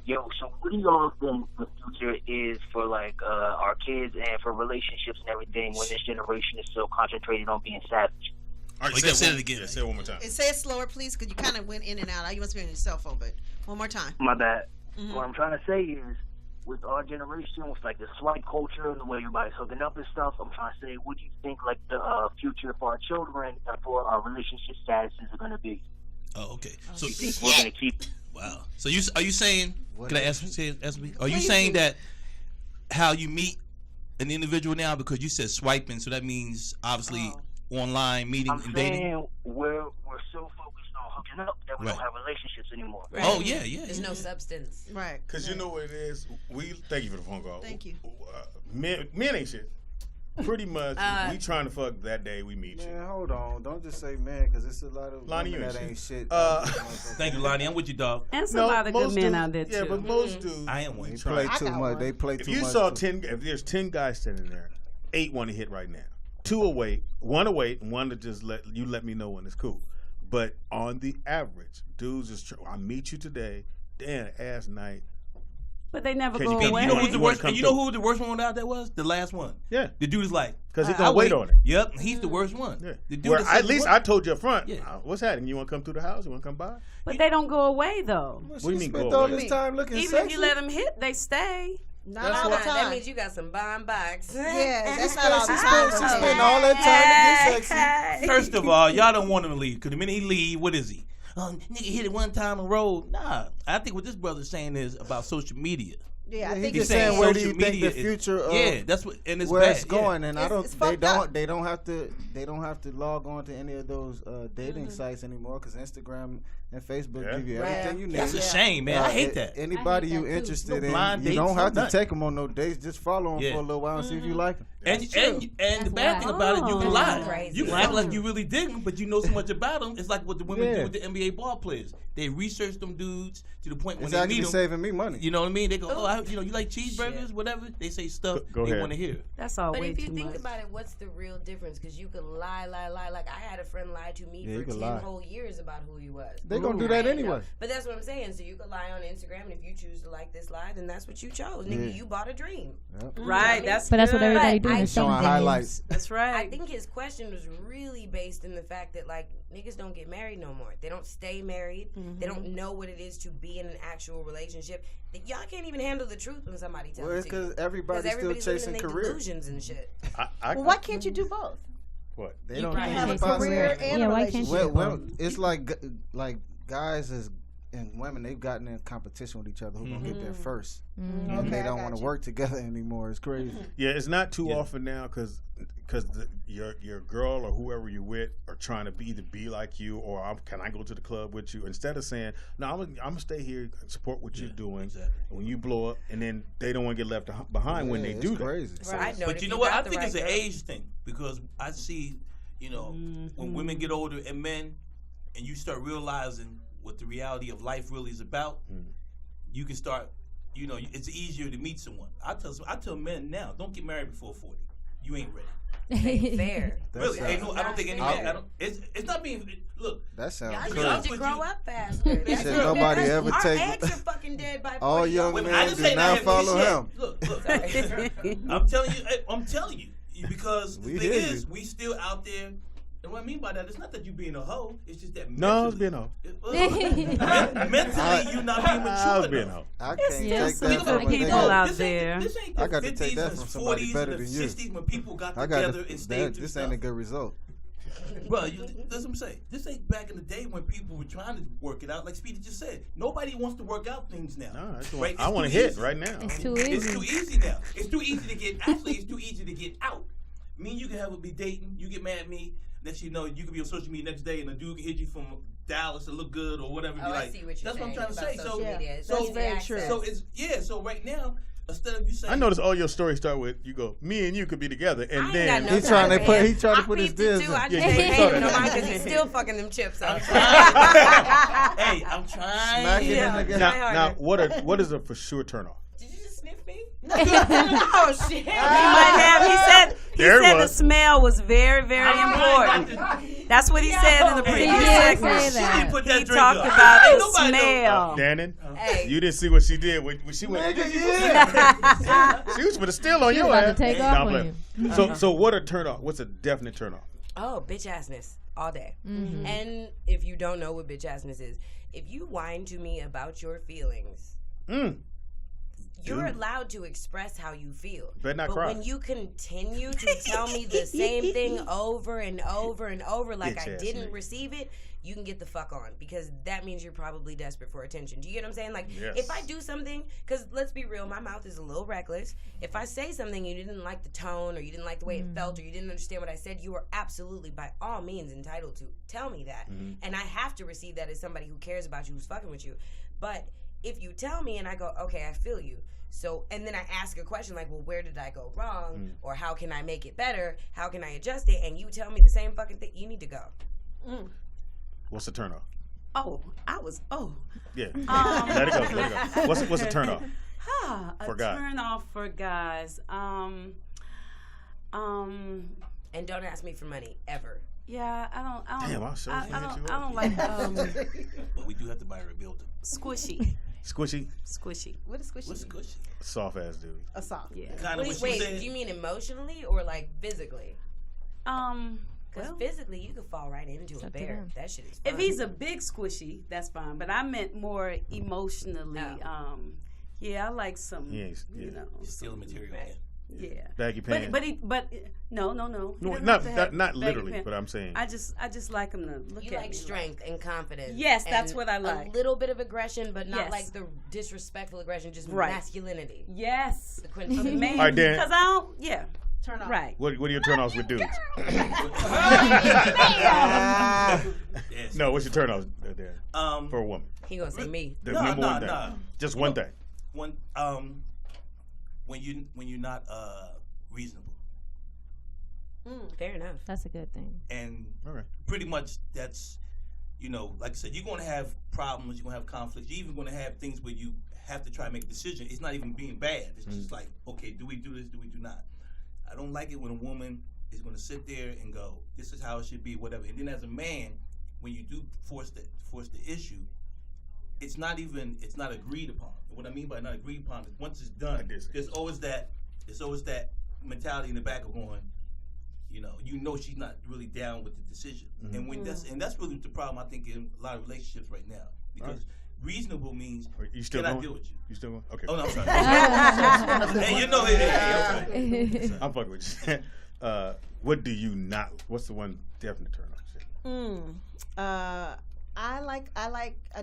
Yo, so what do y'all think the future is for, like, our kids and for relationships and everything when this generation is so concentrated on being savage? All right, say it again. Say it one more time. Say it slower, please, because you kind of went in and out. You must be on your cell phone, but one more time. My bad. Mm-hmm. What I'm trying to say is, with our generation, with like the swipe culture and the way everybody's hooking up and stuff, I'm trying to say, what do you think like the future for our children and for our relationship statuses are going to be? Oh, okay. So we're going to keep. Wow. So are you saying? Can I ask me? Are you Please saying do. that how you meet an individual now, because you said swiping, so that means obviously online meeting I'm and dating? saying we're so focused on hooking up that we don't have relationships anymore. Right. Oh yeah. There's no substance. Right. Because you know what it is. Thank you for the phone call. Thank you. Men ain't shit. Pretty much, we trying to fuck that day we meet you. Man, hold on. Don't just say man, because it's a lot of Lonnie, women you that ain't ain't shit. Thank you, Lonnie. I'm with you, dog. And some other good men out there, too. Yeah, but most dudes. I am one. They play too much. They play too much. If you saw 10, if there's 10 guys standing there, 8 want to hit right now. 2 will wait. 1 will wait, and 1 to just let me know when it's cool. But on the average, dudes is I meet you today, damn ass night. But they never go away. You know who's the worst? You know who the worst one out there was? The last one. Yeah. The dude is like, because he's gonna wait on it. Yep, he's the worst one. Yeah. The dude Where that at least I told you up front. Yeah. What's happening? You want to come through the house? You want to come by? But they don't go away though. What do you mean go all away? this time looking Even sexy? if you let them hit, they stay. Not all the time. That means you got some bond box. Yeah, that's not all the time. She spent all that time to get sexy. First of all, y'all don't want him to leave, because the minute he leave, what is he? Nigga hit it one time and roll. Nah, I think what this brother's saying is about social media. Yeah, I He think just you're saying where do you think the future of yeah, that's what, and it's where bad. it's going, and I don't. They don't have to log on to any of those dating sites anymore, because Instagram and Facebook give you everything you need. That's a shame, man. I hate that. Anybody you interested in, blind you dates, don't have to nothing. take them on no dates. Just follow them for a little while and see if you like them. And the bad thing about it, you can lie. You can act like you really dig them, but you know so much about them. It's like what the women do with the NBA ball players. They research them dudes to the point when they meet them. Saving me money. You know what I mean? They go, you like cheeseburgers, whatever. They say stuff they want to hear. That's all. But way if you too think much. about it, what's the real difference? Because you could lie. Like I had a friend lie to me for 10 whole years about who he was. They They gonna do that anyway. But that's what I'm saying. So you could lie on Instagram, and if you choose to like this lie, then that's what you chose. Nigga, you bought a dream. Yep. Right. That's But that's what good. everybody doing. They showing highlights. That's right. I think his question was really based in the fact that like niggas don't get married no more. They don't stay married. They don't know what it is to be in an actual relationship. Y'all can't even handle the truth when somebody tells Well, you. it's because everybody's still chasing living in their career. delusions and shit. Well, why can't you do both? What? They You don't can't have a possibly- career and a relationship. Well, it's like guys and women, they've gotten in competition with each other. Who's gonna get there first? And they don't want to work together anymore. It's crazy. Yeah, it's not too often now because your girl or whoever you're with are trying to either be like you or can I go to the club with you, instead of saying no, I'm gonna stay here and support what you're doing. Exactly. When you blow up, and then they don't want to get left behind when they it's do crazy. that. Right. But you know what? I think it's an age thing because I see, when women get older and men, and you start realizing what the reality of life really is about, you can start. It's easier to meet someone. I tell men now, don't get married before 40. You ain't ready. Ain't fair. Really, I don't think any man. It's not being. Look, that sounds y'all crazy. need to grow up faster. He said nobody ever Our take. eggs are fucking dead by 40. All young I men didn't do say not that follow him. Look. I'm telling you, because the thing is, we still out there. And what I mean by that, it's not that you being a hoe. It's just that mentally, No, I was being a hoe. Mentally, you're not being mature I was enough. being a hoe. I can't take that some from a people nigga. out there. This ain't I the got to 50s take that and from somebody 40s better and the than you. 60s when people got I got together and stayed through this stuff. ain't a good result. Bro, that's what I'm saying. This ain't back in the day when people were trying to work it out. Like Speedy just said, nobody wants to work out things now. No, right? I want to hit right now. It's too easy. It's too easy now. It's too easy to get. Actually, it's too easy to get out. Me and you can be dating. You get mad at me. Next, you can be on social media next day, and a dude can hit you from Dallas to look good or whatever. Oh, like, I see what you're that's saying. what I'm trying to say. Social media. So That's very true. So So right now, instead of you saying, I noticed all your stories start with you go, me and you could be together, and then ain't got no He trying to time, put his peeped it dibs too. I in. just Yeah, ain't you hating saw on that. mine because he's still fucking them chips up. hey, I'm trying. Smack it in the now what is a for sure turn off? Did you just sniff me? Oh shit! He There it said the was. smell was very, very important. That's what he said in the previous did segment. say that. She didn't put that He drink talked up. about Ain't the nobody know. smell. Dannon, Hey. you didn't see what she did when she went. She was put a steal on She your was about ass. to take Nah, off I'm on playing. So what a turn off? What's a definite turn off? Oh, bitch assness all day. Mm-hmm. And if you don't know what bitch assness is, if you whine to me about your feelings, you're allowed to express how you feel. Better not but cry. when you continue to tell me the same thing over and over and over like Bitch I ass didn't nigga. receive it, you can get the fuck on, because that means you're probably desperate for attention. Do you get what I'm saying? Like, Yes. if I do something, because let's be real, my mouth is a little reckless. If I say something you didn't like the tone, or you didn't like the way it felt, or you didn't understand what I said, you are absolutely, by all means, entitled to tell me that. And I have to receive that as somebody who cares about you, who's fucking with you. But if you tell me and I go, okay, I feel you. So, and then I ask a question like, well, where did I go wrong? Or how can I make it better? How can I adjust it? And you tell me the same fucking thing, you need to go. What's the turn off? Yeah. Let it go. What's a turn off? For guys. Turn off for guys. And don't ask me for money, ever. Yeah, I don't. Damn, I'll show you. I don't like But we do have to buy a rebuilder. squishy. Squishy, Squishy. What is squishy? What's squishy? soft ass dude. A soft. Yeah. Kind of what Wait, she said. do you mean emotionally or like physically? Because Well, physically, you could fall right into a up to bear. them. That shit is fun. if he's a big squishy, that's fine. But I meant more emotionally. Oh. Yeah, I like some. He ain't- yeah. You know. Stealing material. Yeah. Yeah. Baggy pants. But no. He No, doesn't not have to have not baggy literally, pants. but I'm saying. I just like him to look You at like me strength and confidence. Yes, that's and what I like. A little bit of aggression, but not Yes. like the disrespectful aggression, just Right. masculinity. Yes. The quintessence. Man, All right, Dan. because I don't. Yeah. Turn off. Right. What are your turn offs with dudes? No, what's your turn offs there for a woman? He gonna say me. The number one thing. Just one thing. When you're not reasonable. Fair enough. That's a good thing. And pretty much that's, like I said, you're going to have problems, you're going to have conflicts, you're even going to have things where you have to try to make a decision. It's not even being bad. It's just like, okay, do we do this, do we do not? I don't like it when a woman is going to sit there and go, this is how it should be, whatever. And then as a man, when you do force the issue, it's not agreed upon. What I mean by not agreed upon is once it's done, there's always that mentality in the back of going, you know she's not really down with the decision. And when that's really the problem I think in a lot of relationships right now, because reasonable means can I deal with you? You still going? Okay. Oh no, I'm sorry. Hey, you know it. Hey, I'm fucking with you. What do you not? What's the one definite turn on? I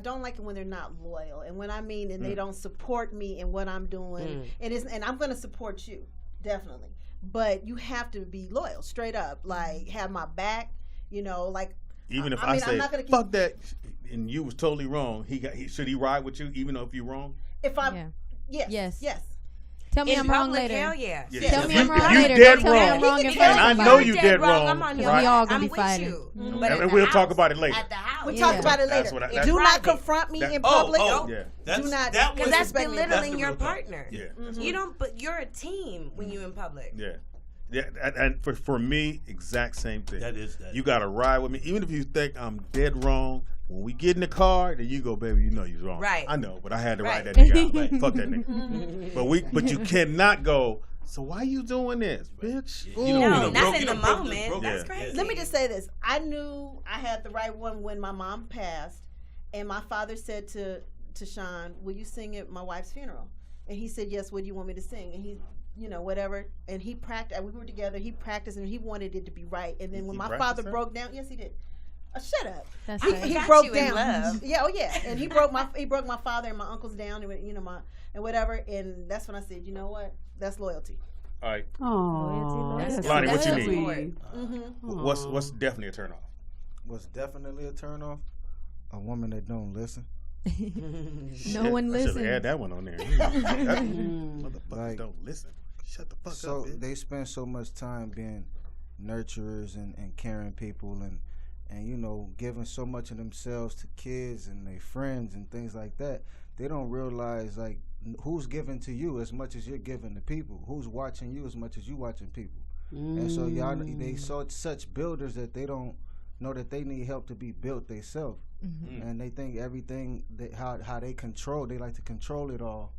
don't like it when they're not loyal, and when I mean and they don't support me in what I'm doing, and I'm going to support you definitely, but you have to be loyal, straight up, like have my back, like even if I say I'm not gonna fuck that, and you was totally wrong, should he ride with you even though if you're wrong? If I'm yes. Tell me I'm wrong later. Hell yeah. Tell me I'm wrong later. You dead Tell me wrong. I'm wrong in And front I of know you. you dead wrong. I'm on your Right? We all gonna I'm be with fighting. you. And But we'll talk about it later. At the house. We'll talk about it later. Do not confront me in public. Do not. Because that's belittling your partner. Yeah. You don't. But you're a team when you're in public. Yeah, and for me, exact same thing. That is. You got to ride with me, even if you think I'm dead wrong. When we get in the car, then you go, baby, you know you're wrong. Right. I know, but I had to ride that nigga out. Right. Fuck that nigga. But you cannot go. So why you doing this, bitch? No, not in the moment. That's crazy. Let me just say this. I knew I had the right one when my mom passed, and my father said to Sean, "Will you sing at my wife's funeral?" And he said, "Yes. What do you want me to sing?" And he, whatever. And he practiced. We were together. He practiced, and he wanted it to be right. And then when my father broke down, yes, he did. Shut up. That's he broke down. Yeah, and he broke my father and my uncles down, and whatever. And that's when I said, you know what? That's loyalty. All right. Oh, Lonnie, what you need? Mm-hmm. What's definitely a turn off? What's definitely a turn off? A woman that don't listen. No one listens. I should have had that one on there. Motherfuckers don't listen. Shut the fuck up. So they spend so much time being nurturers and caring people and giving so much of themselves to kids and their friends and things like that. They don't realize like who's giving to you as much as you're giving to people. Who's watching you as much as you watching people. And so they saw such builders that they don't know that they need help to be built themselves. And they think everything that how they control, they like to control it all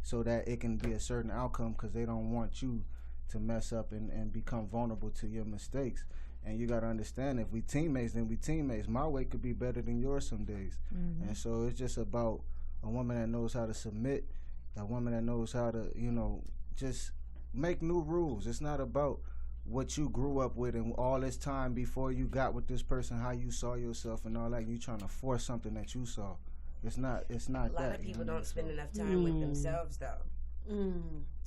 so that it can be a certain outcome because they don't want you to mess up and become vulnerable to your mistakes. And you got to understand, if we teammates, then we teammates. My way could be better than yours some days. And so it's just about a woman that knows how to submit, a woman that knows how to, just make new rules. It's not about what you grew up with and all this time before you got with this person, how you saw yourself and all that. You trying to force something that you saw. It's not that. A lot of people don't spend enough time with themselves, though.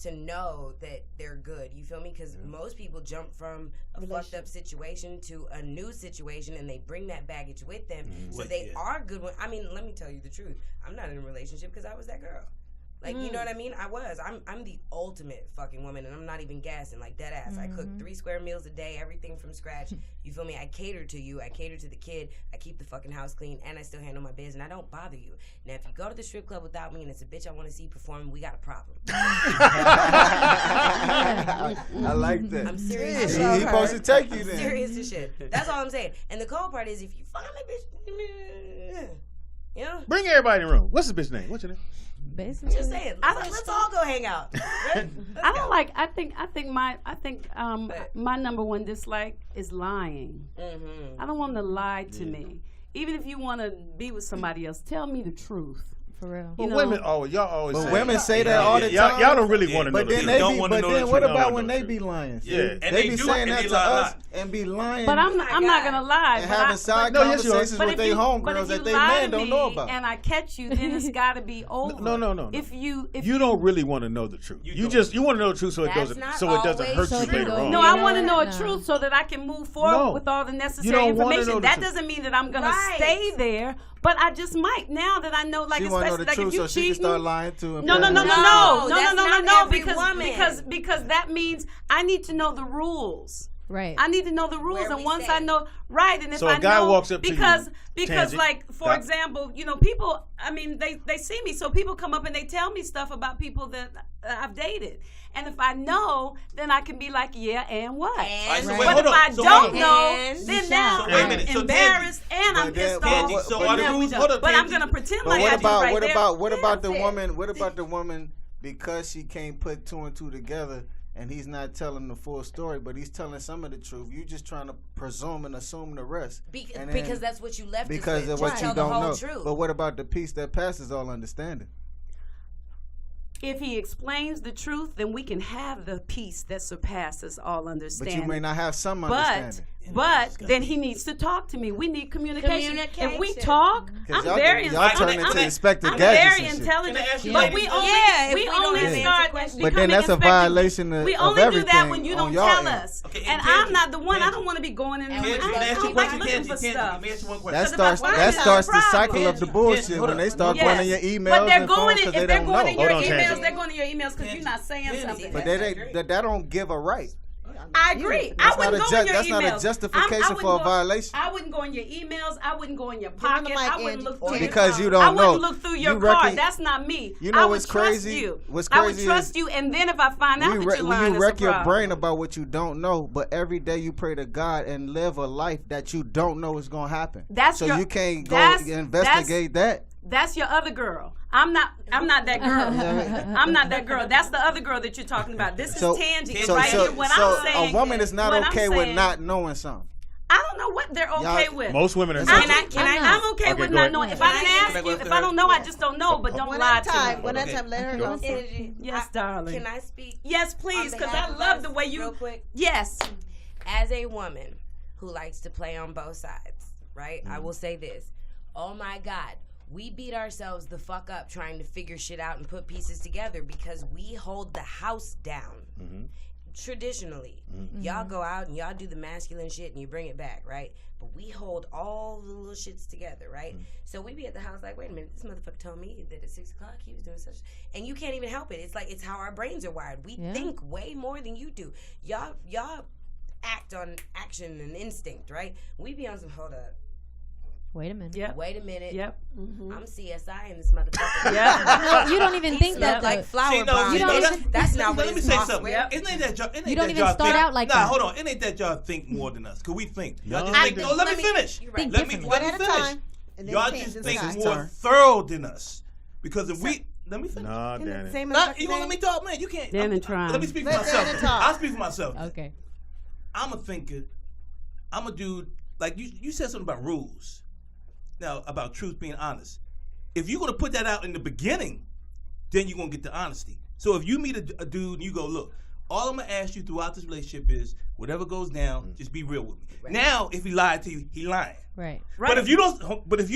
To know that they're good, you feel me? Because most people jump from a fucked up situation to a new situation, and they bring that baggage with them. So they are good. I mean, let me tell you the truth. I'm not in a relationship because I was that girl. Like, you know what I mean? I was. I'm the ultimate fucking woman, and I'm not even gassing, like dead ass. I cook 3 square meals a day, everything from scratch. You feel me? I cater to you. I cater to the kid. I keep the fucking house clean, and I still handle my biz, and I don't bother you. Now, if you go to the strip club without me, and it's a bitch I want to see perform, we got a problem. I like that. I'm serious. He supposed to take you then. I'm serious as shit. That's all I'm saying. And the cold part is, if you fuck me, bitch, bring everybody in the room. What's the bitch name? What's your name? Basically, just saying. Let's all go hang out. I don't like. I think my number one dislike is lying. I don't want to lie to me. Even if you want to be with somebody else, tell me the truth. For real. Well, women always say women say that all the time. Y'all don't really want to know the truth. But then what about when they be lying? Yeah. And they be saying that to us and be lying. But I'm not gonna lie. And having side conversations with their homegirls that they man don't know about. And I catch you, then it's got to be over. No. If you don't really want to know the truth. You want to know the truth so it doesn't hurt you later on. No, I want to know the truth so that I can move forward with all the necessary information. That doesn't mean that I'm gonna stay there. But I just might now that I know, like, especially like if you so she can start lying to him. No, because that means I need to know the rules. Right. I need to know the rules, and once I know, and if So I a guy know, walks up to because you, because Tangi, like for example, people, I mean, they see me, so people come up and they tell me stuff about people that I've dated. And if I know, then I can be like, yeah, and what? And but if I don't know, then now I'm embarrassed and I'm pissed off. But I'm gonna pretend like I do right there. What about the woman? What about the woman because she can't put two and two together? And he's not telling the full story, but he's telling some of the truth. You just trying to presume and assume the rest. Because that's what you left because us of with. what you don't know. Truth. But what about the peace that passes all understanding? If he explains the truth, then we can have the peace that surpasses all understanding. But you may not have some understanding. But then he needs to talk to me. We need communication. If we talk, I'm very intelligent. I'm very intelligent. But we only start. But then that's a violation of we only do that when you don't tell us. Okay, and I'm not the one. I don't want to be going in. I don't like looking for stuff. That starts the cycle of the bullshit when they start going in your emails. But they're going in. If they're going in your emails, they're going to your emails because you're not saying something. But that don't give a right. I agree. I wouldn't go in your emails. That's not a justification for a violation. I wouldn't go in your emails. I wouldn't go in your pocket. I wouldn't look through because you don't know. I wouldn't look through your card. That's not me. You know what's crazy? I would trust you, and then if I find out that you're lying, you wreck your brain about what you don't know. But every day you pray to God and live a life that you don't know is gonna happen. So you can't go investigate that. That's your other girl. I'm not that girl. I'm not that girl. That's the other girl that you're talking about. This is Tangi. Here, what I'm saying. A woman is not okay with not knowing something. I don't know what they're okay with. Most women are. I'm okay with not knowing. If I didn't ask you, if I don't know, I just don't know. But don't lie to me. One at a time. Let her go. Yes, darling. Can I speak? Yes, please, because I love the way you. Real quick. Yes. As a woman who likes to play on both sides, right? I will say this. Oh my God. We beat ourselves the fuck up trying to figure shit out and put pieces together because we hold the house down. Traditionally. Y'all go out and y'all do the masculine shit and you bring it back, right? But we hold all the little shits together, right? So we be at the house like, wait a minute, this motherfucker told me that at 6 o'clock he was doing such, and you can't even help it. It's like, it's how our brains are wired. We think way more than you do. Y'all act on action and instinct, right? We be on some, hold up. Wait a minute. Yep. Wait a minute. Yep. I'm CSI in this motherfucker. Yeah. You don't even think that like flower bomb. That's not what let me say something. It ain't that y'all. You don't even start out like that. Nah, hold on. It ain't that y'all think more than us. Cause we think. Y'all just think. No, let me finish. Let me finish. Y'all just think more thorough than us. Because if we. Let me finish. Nah, Dannon. You gonna let me talk, man? You can't. Dannon trying. Let me speak for myself. I'll speak for myself. Okay. I'm a thinker. I'm a dude. Like you said something about rules. Now, about truth being honest. If you're going to put that out in the beginning, then you're going to get the honesty. So if you meet a dude and you go, look, all I'm going to ask you throughout this relationship is whatever goes down, just be real with me. Right. Now, if he lied to you, he lying. Right. But if you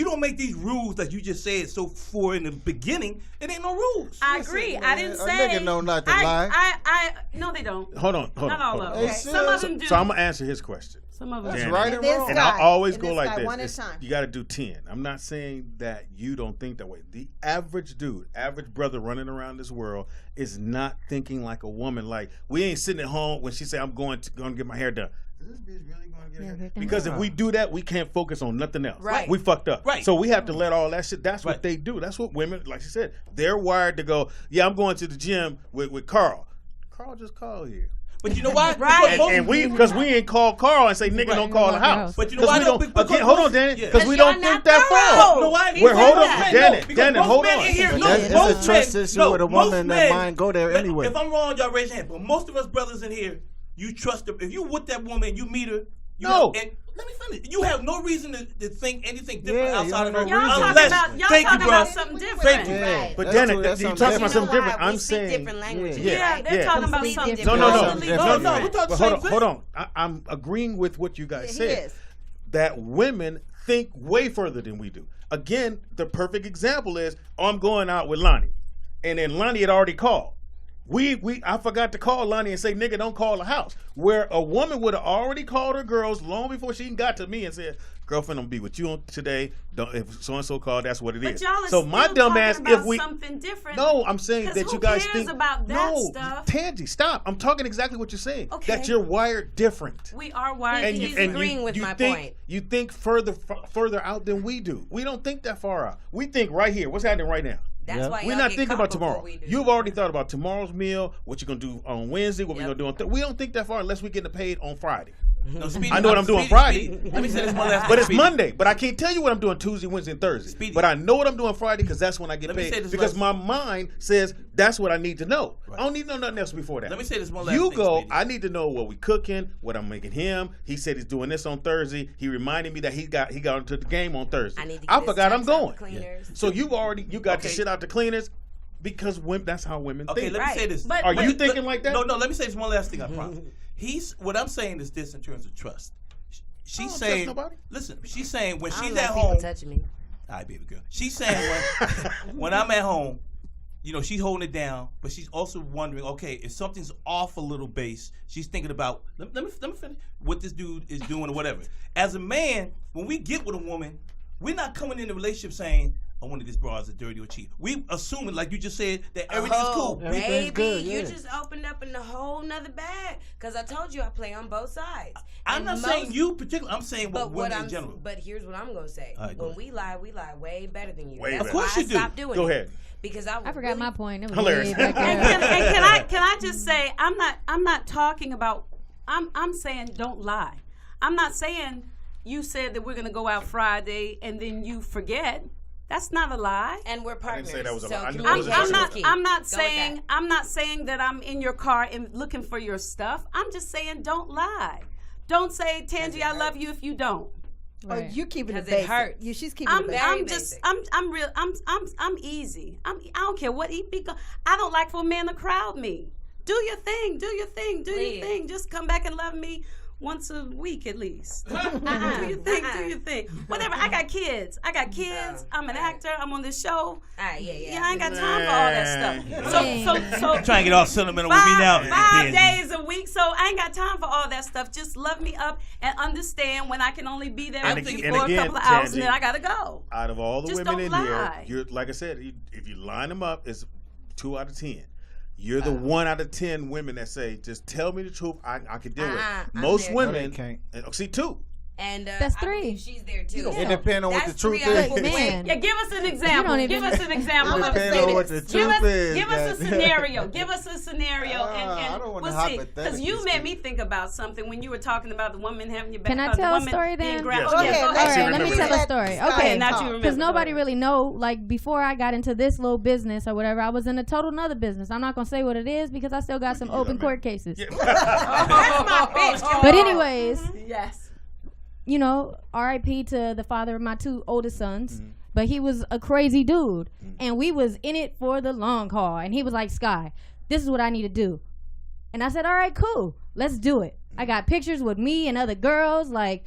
don't make these rules that you just said so for in the beginning, it ain't no rules. I agree. I didn't say. A nigga know not to lie. No, they don't. Hold on. Not all of them. Some of them do. So I'm going to answer his question. Some of us right and wrong. And I always go like this. You got to do 10. I'm not saying that you don't think that way. The average dude, average brother running around this world is not thinking like a woman. Like, we ain't sitting at home when she say, I'm going to get my hair done. Is this bitch really going to get her hair done? Because if we do that, we can't focus on nothing else. Right. We fucked up. Right. So we have to let all that shit. That's what they do. That's what women, like she said, they're wired to go, yeah, I'm going to the gym with Carl. Carl just called here. But you know why? Right. And we, because we ain't call Carl and say, nigga, don't call the house. But you know why? Hold on, Danny. Because we don't think that far. You know why? Hold on, Danny, hold on. It's a trust issue with a woman that mind go there anyway. If I'm wrong, y'all raise your hand. But most of us brothers in here, you trust her. If you with that woman, you meet her. And let me finish. You have no reason to think anything different outside of her. Y'all talking about something different. Thank you. Right. But Danny, you talking about something different. I'm saying different languages. Yeah, they're talking about something different. No. We're talking the same thing. Hold on. I'm agreeing with what you guys said. That women think way further than we do. Again, the perfect example is, I'm going out with Lonnie. And then Lonnie had already called. I forgot to call Lonnie and say, nigga, don't call the house. Where a woman would have already called her girls long before she even got to me and said, girlfriend, I'm gonna be with you on today. If so and so called, that's what it is. But y'all are so my still dumb ass, talking about if we something different. No, I'm saying that you guys think about that no, stuff? Tangi, stop. I'm talking exactly what you're saying. Okay. That you're wired different. We are wired. And He's you, and agreeing you, with you my think, point. You think further out than we do. We don't think that far out. We think right here. What's happening right now? That's why we're y'all not get thinking about comfortable tomorrow. we do. You've already thought about tomorrow's meal, what you're gonna do on Wednesday, what we're gonna do on Thursday. We don't think that far unless we get paid on Friday. No, Speedy, I know what I'm doing Speedy, Friday, Speedy. Let me say this one last but thing, it's Speedy. Monday. But I can't tell you what I'm doing Tuesday, Wednesday, and Thursday. Speedy. But I know what I'm doing Friday because that's when I get Let me say paid. this Because last- my mind says that's what I need to know. I don't need to know nothing else before that. Let me say this one last You thing, go. Speedy. I need to know what we cooking, what I'm making him. He said he's doing this on Thursday. He reminded me that he got into the game on Thursday. I need to get I his forgot I'm trucks out going. the cleaners. So you got the Okay. shit out the cleaners because that's how women Okay, think. let me say this. Are you thinking like that? No, let me say this one last thing. I promise. What I'm saying is this in terms of trust. She's trust saying, nobody. listen, she's saying when I don't she's like at people home. touching me. All right, baby girl. She's saying when I'm at home, she's holding it down, but she's also wondering, okay, if something's off a little base, she's thinking about, let me finish, what this dude is doing or whatever. As a man, when we get with a woman, we're not coming in a relationship saying, I wanted this bra as a dirty or cheap. We assuming, like you just said, that everything's cool. Baby, good, yeah. you just opened up in a whole nother bag. Because I told you I play on both sides. I'm And not saying you particularly. I'm saying women in general. But here's what I'm going to say. All right, go When we lie way better than you. Way That's better. Of course why you I do. stopped doing Go it. ahead. Because I forgot my point. It was Hilarious. way back And there. can I just say I'm not talking about I'm saying don't lie. I'm not saying you said that we're gonna go out Friday and then you forget. That's not a lie. And we're partners. say that was a lie. I knew it communication was is actually- key. I'm not Go with saying that. I'm not saying that I'm in your car and looking for your stuff. I'm just saying don't lie. Don't say, Tangi, I love you if you don't. Oh, you keeping it 'Cause it basic. hurts. She's keeping it basic. I'm just I'm real I'm easy. I don't care what he be. I don't like for a man to crowd me. Do your thing. Do your thing. Do Please. your thing. Just come back and love me once a week at least. Do your thing. Do your thing. Whatever. I got kids. I'm an actor. I'm on this show. Yeah. I ain't got time for all that stuff. So Trying to get all sentimental with me now. 5 days a week, so I ain't got time for all that stuff. Just love me up and understand when I can only be there And with again- you and for a again, couple of hours, and Tangi, then I gotta go. Out of all the Just women in don't here, lie. you're like I said, if you line them up, it's 2 out of 10. You're the 1 out of 10 women that say, just tell me the truth. I can deal with it. I'm Most there. women No, they can't. see 2. And That's I 3. believe she's there too. It depends on what the That's truth 3 out of is. Look, 4. man. Yeah, give us an example. don't even- Give us an example. It of depends on what the give truth us, is. Give us a that- scenario. Give us a scenario, I and don't wanna we'll see. hypothetically Because you made speak. me think about something when you were talking about the woman having your back. Can I the tell a woman story being then? grabbed. Yes, Oh, go yeah, ahead. go All ahead. right, let me tell a story. Okay, now you remember. because nobody Go really know. Like before I got into this little business or whatever, I was in a total another business. I'm not gonna say what it is because I still got some open court cases. That's my bitch. But anyways, Yes. R.I.P. to the father of my 2 oldest sons. But he was a crazy dude, and we was in it for the long haul. And he was like, "Sky, this is what I need to do." And I said, "All right, cool, let's do it." I got pictures with me and other girls, like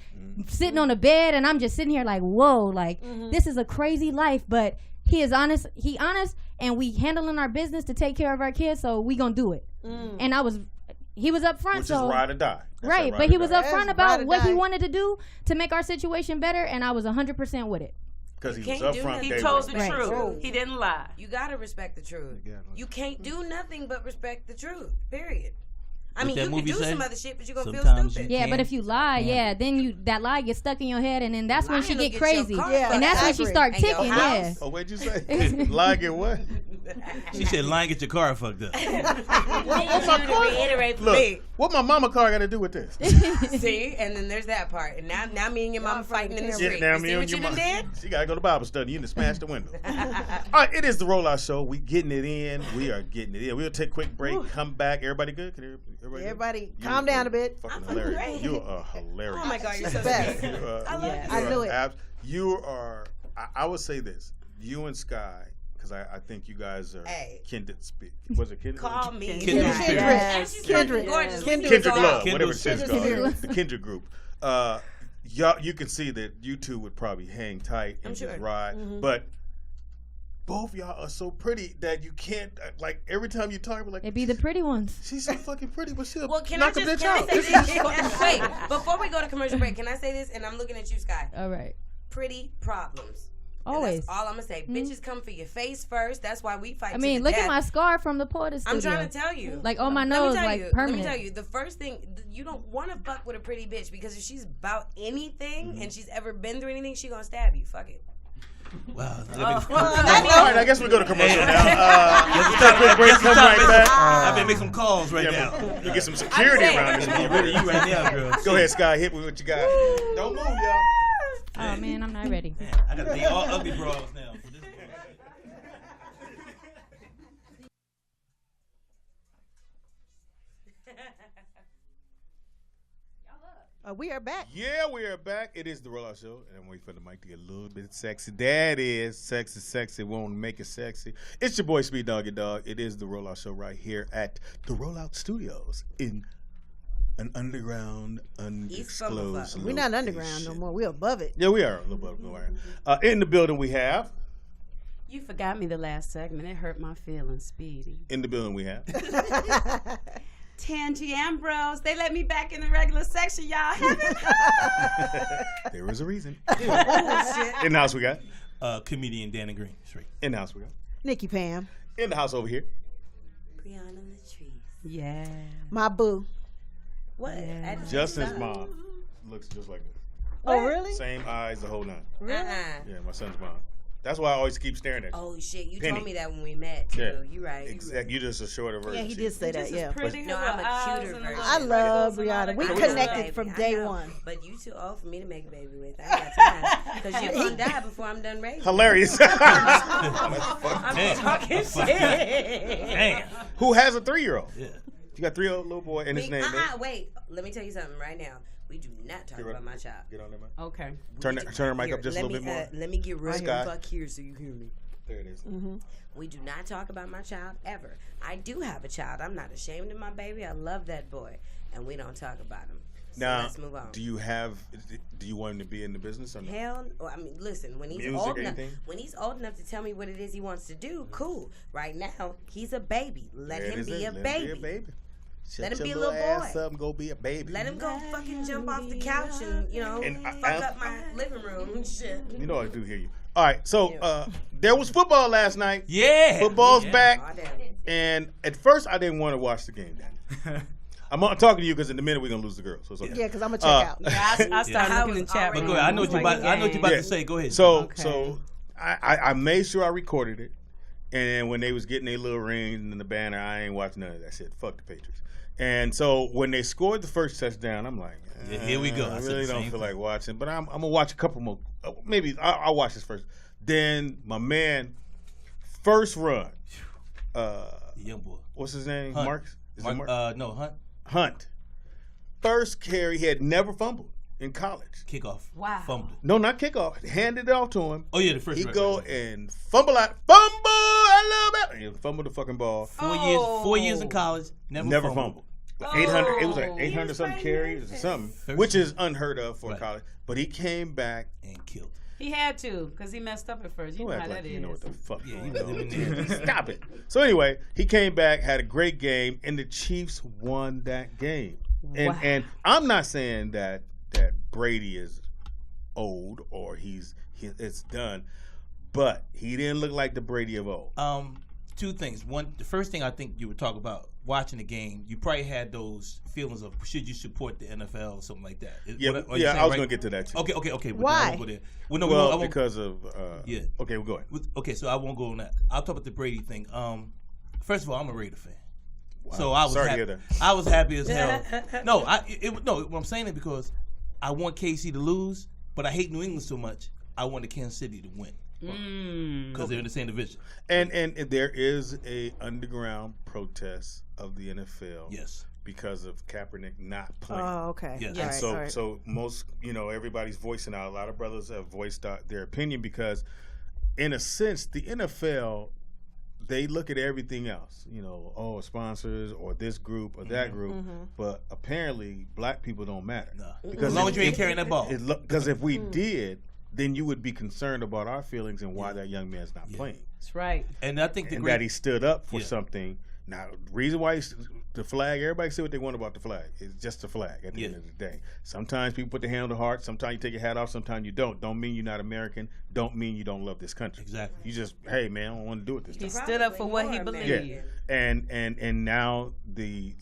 sitting on a bed, and I'm just sitting here like, "Whoa, like this is a crazy life." But he is honest. He honest, and we handling our business to take care of our kids, so we gonna do it. And he was up front, Which so is ride or die. That's right, that but ride he or was die. up front about what he wanted to do to make our situation better, and I was 100% with it. Because he was can't up do front. nothing. He day told one. the Right. truth. He didn't lie. You gotta respect the truth. You can't do nothing but respect the truth. Period. I mean, that you can movie do say? some other shit, but you're gonna feel Sometimes stupid. Yeah, but can't- if you lie, then that lie gets stuck in your head, and then that's when she Lying will get get your crazy, car Yeah, and that's I when she agree. start And your ticking. house. Yeah, Oh, what'd you say? Lie get what? She said, "Lying, get your car fucked up." What's my to reiterate for me. Look, what my mama car got to do with this? See, and then there's that part. And now me and your mama fighting in the Yeah, street. now You me see and what your you done mama. did? She got to go to Bible study. You done smashed the window. All right, it is the Rollout Show. We getting it in. We are getting it in. We'll take a quick break. Come back. Everybody good? Can everybody good? Calm down a bit. Fucking I'm hilarious. great. You are hilarious. Oh my God, you're so Best. sweet. I love you. I knew it. You are. I would say this. You and Sky, because I think you guys are kindred speak. Was it kindred? Call me. Kindred Yes. spirit. And she's Kindred. gorgeous. Kindred Love, Kindred whatever it says Spirit. called. The Kindred Group. Y'all, you can see that you two would probably hang tight and I'm just sure. ride. But both y'all are so pretty that you can't like every time you talk, we're like It be the pretty ones. she's so fucking pretty, but she'll Well, can knock I a just bitch out. say this? Wait, before we go to commercial break, can I say this? And I'm looking at you, Sky. All right. Pretty problems. Always. That's all I'm gonna say. Bitches come for your face first. That's why we fight. I mean, look at my scar from the Porter studio. I'm trying to tell you. Like on my nose, like permanent. Let me tell you. The first thing, you don't want to fuck with a pretty bitch because if she's about anything and she's ever been through anything, she gonna stab you. Fuck it. Wow. All right, I guess we go to commercial now. Break, come right back. I better make some calls right now. You get some security around this. Get rid of you right now, girl. Go ahead, Sky. Hit me with what you got. Don't move, y'all. Oh man, I'm not ready. Man, I gotta be all ugly bras now. For this We are back. Yeah, we are back. It is the Rollout Show, and I'm waiting for the mic to get a little bit sexy. That is sexy. Won't make it sexy. It's your boy Speed Doggy Dog. It is the Rollout Show right here at the Rollout Studios in an underground, undisclosed. We're not underground no more. We're above it. Yeah, we are a little above it. In the building, we have. You forgot me the last segment. It hurt my feelings, Speedy. In the building, we have. Tangi Ambrose. They let me back in the regular section, y'all. There is a reason. Oh, shit. In the house, we got. Comedian Dannon Green. Straight. In the house, we got. Nikki Pam. In the house over here. Briana Latrise. Yeah. My boo. What? Yeah. Justin's mom looks just like this. Oh, really? Same eyes, the whole nine. Really? Yeah, my son's mom. That's why I always keep staring at you. Oh shit! You Penny. told me that when we met too. Yeah. You right. Exactly. You just a shorter version. Yeah, he did say that. Yeah. No, I'm a cuter version. I love Brianna. We connected from day one. But you too old for me to make a baby with. I ain't got time because you're gonna die before I'm done raising. Hilarious. I'm talking shit. Damn. Who has a 3-year-old? Yeah. You got 3-year-old little boy, and his name is. Wait, let me tell you something right now. We do not talk about my child. Get on there, man. Okay. Turn her mic up just a little bit more. Let me get real Sky. fuck here so you hear me. There it is. We do not talk about my child ever. I do have a child. I'm not ashamed of my baby. I love that boy, and we don't talk about him. So Now, let's move on. do you want him to be in the business or not? Hell, I mean, listen. When he's Music, old enough, anything? when he's old enough to tell me what it is he wants to do, cool. Right now, he's a baby. Let him be a baby. Let him be a little boy. Go be a baby. Let him go fucking jump off the couch and fuck up my living room and shit. You know I do hear you. All right, so there was football last night. Yeah, football's back. And at first, I didn't want to watch the game, Danny. I'm talking to you because in a minute we're gonna lose the girls. So it's okay. Yeah, because I'm gonna check out. I started looking in the chat. But go ahead. I know what you about to say. Go ahead. So I made sure I recorded it, and when they was getting their little rings and the banner, I ain't watching none of that shit. Fuck the Patriots. And so when they scored the first touchdown, I'm like, here we go. I really don't feel like watching, but I'm gonna watch a couple more. Maybe I'll watch this first. Then my man, first run. Young boy. What's his name? Hunt. Marks? Is it Mark? No, Hunt. Hunt. First carry, he had never fumbled in college. Kickoff. Wow. Fumbled. No, not kickoff. Handed it off to him. Oh yeah, the first. He go and fumble out. Fumble! I love it. And fumble the fucking ball. 4 years in college. Never fumbled. 800. It was like 800 something carries or something, which is unheard of for college. But he came back and killed. He had to because he messed up at first. You know how that is. You know what the fuck? Yeah, you know. Stop it. So anyway, he came back, had a great game, and the Chiefs won that game. And I'm not saying that Brady is old or it's done, but he didn't look like the Brady of old. Two things. One, the first thing I think you would talk about watching the game, you probably had those feelings of should you support the NFL or something like that. Yeah, I was going to get to that too. Okay. Why? Well, because of yeah. Okay, we'll go ahead. Okay, so I won't go on that. I'll talk about the Brady thing. First of all, I'm a Raider fan. Wow. So I was Sorry happy. to hear that. I was happy as hell. No, what I'm saying is because I want KC to lose, but I hate New England so much. I wanted Kansas City to win. Because they're in the same division. And there is a underground protest of the NFL. Yes. Because of Kaepernick not playing. Oh, okay. Yes. And so most, everybody's voicing out. A lot of brothers have voiced out their opinion because, in a sense, the NFL, they look at everything else. Sponsors or this group or that group. But apparently, black people don't matter. No. Because as long as you ain't carrying that ball. Because if we did, then you would be concerned about our feelings and why that young man's not playing. That's right. And I think and that he stood up for something. Now, the reason why the flag, everybody say what they want about the flag. It's just a flag at the end of the day. Sometimes people put their hand on the heart. Sometimes you take your hat off. Sometimes you don't. Don't mean you're not American. Don't mean you don't love this country. Exactly. You just, hey, man, I don't want to do it this time. He stood up for what he believed. Yeah. And now the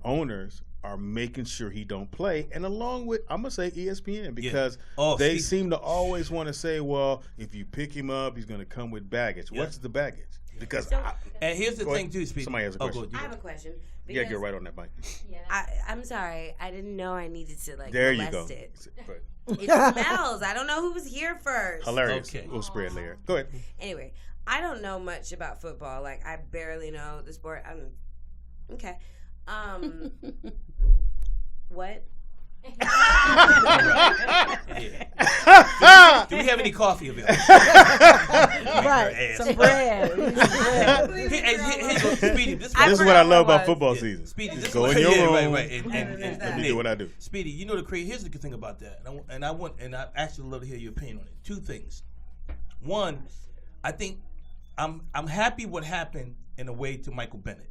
owners are making sure he don't play, and along with, I'm gonna say ESPN, because they seem to always want to say, well, if you pick him up, he's gonna come with baggage. What's the baggage? Because and here's the thing too, Speedy. Somebody has a question. I have a question. Yeah, get right on that mic. I'm sorry. I didn't know I needed to there you molest go. it. It smells. I don't know who was here first. Hilarious. We'll spread later. Go ahead. Anyway, I don't know much about football. Like, I barely know the sport. Okay. What? Do we have any coffee available? Right. Some bread. Speedy, this is what I love about football season. Speedy, just go in your room. Right. And let me do what I do. Speedy, you know the crazy. Here's the good thing about that, and I actually love to hear your opinion on it. Two things. One, I think I'm happy what happened in a way to Michael Bennett.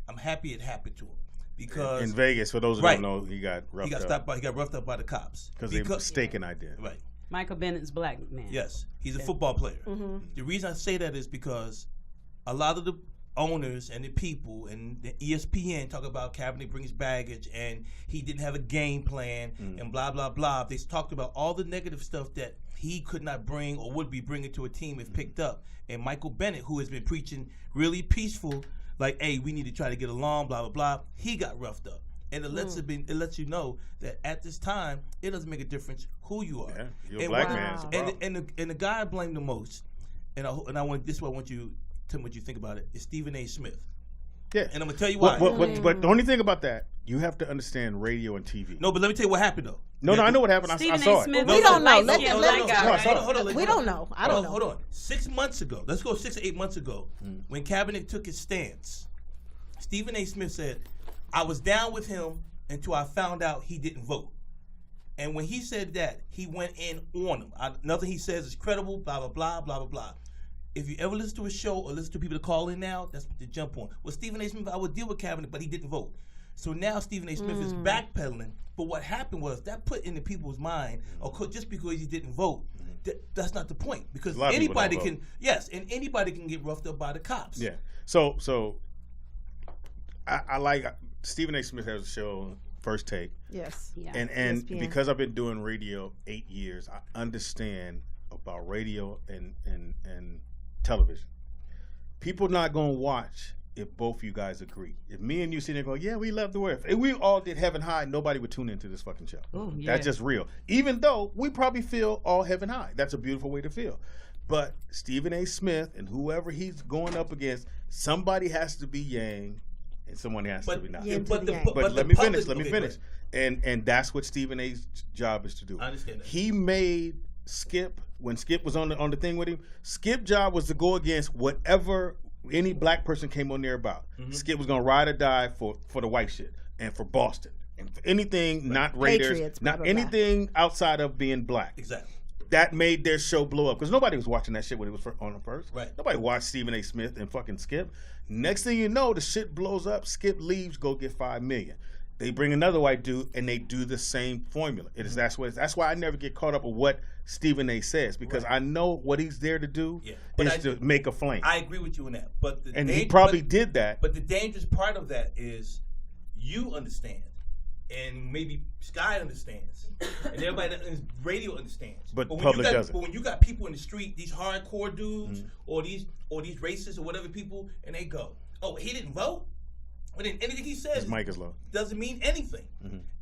I'm happy it happened to him. Because in Vegas, for those who don't know, he got roughed up. He got roughed up by the cops because they mistaken idea. Right. Michael Bennett's black man. Yes, he's a football player. Mm-hmm. The reason I say that is because a lot of the owners and the people and the ESPN talk about Kaepernick brings baggage and he didn't have a game plan and blah blah blah. They talked about all the negative stuff that he could not bring or would be bringing to a team if picked up. And Michael Bennett, who has been preaching really peaceful. Like, hey, we need to try to get along, blah, blah, blah. He got roughed up. And it lets you know that at this time, it doesn't make a difference who you are. Yeah, you're a black man. And the guy I blame the most, this is what I want you to tell me what you think about it, is Stephen A. Smith. Yeah. And I'm going to tell you why. But the only thing about that, you have to understand radio and TV. No, but let me tell you what happened, though. No, I know what happened. I saw it. We don't know. Let him Hold on. We don't know. I don't know. Hold on. 6 months ago, let's go 6 or 8 months ago, when Kaepernick took his stance, Stephen A. Smith said, I was down with him until I found out he didn't vote. And when he said that, he went in on him. Nothing he says is credible, blah, blah, blah, blah, blah, blah. If you ever listen to a show or listen to people that call in now, that's what they jump on. Well, Stephen A. Smith, I would deal with Kaepernick, but he didn't vote. So now Stephen A. Smith is backpedaling. But what happened was that put into people's mind, just because he didn't vote, that's not the point. Because anybody can, and anybody can get roughed up by the cops. Yeah. So I like Stephen A. Smith has a show, First Take. Yes. Yeah. And ESPN. Because I've been doing radio 8 years, I understand about radio and television. People not gonna watch if both of you guys agree. If me and you sit there and go, yeah, we love the word. If we all did Heaven High, nobody would tune into this fucking show. Ooh, yeah. That's just real. Even though we probably feel all Heaven High. That's a beautiful way to feel. But Stephen A. Smith and whoever he's going up against, somebody has to be yang and someone has to be not. But let me finish. And that's what Stephen A.'s job is to do. I understand that. He made Skip, when Skip was on the thing with him, Skip's job was to go against whatever any black person came on there about. Skip was gonna ride or die for the white shit and for Boston and for anything not Raiders, Patriots, not blah, blah, anything outside of being black. Exactly. That made their show blow up because nobody was watching that shit when it was on the first. Right. Nobody watched Stephen A. Smith and fucking Skip. Next thing you know, the shit blows up. Skip leaves, go get $5 million. They bring another white dude and they do the same formula. That's why I never get caught up with what Stephen A. says because I know what he's there to do is to make a flame. I agree with you on that, he probably did that. But the dangerous part of that is you understand. And maybe Sky understands, and everybody that is radio understands. But public doesn't. But when you got people in the street, these hardcore dudes, or these racists or whatever people, and they go, "Oh, he didn't vote," but then anything he says, his mic is low, doesn't mean anything.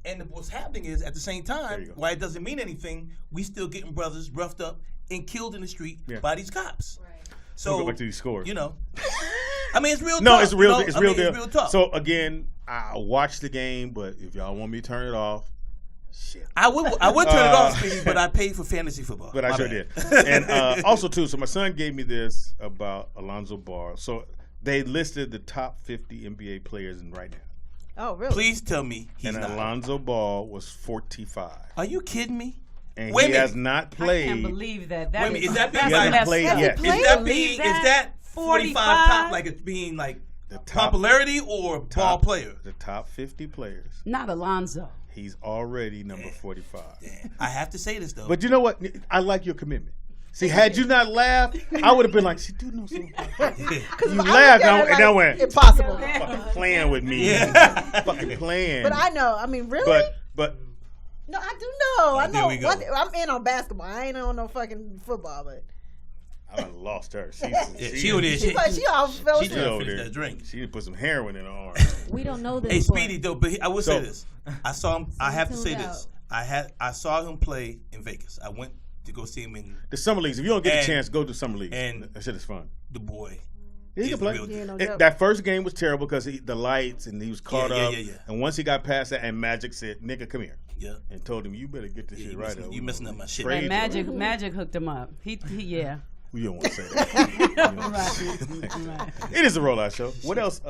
And what's happening is, at the same time, why it doesn't mean anything, we still getting brothers roughed up and killed in the street by these cops. Right. So we'll go back to these scores. You know, I mean, it's real. No, tough, it's real. You know? It's real deal. It's real tough. So again, I watched the game, but if y'all want me to turn it off, shit. I would turn it off, Speedy, but I paid for fantasy football. But I sure did. And also too, so my son gave me this about Alonzo Ball. So they listed the top 50 NBA players right now. Oh, really? Please tell me he's not. Alonzo Ball was 45. Are you kidding me? And Wait a he minute. has not played. I can't believe that. Wait a minute, is that He being hasn't like, played yet. is that 45 top, like it's being like The top, popularity or ball player? The top 50 players. Not Alonzo. He's already number 45. I have to say this though. But you know what? I like your commitment. See, had you not laughed, I would have been like, she do know something. You laughed, and I went, impossible. Fucking playing with me. Fucking playing. But I know. I mean, really? But no, I do know. I know. we go. I'm in on basketball. I ain't on no fucking football, but. I lost her. She over there. She all fell She asleep. over there. That drink. She put some heroin in her arm. We don't know this. Hey, Speedy though, but I will say So- this. I saw him. I have to say tuned this. I saw him play in Vegas. I went to go see him in The summer leagues. If you don't get And- a chance, go to summer leagues. and That shit is fun. the boy. Yeah, he is can play. real good. That first game was terrible because the lights and he was caught Yeah, up. yeah. And once he got past that, and Magic said, "Nigga, come here," Yeah. and told him, "You better get this shit right." You messing up my shit. Trade And you. Magic hooked him up. He yeah. We don't want to say that. You know? Right. It is a rollout show. What else?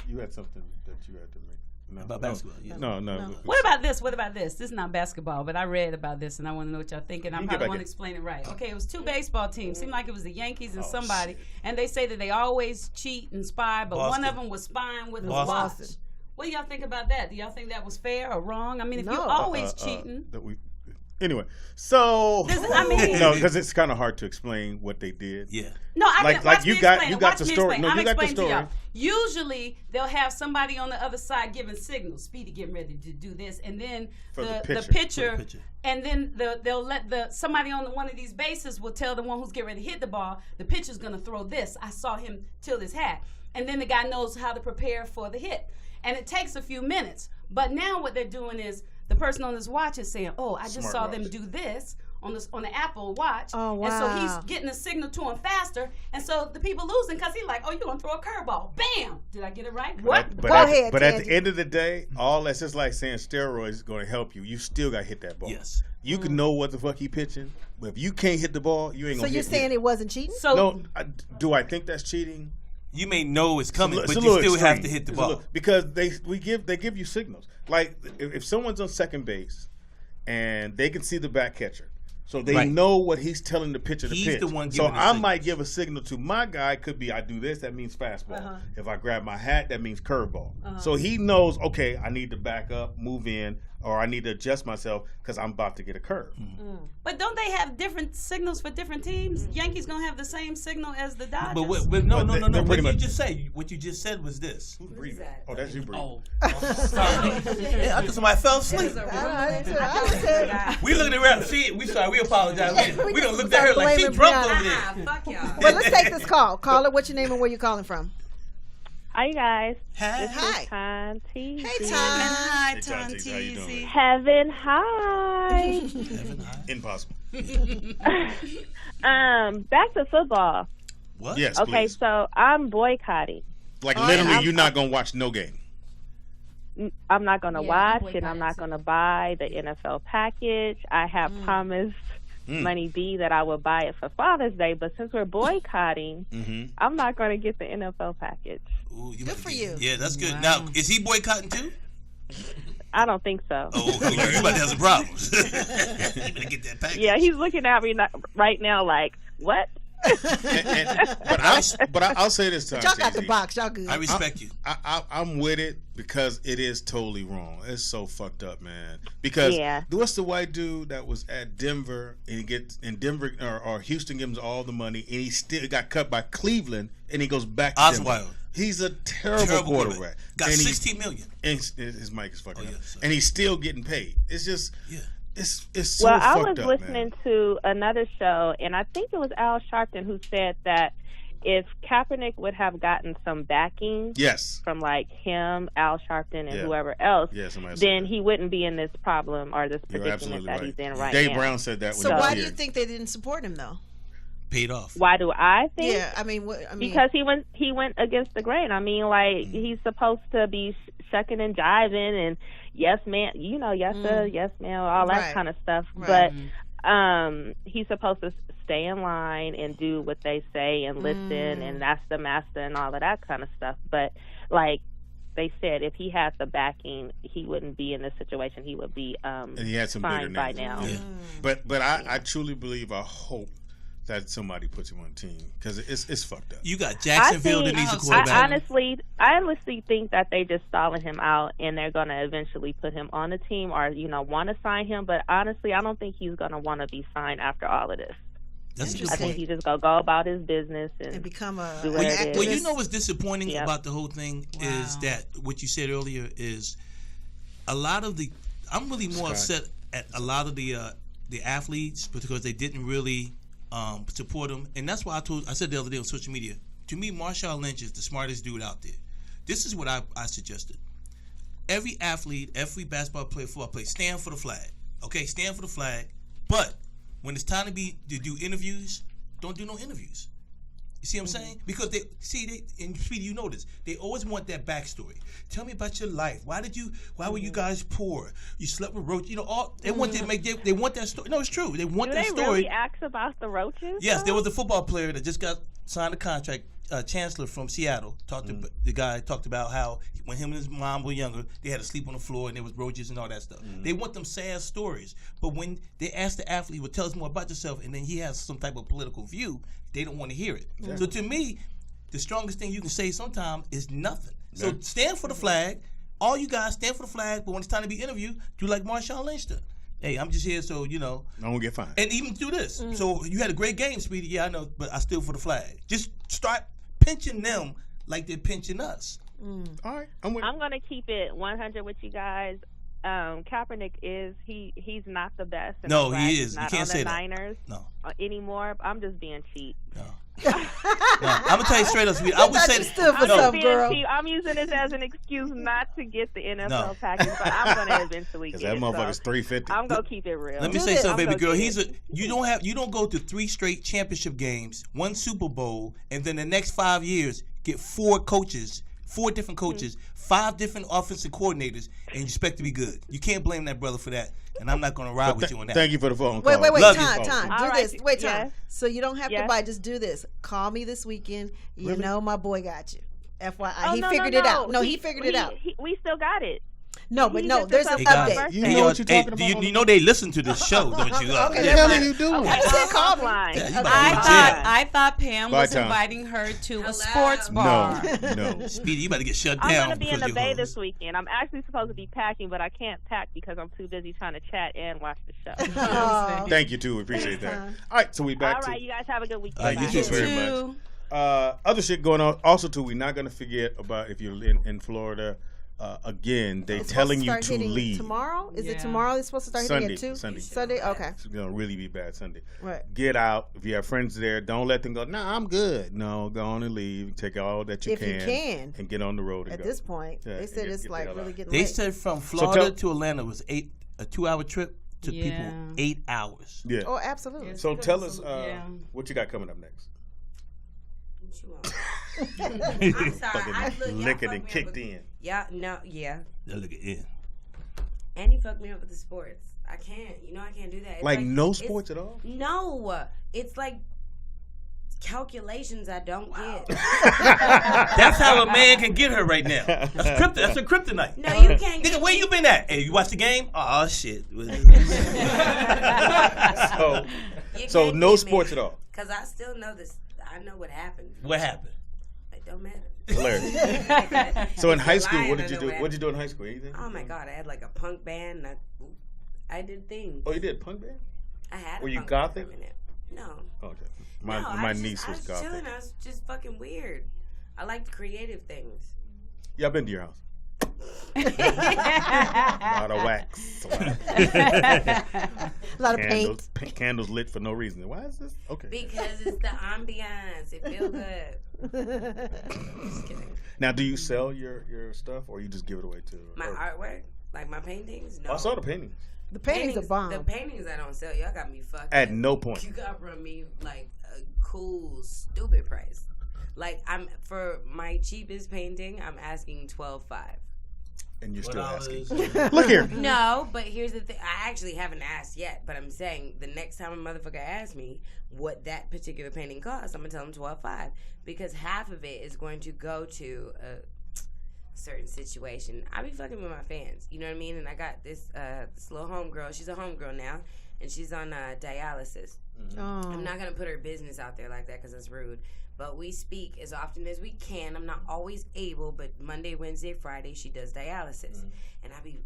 You had something that you had to make. No, About basketball, yeah. No. What about this? What about this? This is not basketball, but I read about this and I want to know what y'all think, and I You get probably back want in. to explain it right. Okay, it was two baseball teams. Seemed like it was the Yankees and Oh, somebody, shit. and they say that they always cheat and spy, but one Boston. of them was spying with his Boston. watch. What do y'all think about that? Do y'all think that was fair or wrong? I mean, if No. you're always cheating, Anyway, so I mean- no, because it's kind of hard to explain what they did. Yeah. no, I Like- can, like watch you me got- explain you it. got Watch the me story. explain. No, I'm you got the explaining to y'all. story. Usually, they'll have somebody on the other side giving signals. Speedy getting ready to do this, and then For the the pitcher. pitcher, For the pitcher. and then they'll let somebody on one of these bases will tell the one who's getting ready to hit the ball, the pitcher's gonna throw this. I saw him tilt his hat, and then the guy knows how to prepare for the hit, and it takes a few minutes. But now what they're doing is the person on his watch is saying, "Oh, I just Smart saw watch. them do this." On the Apple Watch, Oh, and so wow. he's getting a signal to him faster, and so the people losing because he's like, "Oh, you gonna throw a curveball? Bam! Did I get it right? What? But Go ahead, But at Tangy. the end of the day, all that's just like saying steroids is going to help you. You still got to hit that ball. Yes. You can know what the fuck he pitching, but if you can't hit the ball, you ain't So going to you're hit saying it wasn't cheating? So No, do I think that's cheating? You may know it's coming, It's but a you little still have extreme. to hit the It's a ball. little- because they give you signals. Like if someone's on second base and they can see the back catcher, so they Right. know what he's telling the pitcher to He's pitch. the one so giving the I signals. might give a signal to my guy. Could be I do this, that means fastball. If I grab my hat, that means curveball. So he knows, okay, I need to back up, move in, or I need to adjust myself because I'm about to get a curve. But don't they have different signals for different teams? Yankees gonna have the same signal as the Dodgers. But no. But they're What pretty you much- just say? What you just said was this. Who's breathing? Oh, that's you breathing. Oh, sorry. Yeah, I thought somebody fell asleep. We looking around. We sorry. We apologize. We don't look at her like she blaming drunk Briana. over there. Fuck y'all. But let's take this call. Caller, what's your name and where you calling from? Hi, you guys. Hi. This is Tom T. Hey, Tom. Hi, Hey, Tom Tati, how you doing? Teasy. Heaven high. Impossible. Back to football. What? Yes, Okay, please. so I'm boycotting. Like Oh, literally, I'm- you're not gonna watch no game. I'm not going to Yeah, watch I'm and I'm not boycotting going to buy the NFL package. I have promised Money B that I would buy it for Father's Day, but since we're boycotting, I'm not going to get the NFL package. Ooh, you Good better for get- you. Yeah, that's good. Now, is he boycotting too? I don't think so. Oh, you about to have some problems. You better get that package. Yeah, he's looking at me right now like, what? But I'll say this time. Y'all got the TZ. box. Y'all good. I respect you. I'm with it because it is totally wrong. It's so fucked up, man. Because what's the white dude that was at Denver and he gets in Denver or Houston gives him all the money and he still got cut by Cleveland and he goes back to Denver. Osweiler. He's a terrible quarterback. Got And $16 million. And his mic is fucking up. yes, and he's still getting paid. It's just it's so Well, I fucked was up, listening to another show, and I think it was Al Sharpton who said that if Kaepernick would have gotten some backing from like him, Al Sharpton, and whoever else, then he wouldn't be in this problem or this predicament that he's in right Dave now. Brown said that. So why do you think they didn't support him though? Paid off. Why do I think? Yeah, I mean, because he went against the grain. I mean, like he's supposed to be shucking and jiving and yes man, yes sir, yes ma'am, all that kind of stuff. Right. But he's supposed to stay in line and do what they say and listen, and that's the master and all of that kind of stuff. But like they said if he had the backing, he wouldn't be in this situation. He would be and he had some signed by names. now. Yeah. But I truly believe, I hope that somebody puts him on the team because it's fucked up. You got Jacksonville that needs a quarterback. I honestly think that they just stalling him out and they're going to eventually put him on the team or, want to sign him. But honestly, I don't think he's going to want to be signed after all of this. That's a good I think point. he's just going to go about his business and become a do what it is. Well, you know what's disappointing about the whole thing is that what you said earlier is a lot of the. I'm really more upset at a lot of the athletes because they didn't really support him, and that's why I said the other day on social media. To me, Marshawn Lynch is the smartest dude out there. This is what I suggested. Every athlete, every basketball player, football player, stand for the flag. Okay, stand for the flag. But when it's time to do interviews, don't do no interviews. You see what I'm saying? Because and Speedy, you know this. They always want that backstory. Tell me about your life. Why were you guys poor? You slept with roaches. They want they want that story. No, it's true. They want that story. Do they really ask about the roaches? Yes, there was a football player that just got signed a contract. Chancellor from Seattle the guy talked about how when him and his mom were younger, they had to sleep on the floor and there was roaches and all that stuff. They want them sad stories, but when they ask the athlete, "Well, tell us more about yourself," and then he has some type of political view, they don't want to hear it. Exactly. So to me, the strongest thing you can say sometimes is nothing. So stand for the flag. All you guys stand for the flag, but when it's time to be interviewed, do like Marshawn Lynch did. Hey, I'm just here so, I won't get fined. And even do this. So you had a great game, Speedy. Yeah, I know, but I still for the flag. Just start pinching them like they're pinching us. All right. I'm going to keep it 100 with you guys. Kaepernick he's not the best. No, he is. He's not you can't on say the that. Niners anymore. I'm just being cheap. No, I'm gonna tell you straight up, Speedy. I would say I'm using this as an excuse not to get the NFL package, but I'm gonna eventually get it. That motherfucker's $350. I'm gonna keep it real. Let me say something, baby girl. You don't go to 3 straight championship games, 1 Super Bowl, and then the next 5 years get 4 different coaches, 5 different offensive coordinators, and you expect to be good. You can't blame that brother for that. And I'm not going to ride with you on that. Thank you for the phone call. Wait, Love time. You. Do right. this. Wait, time. Yes. So you don't have to buy. Just do this. Call me this weekend. You know my boy got you. FYI. He figured it out. No, he figured it out. We still got it. No, but no, there's an update. You know what you're talking about? You know they listen to this show, don't you? Okay, what the hell are you doing? I said call me. I thought Pam was inviting her to a sports bar. No. Speedy, you better get shut down. I'm going to be in the Bay this weekend. I'm actually supposed to be packing, but I can't pack because I'm too busy trying to chat and watch the show. Thank you, too. We appreciate that. All right, so we back All right, you guys have a good weekend. You too very much. Other shit going on. Also, too, we're not going to forget about if you're in Florida. Again, they're telling you to leave. Tomorrow? Is it tomorrow? It's supposed to start hitting at 2? Sunday? Okay. It's going to really be bad Sunday. Right. Get out. If you have friends there, don't let them go, nah, I'm good. No, go on and leave. Take all that you can. And get on the road and at go. This point, they said it's like really getting late. They late. said from Florida to Atlanta was a 2-hour trip. Took people 8 hours. Yeah. Oh, absolutely. Yeah, so tell us what you got coming up next. I'm sorry. Licked and kicked in. Yeah. Look at it. And you fucked me up with the sports. I can't. I can't do that. It's like no sports at all? No. It's like calculations I don't get. That's how a man can get her right now. That's a kryptonite. No, you can't. Nigga, where you been at? Hey, you watch the game? Oh shit. So no sports at all. Because I still know this. I know what happened. What happened? It don't matter. Hilarious. So in high school, what did you do? What did you do in high school? Anything? Oh my God, I had like a punk band. And I did things. Oh, you did punk band? I had. Were you gothic? No. Okay. My niece was gothic. Chilling. I was just fucking weird. I liked creative things. Yeah, I've been to your house. A lot of wax. A lot of paint. Candles lit for no reason. Why is this? Okay. Because it's the ambiance. It feels good. Just kidding. Now, do you sell your stuff or you just give it away to? My artwork? Like my paintings? No. I saw the paintings. The paintings are bomb. The paintings I don't sell. Y'all got me fucked. At no point. You got from me like a cool, stupid price. Like for my cheapest painting, I'm asking $12.5. And you're still asking. Look here. No, but here's the thing. I actually haven't asked yet, but I'm saying the next time a motherfucker asks me what that particular painting costs, I'm going to tell them $12.5 because half of it is going to go to certain situation, I be fucking with my fans. You know what I mean? And I got this little homegirl. She's a homegirl now, and she's on dialysis. Oh. I'm not gonna put her business out there like that because it's rude. But we speak as often as we can. I'm not always able, but Monday, Wednesday, Friday, she does dialysis, and I be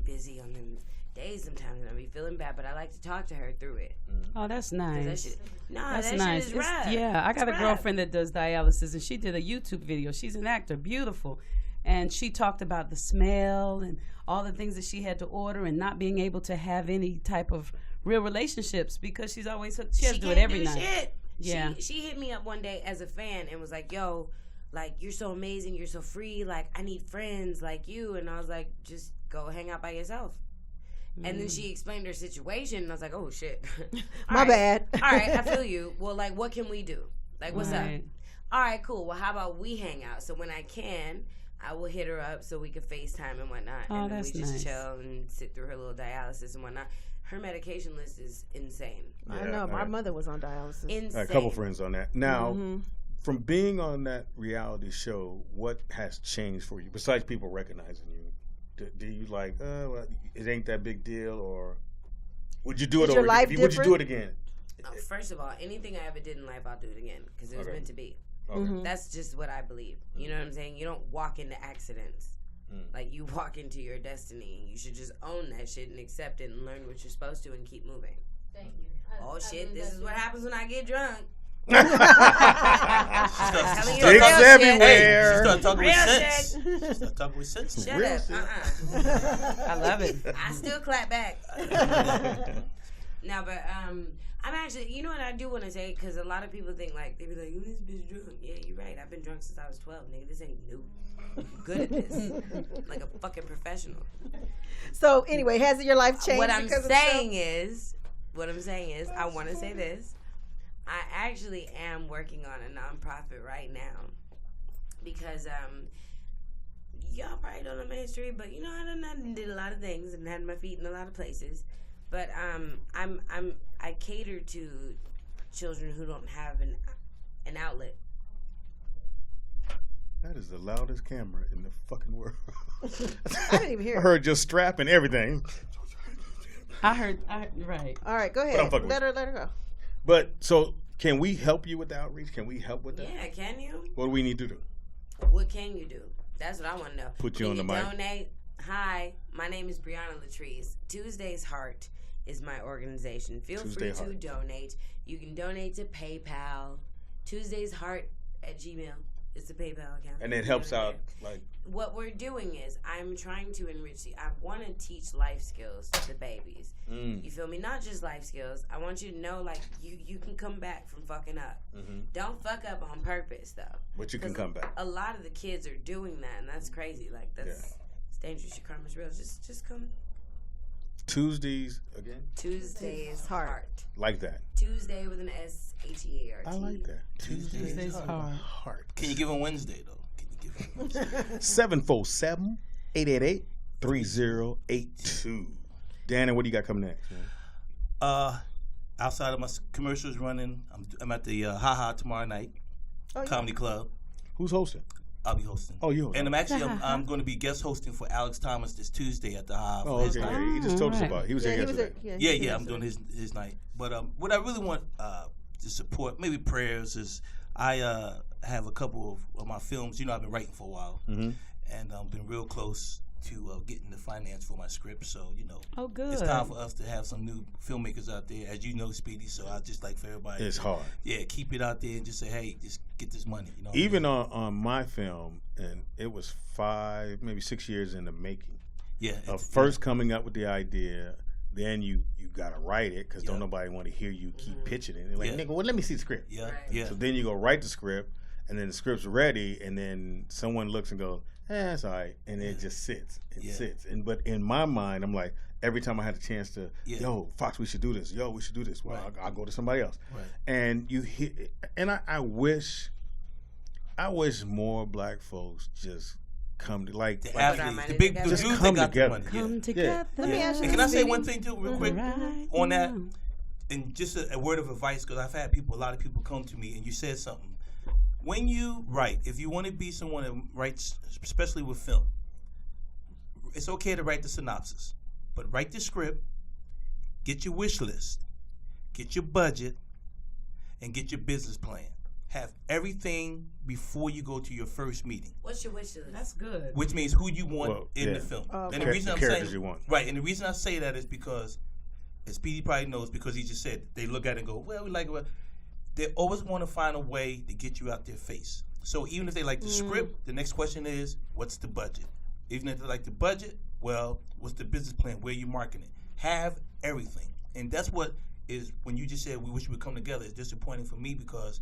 busy on them days sometimes, and I be feeling bad. But I like to talk to her through it. Oh, that's nice. That's nice. Shit is rough. Yeah, I got a girlfriend that does dialysis, and she did a YouTube video. She's an actor, beautiful, and she talked about the smell and all the things that she had to order, and not being able to have any type of real relationships because she has to do it every night. Shit. Yeah. She hit me up one day as a fan and was like, yo, like, you're so amazing, you're so free, like, I need friends like you. And I was like, just go hang out by yourself. And then she explained her situation, and I was like, oh, shit. My bad. All right, I feel you. Well, like, what can we do? Like, what's up? All right, cool. Well, how about we hang out? So when I can, I will hit her up so we can FaceTime and whatnot. Oh, and then that's we just nice. chill and sit through her little dialysis and whatnot. Her medication list is insane. I know. My mother was on dialysis. Insane. A couple friends on that. Now, from being on that reality show, what has changed for you besides people recognizing you? Do you like, well, it ain't that big deal, or would you do it? Your life would you do it again? First of all, anything I ever did in life, I'll do it again because it was meant to be. Okay. That's just what I believe. You know what I'm saying? You don't walk into accidents. Like, you walk into your destiny. You should just own that shit and accept it and learn what you're supposed to and keep moving. Thank you. Oh shit! This is what happens when I get drunk. Sticks everywhere. She started talking with sense. She started talking with sense. Shut up. I love it. I still clap back. No, but I'm actually, you know what I do want to say, because a lot of people think, like, they be like, this bitch drunk. Yeah, you're right. I've been drunk since I was 12, nigga. This ain't new. I'm good at this. Like a fucking professional. So anyway, has your life changed? What I'm saying is, I want to say this. I actually am working on a nonprofit right now because y'all probably don't know my history, but you know I did a lot of things and had my feet in a lot of places. But I cater to children who don't have an outlet. That is the loudest camera in the fucking world. I didn't even hear. I heard your strap and everything. I heard right. All right, go ahead. Let her go. But so, can we help you with the outreach? Can we help with that? Yeah, can you? What do we need to do? What can you do? That's what I want to know. Put you on the mic. Donate. Hi, my name is Briana Latrise. Tuesday's Heart is my organization. Feel free to donate. You can donate to PayPal. Tuesday's Heart at Gmail. It's a PayPal account. And it helps out, like... What we're doing is, I'm trying to enrich I want to teach life skills to the babies. You feel me? Not just life skills. I want you to know, like, you can come back from fucking up. Don't fuck up on purpose, though. But you can come back. A lot of the kids are doing that, and that's crazy. Like, it's dangerous. Your karma's real. Just come. Tuesdays, again? Tuesday's Heart. Like that. Tuesday with an S-H-E-A-R-T. I like that. Tuesday's Heart. Can you give them Wednesday, though? 747-888-3082. Dannon, what do you got coming next, man? Outside of my commercials running, I'm at the Haha tomorrow night, Comedy Club. Who's hosting? I'll be hosting. Oh, you hosting. And I'm going to be guest hosting for Alex Thomas this Tuesday at the Haha. Oh, okay. Yeah, he just told us about it. He was here yesterday. Yeah, I'm doing his night. But what I really want to support, maybe prayers, is I have a couple of my films. You know, I've been writing for a while, and I've been real close to getting the finance for my script. So, you know, it's time for us to have some new filmmakers out there, as you know, Speedy. So I just like for everybody. It's hard. Yeah, keep it out there and just say, hey, just get this money. You know, even on my film, and it was 5, maybe 6 years in the making. Yeah, first coming up with the idea. Then you gotta write it because don't nobody want to hear you keep pitching it. They're like, nigga, well, let me see the script. Yeah. So then you go write the script, and then the script's ready, and then someone looks and goes, it's all right, and it just sits and sits. But in my mind, I'm like, every time I had a chance to, yo, Fox, we should do this. Yo, we should do this. Well, I'll go to somebody else. Right. And you hit, and I wish more black folks just come to the big just dudes come got together. Come together. Let me ask you And can I say Speedy? one thing too, real quick, on that? And just a word of advice, because I've had a lot of people come to me, and you said something When you write, if you want to be someone that writes, especially with film, it's okay to write the synopsis, but write the script, get your wish list, get your budget, and get your business plan. Have everything before you go to your first meeting. What's your wish list? That's good. Which means who you want in the film. Okay. And the reason I'm characters saying, you want. right, and the reason I say that is because, as Speedy probably knows, because he just said they look at it and go, well, we like it. They always want to find a way to get you out their face. So even if they like the script, the next question is, what's the budget? Even if they like the budget, well, what's the business plan? Where are you marketing? Have everything. And that's what is, when you just said we wish we would come together, it's disappointing for me because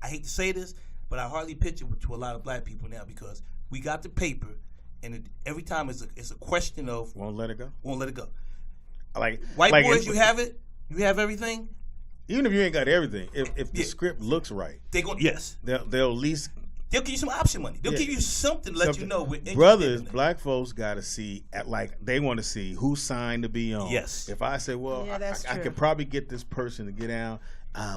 I hate to say this, but I hardly pitch it to a lot of black people now because we got the paper, and every time it's a question of won't let it go. Won't let it go. Like white boys, you have it. You have everything. Even if you ain't got everything, if the script looks right, they'll at least they'll give you some option money. They'll give you something to let you know. Brothers, black folks got to see they want to see who signed to be on. Yes. If I say, well, I could probably get this person to get down.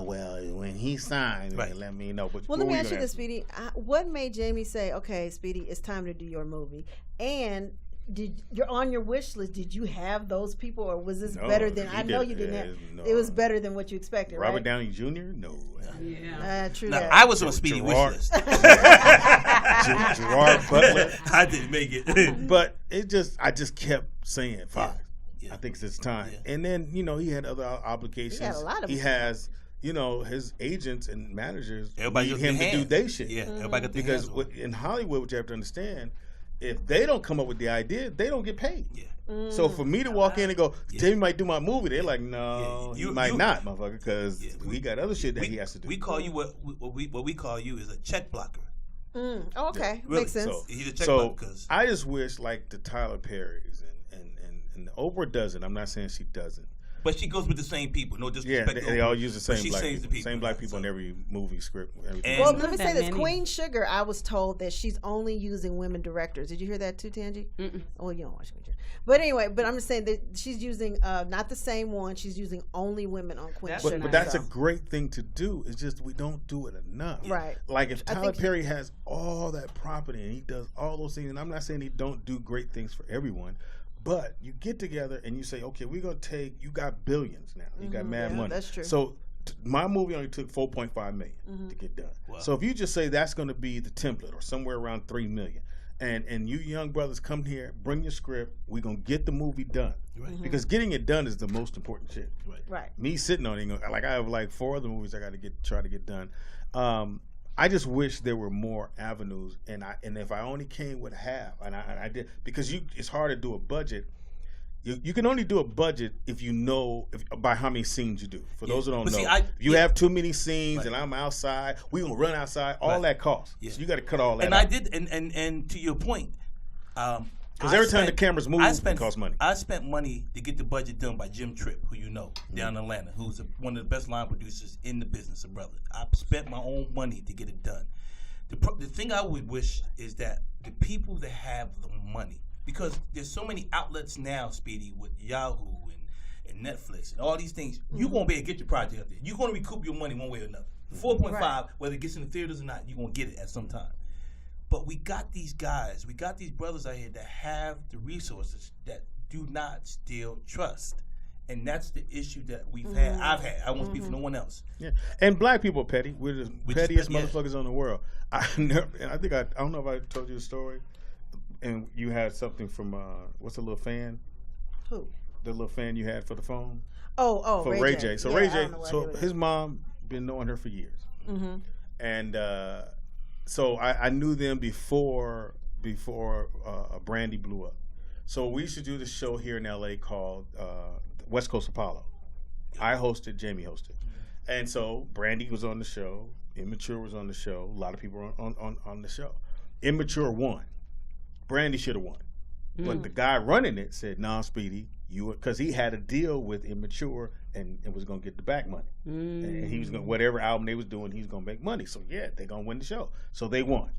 Well, when he signed, let me know. But let me ask you this, Speedy. What made Jamie say, okay, Speedy, it's time to do your movie? And you're on your wish list. Did you have those people, or was this better than? I know you didn't have. No. It was better than what you expected. Robert right? Downey Jr. No. Yeah. True. Now, that. I was on a Speedy wish list. Gerard Butler. I didn't make it, but I just kept saying 5. I think it's time. And then he had other obligations. He had a lot of. He has. His agents and managers everybody need him to do their shit. Yeah, everybody got their because hands on. In Hollywood, what you have to understand, if they don't come up with the idea, they don't get paid. Yeah. So for me to walk in and go, Jamie might do my movie, they're like, no, you might not, motherfucker, because we got other shit that he has to do. We call you what we call you is a check blocker. Oh, okay, really? Makes sense. So he's a check blocker. I just wish like the Tyler Perrys and Oprah does it. I'm not saying she doesn't. But she goes with the same people. No disrespect. Yeah, they all use the same black people. Same black people in every movie script. Well, let me say this: Queen Sugar. I was told that she's only using women directors. Did you hear that too, Tangi? Oh, you don't watch Queen Sugar. But anyway, I'm just saying that she's using not the same one. She's using only women on Queen Sugar. But that's a great thing to do. It's just we don't do it enough. Right. Like if Tyler Perry has all that property and he does all those things, and I'm not saying he don't do great things for everyone. But you get together and you say, okay, we're going to you got billions now. You got mad money. That's true. So my movie only took $4.5 million to get done. Wow. So if you just say that's going to be the template or somewhere around $3 million, and you young brothers come here, bring your script, we're going to get the movie done. Right. Because getting it done is the most important shit. Right. Me sitting on it, like I have like 4 other movies I got to try to get done. I just wish there were more avenues, and if I only came with half, and I did, because it's hard to do a budget. You can only do a budget if you know by how many scenes you do. For those who don't know, if you have too many scenes, and I'm outside, we gonna run outside. All that costs. Yeah. So you got to cut all that. And out. I did, and to your point, because every time the cameras move, it costs money. I spent money to get the budget done by Jim Tripp, who you know, down in Atlanta, who's one of the best line producers in the business, a brother. I spent my own money to get it done. The thing I would wish is that the people that have the money, because there's so many outlets now, Speedy, with Yahoo and Netflix and all these things, you won't be able to get your project out there. You're going to recoup your money one way or another. 4.5, whether it gets in the theaters or not, you're going to get it at some time. But we got these guys, we got these brothers out here that have the resources that do not still trust. And that's the issue that we've had. I've had. I won't speak for no one else. Yeah, and black people are petty. We're the pettiest motherfuckers in the world. I don't know if I told you the story. And you had something from what's the little fan? Who? The little fan you had for the phone. Oh, for Ray J. So Ray J. So his mom been knowing her for years, and so I knew them before Brandy blew up. So we used to do this show here in LA called West Coast Apollo. I hosted, Jamie hosted. And so Brandy was on the show, Immature was on the show, a lot of people were on the show. Immature won. Brandy should have won. But the guy running it said, nah, Speedy, because he had a deal with Immature and was going to get the back money. And he was going to, whatever album they was doing, he was going to make money. So yeah, they're going to win the show. So they won.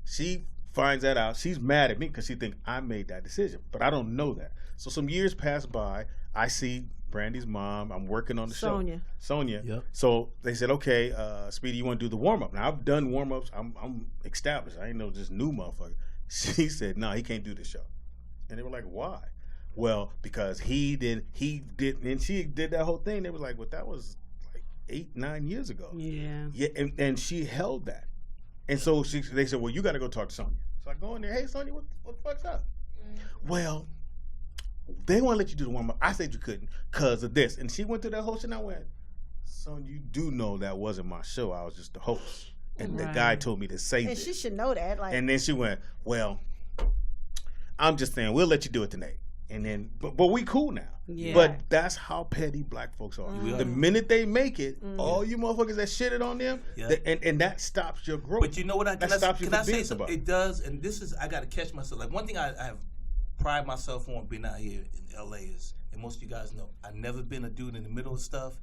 She finds that out. She's mad at me because she thinks I made that decision. But I don't know that. So some years pass by. I see Brandy's mom. I'm working on the Sonia. show. Sonia. Yep. So they said, okay, Speedy, you want to do the warm up? Now I've done warm ups. I'm established. I ain't no just new motherfucker. She said, no, he can't do this show. And they were like, why? Well, because he did, and she did that whole thing. They was like, well, that was like 8-9 years ago. Yeah. Yeah, and she held that. And so they said, well, you got to go talk to Sonia. So I go in there, hey, Sonia, what the fuck's up? Well, they want to let you do the warm-up. I said you couldn't because of this. And she went through that whole shit, and I went, Sonia, you do know that wasn't my show. I was just the host. And the guy told me to say And this. she should know that. Like, And then she went, well, I'm just saying, we'll let you do it tonight. And then, but we cool now. Yeah. But that's how petty black folks are. The minute they make it, all you motherfuckers that shitted on them, and that stops your growth. But you know what? That stops you can I from say being something? somebody. It does, and this is, I got to catch myself. Like, one thing I have pride myself on being out here in LA is, and most of you guys know, I've never been a dude in the middle of stuff.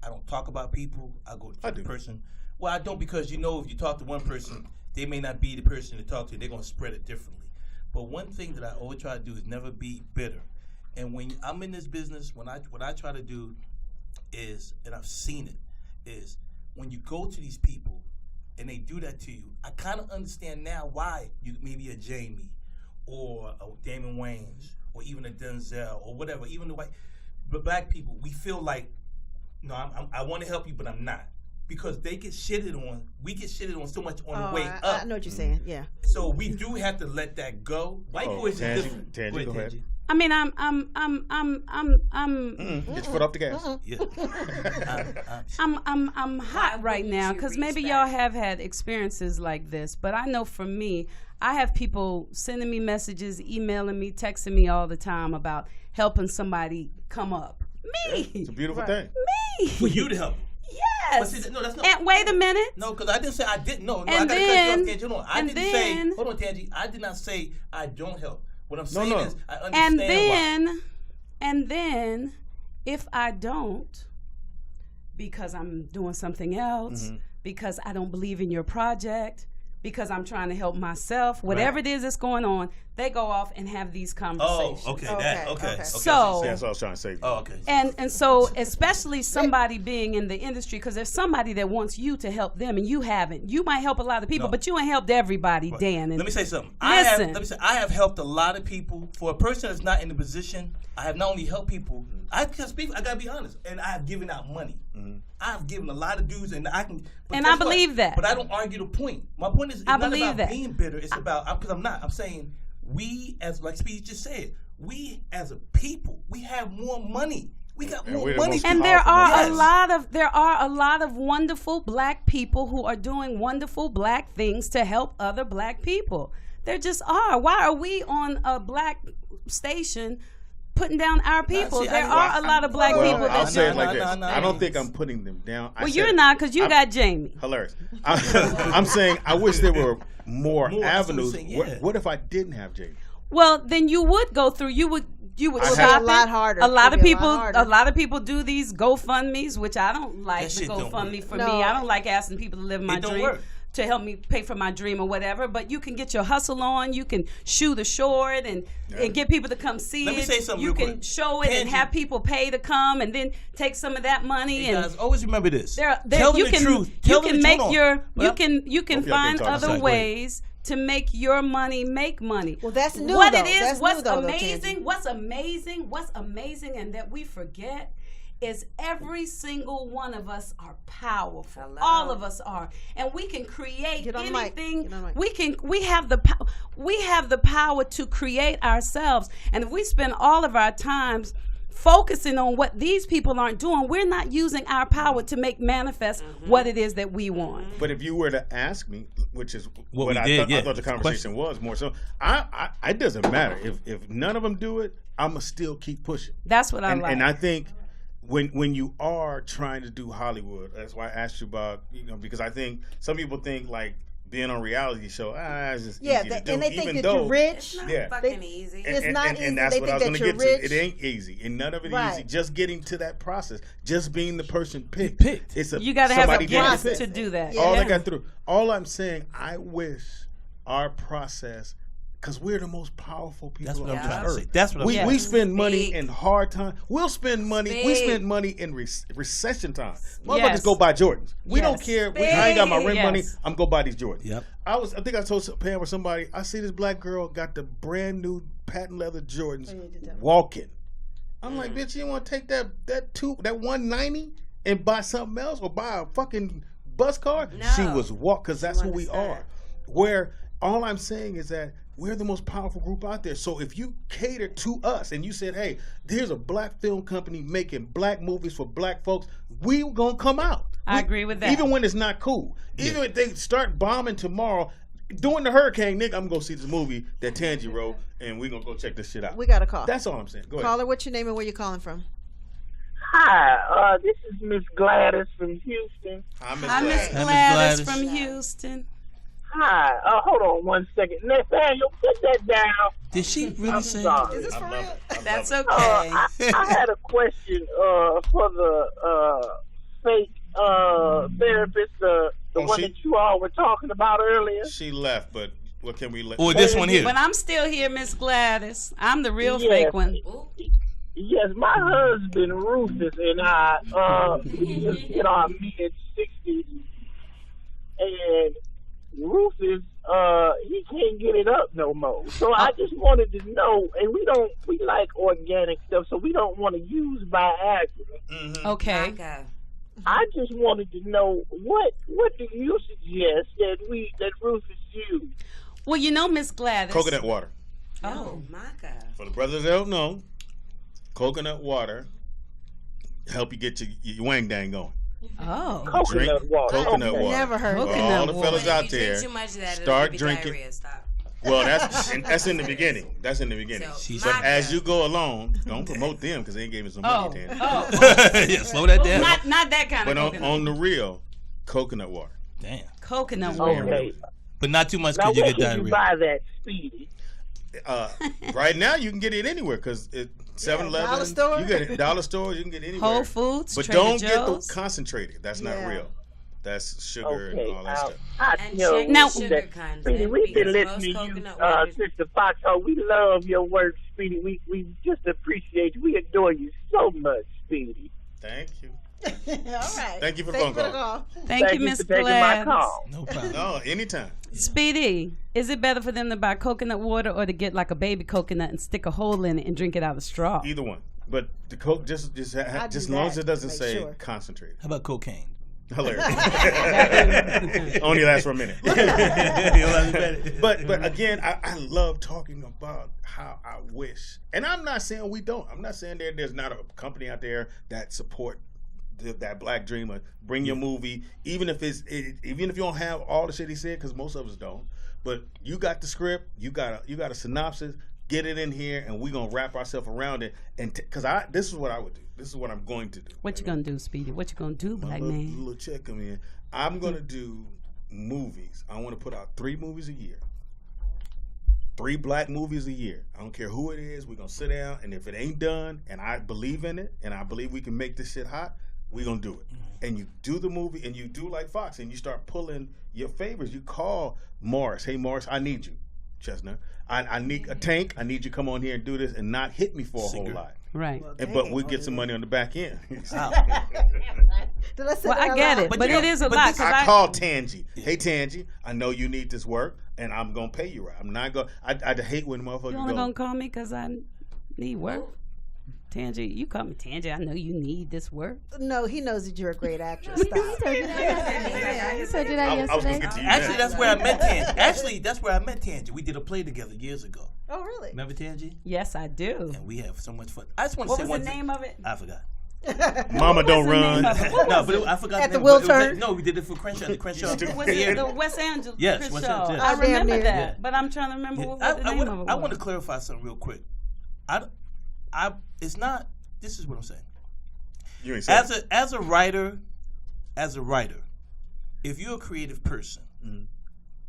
I don't talk about people. I go to the person. Well, I don't, because you know if you talk to one person, they may not be the person to talk to. They're going to spread it differently. But one thing that I always try to do is never be bitter. And when I'm in this business, what I try to do is, and I've seen it, is when you go to these people and they do that to you, I kind of understand now why you maybe a Jamie or a Damon Wayans or even a Denzel or whatever, even the white, but black people, we feel like, no, I want to help you, but I'm not. Because they get shitted on, we get shitted on so much on the way up. I know what you're saying, yeah. So we do have to let that go. White boys are different. Tangy, go ahead. I mean, I'm. Get your foot off the gas. Yeah. I'm hot right now because maybe y'all have had experiences like this, but I know for me, I have people sending me messages, emailing me, texting me all the time about helping somebody come up. Me. It's a beautiful thing. Me. For you to help. Yes. But see, no, that's not. And wait a minute. No, because I didn't say I didn't. No, And I got to cut you then- off, Tangy. Hold on. I and didn't then- say. Hold on, Tangy. I did not say I don't help. What I'm saying is I understand and then, if I don't, because I'm doing something else, because I don't believe in your project, because I'm trying to help myself, whatever it is that's going on, they go off and have these conversations. Oh, okay. So that's what I was trying to say. Oh, okay. And so especially somebody being in the industry, because there's somebody that wants you to help them and you haven't. You might help a lot of people, but you ain't helped everybody, Dan. And let me say something. Listen. I have helped a lot of people. For a person that's not in the position, I have not only helped people, I can speak, I gotta be honest, and I have given out money. I've given a lot of dudes, and I can. And I believe that. But I don't argue the point. My point is, it's I not believe about that. being bitter. It's about, because I'm not. I'm saying we, as like Speedy just said, we as a people, we have more money. We got more money. And there are a lot of wonderful black people who are doing wonderful black things to help other black people. There just are. Why are we on a black station putting down our people? There are a lot of black people that I'll say it like do this. those I don't things. think I'm putting them down. Well, you're not, because you got Jamie. Hilarious. I'm saying I wish there were more avenues. saying, yeah. What if I didn't have Jamie? Well, then you would go through. You would I stop have- it. a lot harder. A lot of It'd be a people. lot harder. A lot of people do these GoFundMe's, which I don't like. That The shit don't GoFundMe work. for No. me, I don't like asking people to live my It don't dream. work. To help me pay for my dream or whatever, but you can get your hustle on. You can shoot a short and get people to come see Let it. me say something you real can quick. show it and Tangy. have people pay to come, and then take some of that money. Hey, and guys, always remember this. There, Tell them you the can truth. you Tell them can the make truth. your Well, you can Hope y'all find can talk other about it. ways to make your money make money. Well, that's new, What though. it is, That's what's new, though, amazing, what's amazing, and that we forget is every single one of us are powerful. Hello. All of us are, and we can create Get on the mic. anything. Get on the mic. We have the power to create ourselves, and if we spend all of our times focusing on what these people aren't doing, we're not using our power to make manifest what it is that we want. But if you were to ask me, which is What what we I, did, I thought the conversation was more so, it doesn't matter. If none of them do it, I'm going to still keep pushing. That's what I like. And I think when you are trying to do Hollywood, that's why I asked you about, because I think some people think like being on a reality show, it's just easy to do. And they think even that though, you're rich. Yeah. Fucking easy. It's not easy. And that's They what I think was that going to you're get to. rich. It ain't easy, and none of it Right. easy. Just getting to that process, just being the person picked. It's You gotta have a somebody getting process picked. to do that. All Yeah. I got through. All I'm saying, I wish our process Because we're the most powerful people That's what on I'm this trying to earth. say. That's what I'm we, saying. we spend money in hard times. We'll spend money. We spend money in recession time. Motherfuckers go buy Jordans. We don't care. I ain't got my rent money. I'm gonna buy these Jordans. Yep. I think I told Pam or somebody. I see this black girl got the brand new patent leather Jordans walking. I'm like, bitch, you want to take that $190 and buy something else or buy a fucking bus car? No. She was because that's who we are. Where all I'm saying is that we're the most powerful group out there. So if you cater to us and you said, hey, there's a black film company making black movies for black folks, we gonna come out. I agree with that. Even when it's not cool. Even if they start bombing tomorrow, during the hurricane, nigga, I'm gonna go see this movie that Tangi wrote, and we're gonna go check this shit out. We got a call. That's all I'm saying. Go ahead. Caller, what's your name and where you calling from? Hi, this is Miss Gladys from Houston. Hi, Miss Gladys from Houston. Hi. Hold on 1 second. Nathaniel, put that down. Did she really say? Sorry. Is this for real? That's okay. I had a question for the fake therapist, the one that you all were talking about earlier. She left, but what can we let? Oh, this one here. But I'm still here, Miss Gladys. I'm the real fake one. Yes, my husband Rufus and I, we just hit our mid-60s, and Rufus, he can't get it up no more. So I just wanted to know, and we like organic stuff, so we don't want to use Viagra. Mm-hmm. Okay. I just wanted to know what do you suggest that Rufus use? Well, you know, Miss Gladys. Coconut water. Oh my God. For the brothers that don't know, coconut water help you get your wang dang going. Oh, coconut water. Coconut water. Never heard of that. all the fellas out there, Too much of that, start it'll be drinking. diarrhea. Stop. Well, that's in the beginning. That's in the beginning. So, but as you go along, don't promote them because they ain't giving some money. Yeah, slow that down. Not that kind but of coconut. on the real, coconut water. Damn. Coconut water. Okay. But not too much Now, because you where get can you diarrhea. buy that, Speedy? Right now, you can get it anywhere because 7-Eleven, dollar store. you get it dollar stores, you can get it anywhere. Whole Foods, but Trader don't Joe's. get the concentrated. That's not real. That's sugar and all that stuff. And check Now- the sugar Speedy, content. we've been because listening most to you coconut water- since the Foxhole. We love your work, Speedy. We just appreciate you. We adore you so much, Speedy. Thank you. All right. Thank you for the phone call. Thank you, Miss for taking my Gladys. call. No problem. No, anytime. Speedy, is it better for them to buy coconut water or to get like a baby coconut and stick a hole in it and drink it out of a straw? Either one. But the Coke just as long as it doesn't say concentrated. How about cocaine? Hilarious. Only lasts for a minute. but again, I love talking about how I wish, and I'm not saying we don't. I'm not saying there's not a company out there that support that black dream of bring your movie, even if you don't have all the shit he said, because most of us don't. But you got the script, you got a synopsis. Get it in here, and we're gonna wrap ourselves around it. And because this is what I would do. This is what I'm going to do. What you gonna do, Speedy? What you gonna do, black man? Little check come in. I'm gonna do movies. I want to put out 3 movies a year. 3 black movies a year. I don't care who it is. We're gonna sit down, and if it ain't done, and I believe in it, and I believe we can make this shit hot, we're gonna do it. And you do the movie, and you do like Fox, and you start pulling your favors. You call Morris. Hey, Morris, I need you. Chestnut, I need a tank. I need you to come on here and do this and not hit me for a whole lot. Right. But we get some money on the back end. Well, I get it, but it is a lot. I called Tangi. Hey, Tangi, I know you need this work, and I'm going to pay you right. I'm not going to, I hate when motherfuckers You only gonna call me because I need work? Tangi, you call me Tangi. I know you need this work. No, he knows that you're a great actress. Stop. He told you that yesterday. Actually, that's where I met Tangi. Actually, that's where I met Tangi. We did a play together years ago. Oh, really? Remember Tangi? Yes, I do. And we have so much fun. I just want to What say was one the thing. name of it? I forgot. Mama don't run. No, but I forgot At the the name. Wiltern? No, we did it for Crenshaw. The Crenshaw. Was it the West Angeles? Yes, Chris West Shaw? Angeles. I Oh, damn remember near. that, Yeah. but I'm trying to remember what the name of it was. I want to clarify something real quick. It's not. This is what I'm saying. You ain't saying As a writer, if you're a creative person,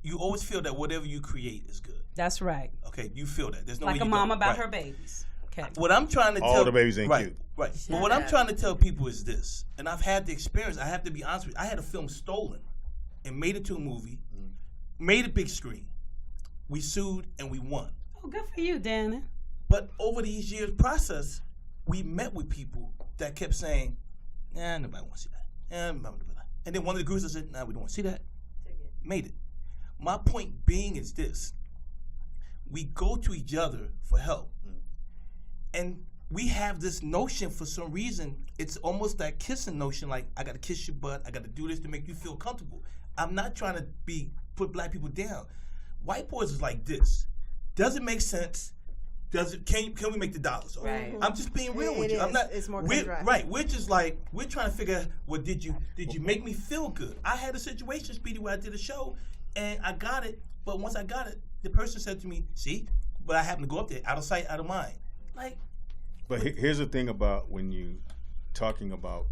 you always feel that whatever you create is good. That's right. Okay, you feel that. There's no Like way a you mom don't. about Right. her babies. Okay. What I'm trying to all tell the babies ain't right, cute. right. But what I'm trying to tell people is this, and I've had the experience. I have to be honest with you. I had a film stolen and made it to a movie, made a big screen, We sued and we won. Oh, good for you, Dannon. But over these years process, we met with people that kept saying, "Nah, nobody wants to see that." And then one of the groups said, "Nah, we don't want to see that." Made it. My point being is this: we go to each other for help, and we have this notion for some reason. It's almost that kissing notion, like I got to kiss your butt, I got to do this to make you feel comfortable. I'm not trying to put black people down. White boys is like this. Does it make sense? Can we make the dollars? Right. I'm just being real with you. I'm not. It's more right. We're just like we're trying to figure out. Well, did you make me feel good? I had a situation, Speedy, where I did a show and I got it, but once I got it, the person said to me, "See," but I happened to go up there, out of sight, out of mind. Like. But here's the thing about when you talking about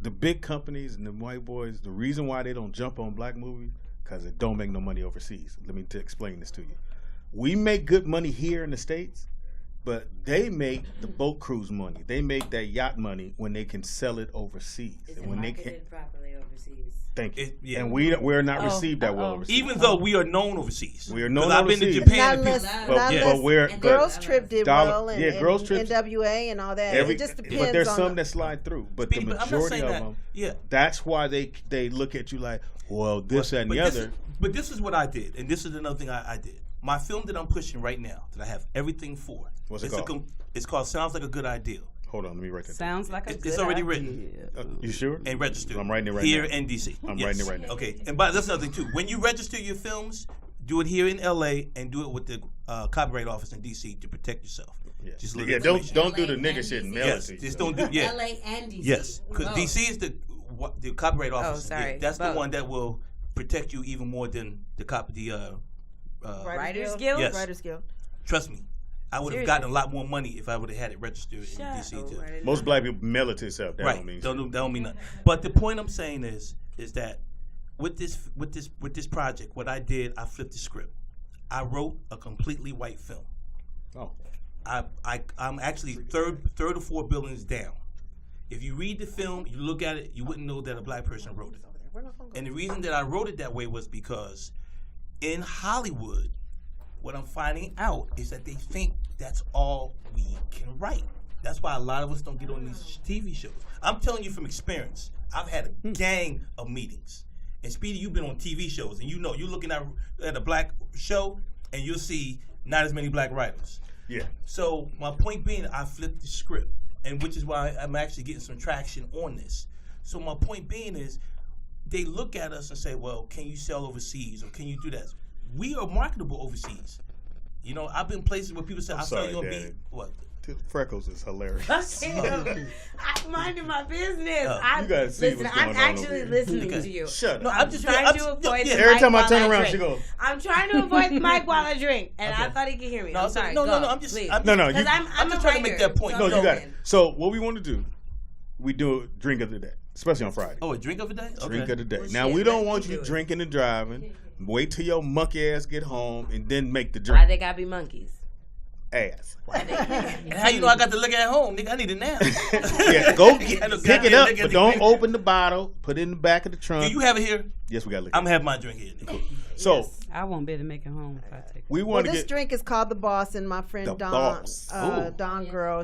the big companies and the white boys. The reason why they don't jump on black movies because it don't make no money overseas. Let me explain this to you. We make good money here in the States, but they make the boat cruise money. They make that yacht money when they can sell it overseas. It's and when marketed they can properly overseas. Thank you. And we're not received that well overseas. Even though we are known overseas. We are known I've overseas. been to Japan. But we're Girls Trip did well, and Girls Trip, NWA and all that. It just depends. But there's on some that slide through. But the majority of them, that's why they look at you like, well, this and the other. But this is what I did, and this is another thing I did. My film that I'm pushing right now, that I have everything for. What's it called? It's called Sounds Like a Good Idea. Hold on, let me write that. Sounds like a good idea. It's already written. You sure? And registered. I'm writing it right here now. Here in DC. I'm writing it right now. Okay, and that's another thing too. When you register your films, do it here in LA and do it with the copyright office in DC to protect yourself. Yeah, just don't do the nigga shit and mail it to you. Just don't do LA and DC. Yes, because DC is the copyright office. Oh, sorry. That's the one that will protect you even more than the Writers Guild. Yes. Writers Guild. Trust me, I would have gotten a lot more money if I would have had it registered in DC too. Most black people mail it to themselves. That don't mean nothing. But the point I'm saying is that with this project, what I did, I flipped the script. I wrote a completely white film. Oh. I'm actually third or fourth buildings down. If you read the film, you look at it, you wouldn't know that a black person wrote it. And the reason that I wrote it that way was because in Hollywood, what I'm finding out is that they think that's all we can write. That's why a lot of us don't get on these TV shows. I'm telling you from experience. I've had a gang of meetings. And Speedy, you've been on TV shows, and you know, you're looking at a black show, and you'll see not as many black writers. Yeah. So my point being, I flipped the script, and which is why I'm actually getting some traction on this. So my point being is, they look at us and say, well, can you sell overseas, or can you do that? We are marketable overseas. You know, I've been places where people say, I'll sell you a beat. What? Freckles is hilarious. I'm minding my business. You gotta see what's going I'm on actually over listening here. to you. Shut No, up. I'm trying to avoid the every mic time I while turn around, drink. she goes. I'm trying to avoid the mic while I drink, and Okay. I thought he could hear me. No, I'm sorry. no, Go, I'm just please. No, you, I'm just trying to make that point. No, you got it. So what we want to do, we do a drink of the day, especially on Friday. Oh, a drink of the day? Okay. Drink of the day. Well, Now shit, we don't let want me you do it. drinking and driving. Wait till your monkey ass get home and then make the drink. Why they gotta be monkeys? Ass. And how you know I got the liquor at home? Nigga, I need it now. Yeah, go pick it up, but don't open the bottle. Put it in the back of the trunk. Do you have it here? Yes, we got liquor. I'm gonna have my drink here. Nigga. So I won't be able to make it home if I take it. we want to this get drink is called the Boss, and my friend The Dawn, Boss. Dawn girl,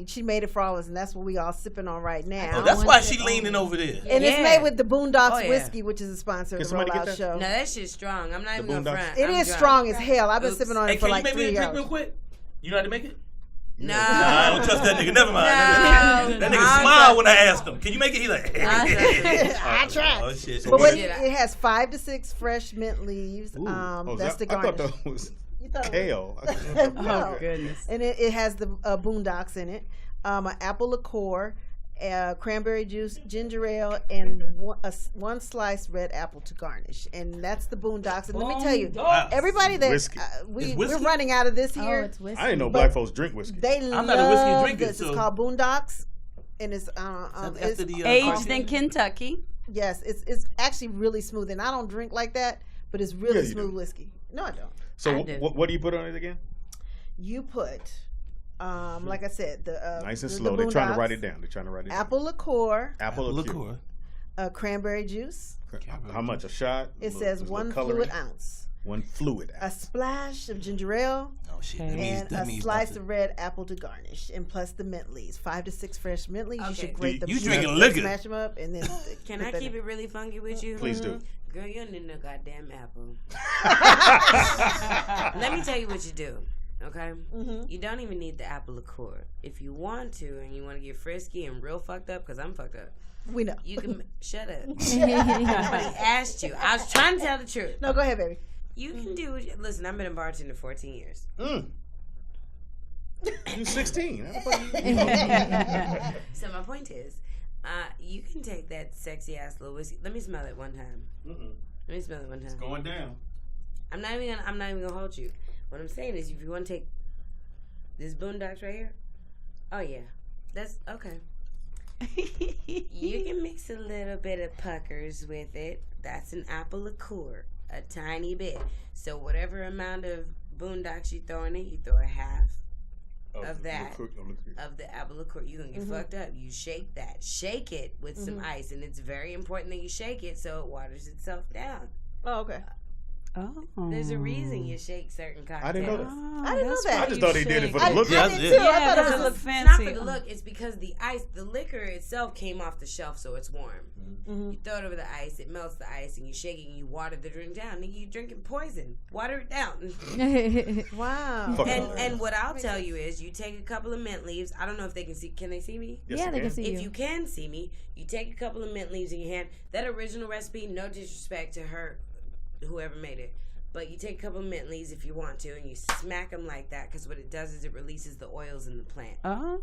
she made it for all of us, and that's what we all sipping on right now. Oh, that's why she leaning over there. And it's made with the Boondocks Oh, yeah. whiskey, which is a sponsor of the somebody get Rollout that? Show. No, that shit's strong. I'm not even gonna Boondocks? front. It I'm is drunk. strong as hell. I've been Oops. sipping on Hey, it for can like you make me 3 a drink hours. real quick? You know how to make it? No. Nah, I don't trust that nigga. Never mind. No. That nigga smiled when I asked him. Can you make it? He like. I tried. Oh shit. But it has 5 to 6 fresh mint leaves. That's the garnish. I thought that was kale. No. Oh goodness. And it has the Boondocks in it. An apple liqueur, cranberry juice, ginger ale, and one sliced red apple to garnish. And that's the Boondocks. And let me tell you, everybody that Whiskey. we're running out of this here. It's whiskey. I didn't know black folks drink whiskey. They I'm love not a whiskey drinker, this. so- It's called Boondocks, and it's After the, Aged in Kentucky. yes, it's actually really smooth. And I don't drink like that, but it's really Yeah, you smooth do. whiskey. No, I don't. So I do. what do you put on it again? You put, like I said, the Nice and the slow. They're trying to Boondocks, write it down. They're trying to write it down. apple liqueur, Apple liqueur. cranberry juice. How much? A shot? It A says little 1 coloring? fluid ounce. 1 fluid apple. A splash of ginger ale. Oh shit! And a slice of red apple to garnish, and plus the mint leaves. 5 to 6 fresh mint leaves. You should grate them. You drinking liquor? Smash them up, and then. Can I keep it really funky with you? Please do. Girl, you don't need no goddamn apple. Let me tell you what you do. Okay? You don't even need the apple liqueur. If you want to, and you want to get frisky and real fucked up, because I'm fucked up. We know. You can shut up. Nobody asked you. I was trying to tell the truth. No, go ahead, baby. You can do. Listen, I've been a bartender 14 years. You're 16. So my point is, you can take that sexy ass little whiskey. Let me smell it one time. Let me smell it one time. It's going down. I'm not even gonna hold you. What I'm saying is, if you want to take this Boondocks right here, oh yeah, that's okay. You can mix a little bit of puckers with it. That's an apple liqueur, a tiny bit. So whatever amount of Boondocks you throw in it, you throw a half of that of the apple liqueur. You're gonna get fucked up. You shake that, shake it with some ice, and it's very important that you shake it so it waters itself down. Oh, okay. There's a reason you shake certain cocktails. I didn't know that. I didn't know that. I just thought he did it for the look. I did too. I thought it was fancy. Not for the look. It's because the liquor itself came off the shelf, so it's warm. You throw it over the ice, it melts the ice, and you shake it, and you water the drink down. Nigga, you drinking poison. Water it down. Wow. And what I'll tell you is, you take a couple of mint leaves. I don't know if they can see. Can they see me? Yes, they can see you. If you can see me, you take a couple of mint leaves in your hand. That original recipe, no disrespect to her, whoever made it. But you take a couple of mint leaves if you want to, and you smack them like that, because what it does is it releases the oils in the plant. Oh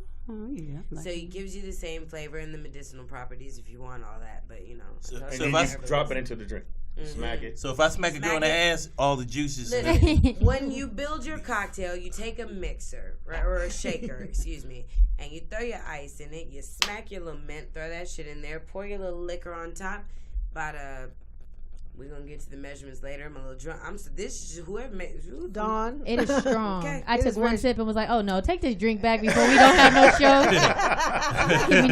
yeah. So it gives you the same flavor and the medicinal properties if you want all that. But you know, So And if then I you drop it into the drink. Smack it. So if I smack a girl in the ass, all the juices. Listen, when you build your cocktail, you take a mixer, right, or a shaker, excuse me, and you throw your ice in it. You smack your little mint, throw that shit in there, pour your little liquor on top. We're gonna get to the measurements later. I'm a little drunk. This is whoever made Dawn. It is strong. Okay. I took one sip and was like, "Oh no, take this drink back before we don't have no show."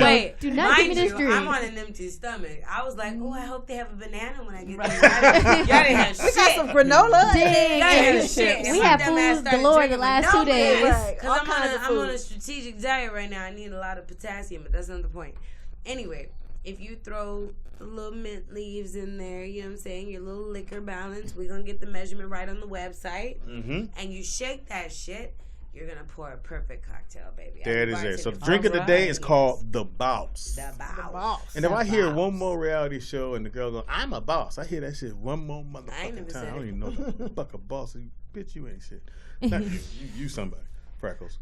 Wait, do not give me this drink. I'm on an empty stomach. I was like, "Oh, I hope they have a banana when I get there." Y'all didn't have shit. We got some granola. Dang, we have food galore the last 2 days. Because I'm on a strategic diet right now. I need a lot of potassium, but that's not the point. Anyway, if you throw the little mint leaves in there, you know what I'm saying, your little liquor balance, we're going to get the measurement right on the website, and you shake that shit, you're going to pour a perfect cocktail, baby. There it is there. So the drink of the day is called The Boss. The Boss. And if I hear one more reality show and the girl goes, "I'm a boss," I hear that shit one more motherfucking time. I don't even know what the fuck a boss is. Bitch, you ain't shit. Not you. You somebody. Freckles.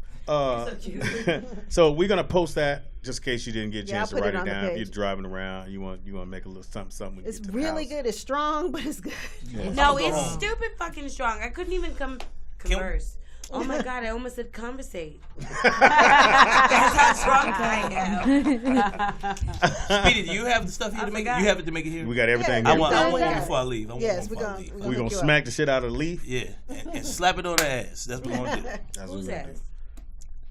So we're gonna post that just in case you didn't get a chance to write it down. If you're driving around, you want to make a little something. When It's you get to really the house. good. It's strong, but it's good. Yeah. No, it's stupid fucking strong. I couldn't even converse. Oh my God, I almost said conversate. That's how strong I am. Speedy, do you have the stuff here to make it? You have it to make it here? We got everything. I want before I leave. We're gonna smack the shit out of the leaf. Yeah, and slap it on the ass. That's what we're gonna do. That's what we're gonna do.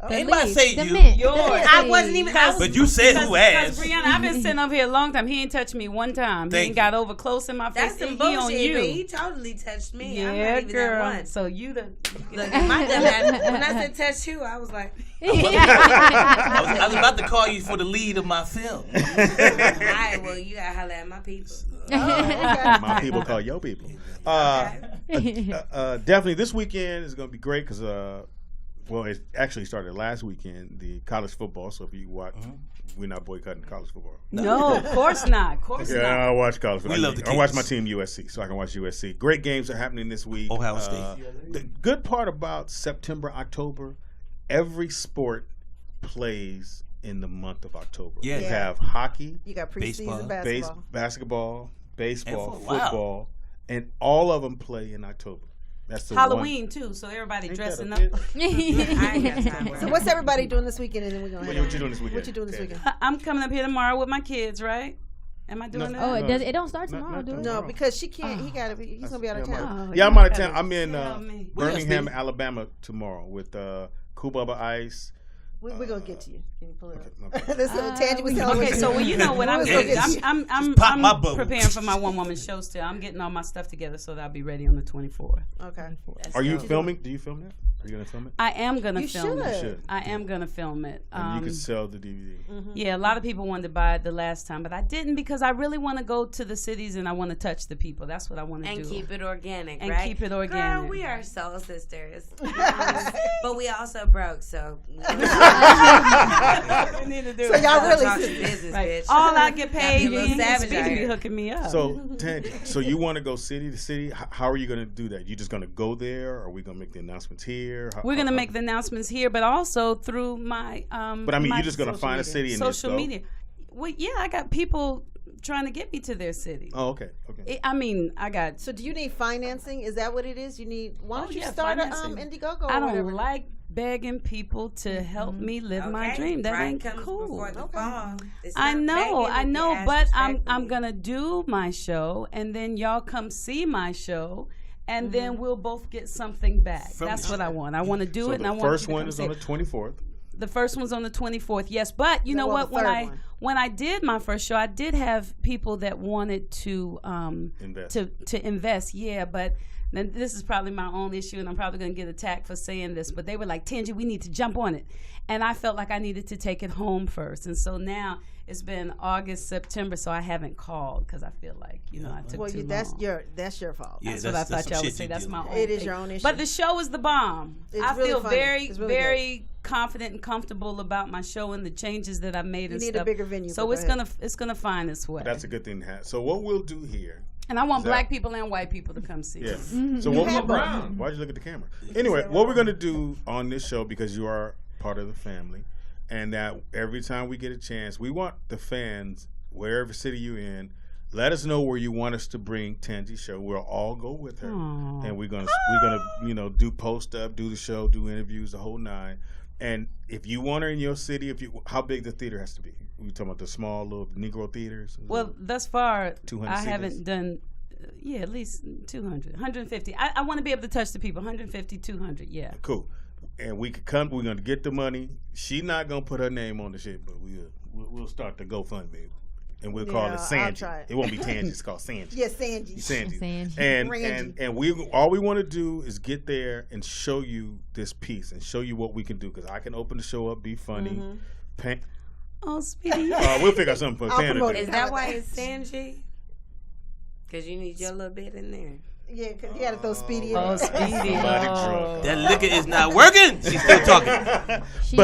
Anybody say you? Yours. I wasn't even. But you said who asked. Because Briana, I've been sitting up here a long time. He ain't touched me one time. He ain't got over close in my face. That's some He bullshit. on you. He totally touched me. Yeah, I'm not even girl. that one. So you the Look, my dumb ass, when I said touch you, I was like. I was about to call you for the lead of my film. All right, well, you gotta holler at my people. My people call your people. Definitely, this weekend is gonna be great because well, it actually started last weekend, the college football. So if you watch, we're not boycotting college football. No, of course not. Of course not. I watch college football. We love the I watch my team USC, so I can watch USC. Great games are happening this week. Ohio State. The good part about September, October, every sport plays in the month of October. Yeah. You have hockey. You got preseason basketball. Basketball, baseball, And football, and all of them play in October. That's the Halloween too, so everybody dressing up. I ain't got time for So it. what's everybody doing this weekend? And then we're gonna. What you doing this weekend? What you doing this weekend? I'm coming up here tomorrow with my kids, right? Am I doing that? Oh, it don't start tomorrow, do it? No, because she can't. He's gonna be out of town. Yeah, I'm out of town. I'm in Birmingham, Alabama tomorrow with Cool Bubba Ice, We're gonna get to you. Can you pull it up? This Tangy was telling Okay, me. so well, you know what I'm doing. I'm preparing for my one-woman show still. I'm getting all my stuff together so that I'll be ready on the 24th. Okay. Are you filming? Do you film that? Are you gonna film it? I am gonna film it. You should. I am gonna film it. And you can sell the DVD. Yeah, a lot of people wanted to buy it the last time, but I didn't because I really want to go to the cities and I want to touch the people. That's what I want to do. And keep it organic, and right? keep it organic. Girl, we are soul sisters. But we also broke, so we need to do so y'all really business, right. bitch. All I get paid, be be hooking me up. So, Tangy, so you want to go city to city? How are you going to do that? You just going to go there? Or are we going to make the announcements here? We're going to make the announcements here, but also through my But I mean, you're just going to find a city and social media. Well, yeah, I got people trying to get me to their city. Oh, okay. I mean, I got. So, do you need financing? Is that what it is? You need? Why don't you start Indiegogo? I don't like begging people to help me live my dream. That ain't cool. I know, but I'm gonna do my show, and then y'all come see my show. And then we'll both get something back. That's what I want. I want to do it, and I want. The first one is on the 24th. The first one's on the 24th. Yes, but you know what? When I did my first show, I did have people that wanted to invest. Yeah, but then this is probably my own issue, and I'm probably going to get attacked for saying this. But they were like, "Tangy, we need to jump on it," and I felt like I needed to take it home first. And so now it's been August, September, so I haven't called because I feel like I took too long. That's your fault. Yeah, that's what I thought y'all would say. That's my own. It is your own issue. But the show is the bomb. I really feel funny. very confident and comfortable about my show and the changes that I've made. You and need stuff. a bigger venue. So it's gonna find its way. That's a good thing to have. So what we'll do here. And I want black people and white people to come see. Yeah. Us. So why'd you look at the camera? Anyway, what we're gonna do on this show, because you are part of the family, and that every time we get a chance, we want the fans, wherever city you're in, let us know where you want us to bring Tangy's show. We'll all go with her, and we're gonna do post up, do the show, do interviews, the whole nine. And if you want her in your city, how big the theater has to be? We talking about the small little Negro theaters? Well, thus far, 200 I seaters? haven't done. At least 200, 150. I want to be able to touch the people. 150, 200. Yeah. Cool. And we could come. We're gonna get the money. She's not gonna put her name on the shit, but we'll start the GoFundMe, and we'll call it Sanji. It won't be Tangy. It's called Sanji. Yes, Sanji. Sanji. And we all we want to do is get there and show you this piece and show you what we can do. Because I can open the show up, be funny. Speedy. We'll figure out something for Tanner. Is that why it's Sanji? Because you need your little bit in there. Yeah, because you got to throw Speedy in. Speedy. That liquor is not working. She's still talking. So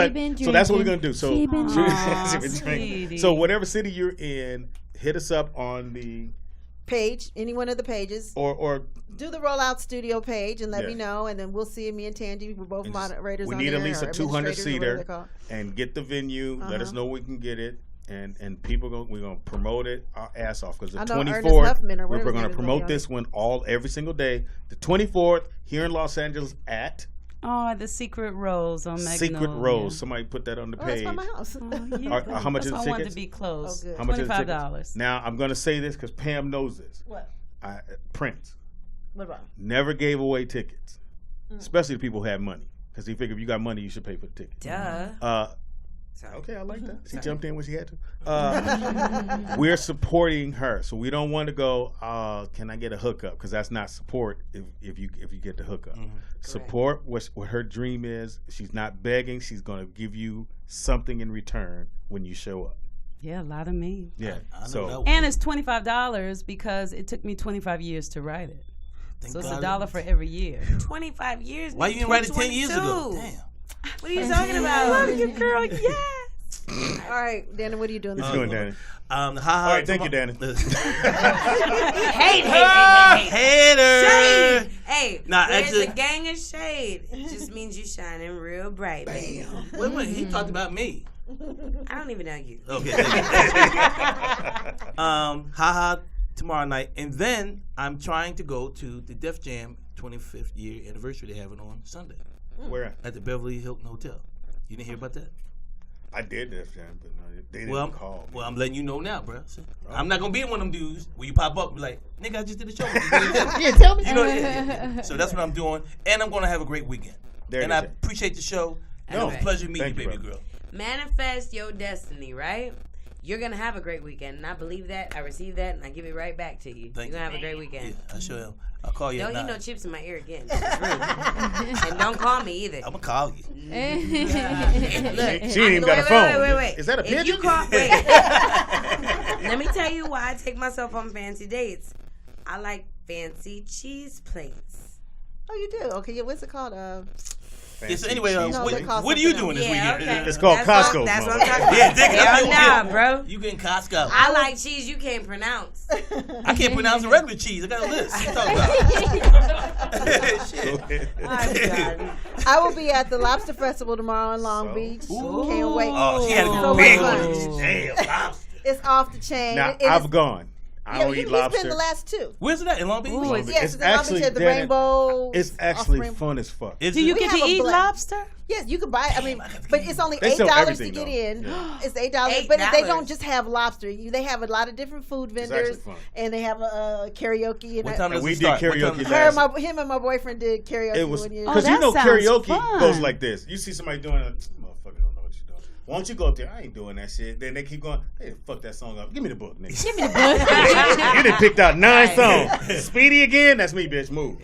that's what we're going to do. So, Speedy. So whatever city you're in, hit us up on the page, any one of the pages. Or do the Rollout Studio page and let me know, and then we'll see me and Tangy. We're both moderators. We need at least a 200-seater and get the venue. Let us know we can get it. And people we're gonna promote it our ass off because the 24th we're gonna promote this one every single day. The 24th here in Los Angeles at the Secret Rose on Magnolia. Secret Rose. Somebody put that on the page. That's by my house. How much is the tickets? I want to be close. How much is $25. Now I'm gonna say this because Pam knows this. What? Prince. What about? Never gave away tickets, especially to people who have money, because he figured if you got money you should pay for the ticket. Duh. Okay, I like that. She jumped in when she had to. We're supporting her, so we don't want to go. Can I get a hookup? Because that's not support. If you get the hookup, support what her dream is. She's not begging. She's going to give you something in return when you show up. Yeah, a lot of me. Yeah. And it's $25 because it took me 25 years to write it. So it's $1 for every year. 25 years. Why you didn't write it 10 years ago? Damn. What are you talking about? I love you, girl. Yes. All right, Dannon, what are you doing? What you doing, Dannon? All right, thank you, Dannon. Hate. Hater. Shade. Hey, there's a gang of shade. It just means you shining real bright, baby. Wait a minute, he talked about me. I don't even know you. Okay. Tomorrow night, and then I'm trying to go to the Def Jam 25th year anniversary. They have it on Sunday. Where? At the Beverly Hilton Hotel. You didn't hear about that? I did Def Jam, but they didn't call me. Well, I'm letting you know now, bro. I'm not gonna be one of them dudes where you pop up and be like, "Nigga, I just did a show." Yeah, tell me. You know, so that's what I'm doing, and I'm gonna have a great weekend. I appreciate the show. No, pleasure meeting you, Thank you, baby brother. girl. Manifest your destiny, right? You're gonna have a great weekend, and I believe that. I receive that, and I give it right back to you. Thank You're gonna you. have a great weekend. Yeah, I sure am. I'll call you. Don't at eat 9. no chips in my ear again. It's rude. And don't call me either. I'm gonna call you. Look, She ain't even got a phone. Wait. Is that a If pigeon? you call, wait. Let me tell you why I take myself on fancy dates. I like fancy cheese plates. Oh, you do? Okay, yeah, what's it called? Yes, anyway, No, they're called what are you something doing this else. weekend? It's called Costco. That's what I'm talking about. Yeah, dig it up. Hell nah, bro. You getting Costco. I like cheese you can't pronounce. I can't pronounce the regular cheese. I got a list. What you talking about? Shit. I will be at the Lobster Festival tomorrow in Long Beach. Can't wait. Oh, she had to So go much big fun. on it. Damn, lobster. It's off the chain. Now, It I've is- gone. I don't eat He's lobster. been the last two. Where's it at? In Long Beach? Ooh, It's yes, it's in Long Beach actually at the Dannon. Rainbow. It's actually Rainbow. fun as fuck. Is Do you We get have to a eat blend. lobster? Yes, you can buy. I mean, but it's only They sell $8 to everything, get though. in. Yeah. It's $8, but they don't just have lobster. They have a lot of different food It's vendors, actually fun. and they have a karaoke. What time does we it did start? What karaoke time- last. Him and my boyfriend did karaoke It was one year. because that sounds karaoke fun. goes like this. You see somebody doing it, motherfucker don't know what you're doing. Why don't you go up there? I ain't doing that shit. Then they keep going. Hey, fuck that song up. Give me the book, nigga. Give me the book. You done picked out 9 songs. Speedy again? That's me, bitch. Move.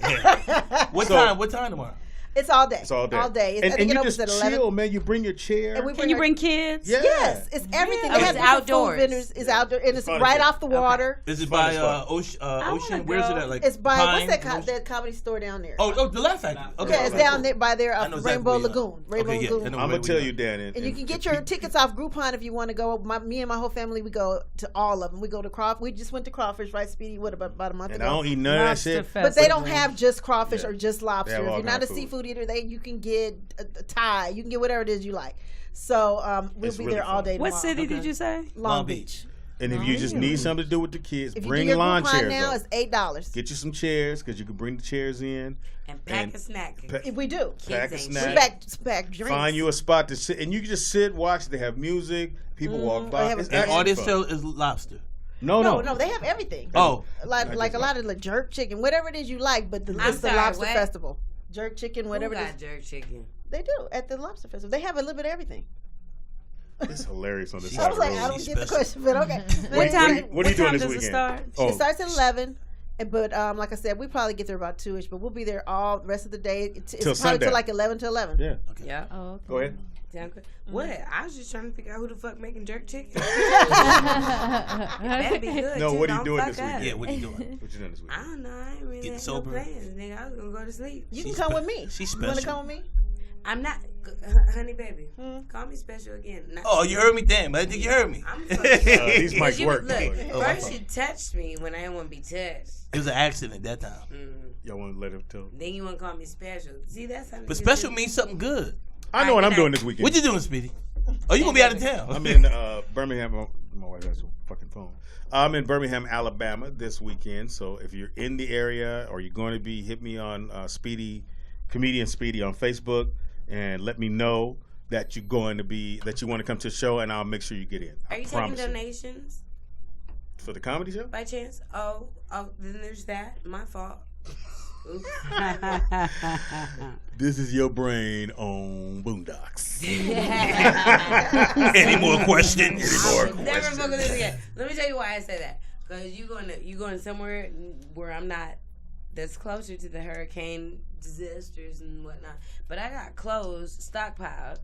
What So- time? What time tomorrow? It's all day. It's all day. All day. It's, I And think you it opens just at 11. chill, man. You bring your chair. And we Can you our- bring kids? Yeah. Yes, it's everything. Oh, They it's have different outdoors. food vendors. It's outdoor, and it's fun as right shit. off the water. Is it Fun by as fuck. Ocean? wanna Ocean? Where's it go. at? Like It's by Pine? that comedy store down there. Oh, the Laugh Factory. Okay. Yeah, it's okay, down cool. there by their I know exactly Rainbow where you are. Lagoon. Rainbow Okay, yeah, I Lagoon. know I'm where gonna tell we are. you, Dan. And you can get your tickets off Groupon if you want to go. Me and my whole family, we go to all of them. We go to Crawfish. We just went to Crawfish, right, Speedy? What about a month And ago? I don't eat none of that Lobster shit. Festival. But they don't have just crawfish Yeah. or just lobster. They have If all you're not a kind of food. seafood eater, you can get a Thai. You can get whatever it is you like. So we'll It's be really there all fun. day tomorrow. What city did you say? Long Beach. And if you just need something to do with the kids, If you bring do your lawn Groupon chairs. now, up. it's $8. Get you some chairs because you can bring the chairs in. And pack And a snack. If we do. Pack a ain't snack. We back drinks. Find you a spot to sit, and you can just sit, watch. They have music. People walk They by. have It's a- And actually all they fun. sell is lobster. No. No, they have everything. Oh. like Not a just lot of the jerk chicken, whatever it is you like. But I'm it's the sorry, lobster what? festival. Jerk chicken, whatever Who it got is. jerk chicken? They do at the lobster festival. They have a little bit of everything. It's hilarious on this I side was of like, the I road. don't get the question, but okay. What are you doing this does it weekend? start? Oh, It starts at 11. But like I said, we probably get there about 2ish. But we'll be there all the rest of the day. It's Till probably sundown. till like 11 to 11. yeah. Yeah. Oh, okay. Go ahead. Sound good? What? I was just trying to figure out who the fuck making jerk chicken. That'd be good. No, too. what are you Don't doing fuck this up. weekend? Yeah, what are you doing? What you doing this I weekend? don't know. I ain't really Getting had sober? no plans, nigga. I was gonna go to sleep. You She's can come spe- with me. she's You want to special. come with me? I'm not, honey, baby. Call me special again. Not Oh, you heard me? Damn, I think you heard me. I'm These mics you, work. Look, Oh, my first fault. you touched me when I didn't want to be touched. It was an accident that time. Y'all want to let him tell? Then you want to call me special. See, that's how. But special means something good. I know what I'm doing this weekend. What you doing, Speedy? Oh, you gonna be out of town? I'm in Birmingham. My wife has a fucking phone. I'm in Birmingham, Alabama this weekend. So if you're in the area or you're going to be, hit me on Speedy, Comedian Speedy on Facebook, and let me know that you're going to be, that you want to come to the show, and I'll make sure you get in. Are you taking promise you. donations For the comedy show? by chance? Oh, then there's that. My fault. Oops. This is your brain on Boondocks. Any more questions? I will never fuck with this again. Let me tell you why I say that. Because you going somewhere where I'm not, that's closer to the hurricane disasters and whatnot. But I got clothes stockpiled.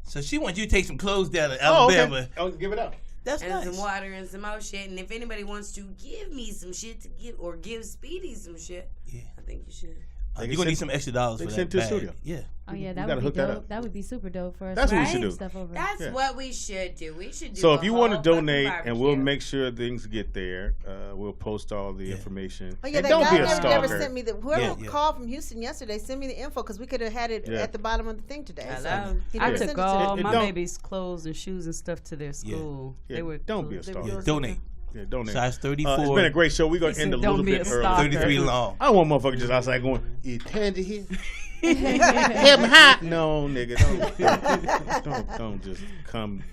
So she wants you to take some clothes down to Oh, okay. Alabama. Oh, give it up. That's and nice. some water and some more shit. And if anybody wants to give me some shit to give, or give Speedy some shit, Yeah. I think you should. You're gonna need some extra dollars they for send that to the bag. studio. Yeah. Oh yeah, We that gotta would be hook that dope. up. That would be super dope for us. That's what we right? should do. Stuff over. That's Yeah. what we should do. We should do. So a if you want to whole fucking donate, and we'll barbecue. make sure things get there, we'll post all the information. Oh yeah, and that don't guy be a never stalker. sent me the. Whoever Yeah, yeah. called from Houston yesterday, send me the info because we could have had it Yeah. at the bottom of the thing today. Hello. So he I never sent took it to all me. my don't- baby's clothes and shoes and stuff to their school. Yeah, They were don't be a they stalker. were- Donate. Yeah, donate. Size 34. It's been a great show. We're gonna He end a said, little "Don't be bit a early. stalker." 33 long. I don't want motherfuckers just outside going, "You tender here? Hip hop." No, nigga, don't just come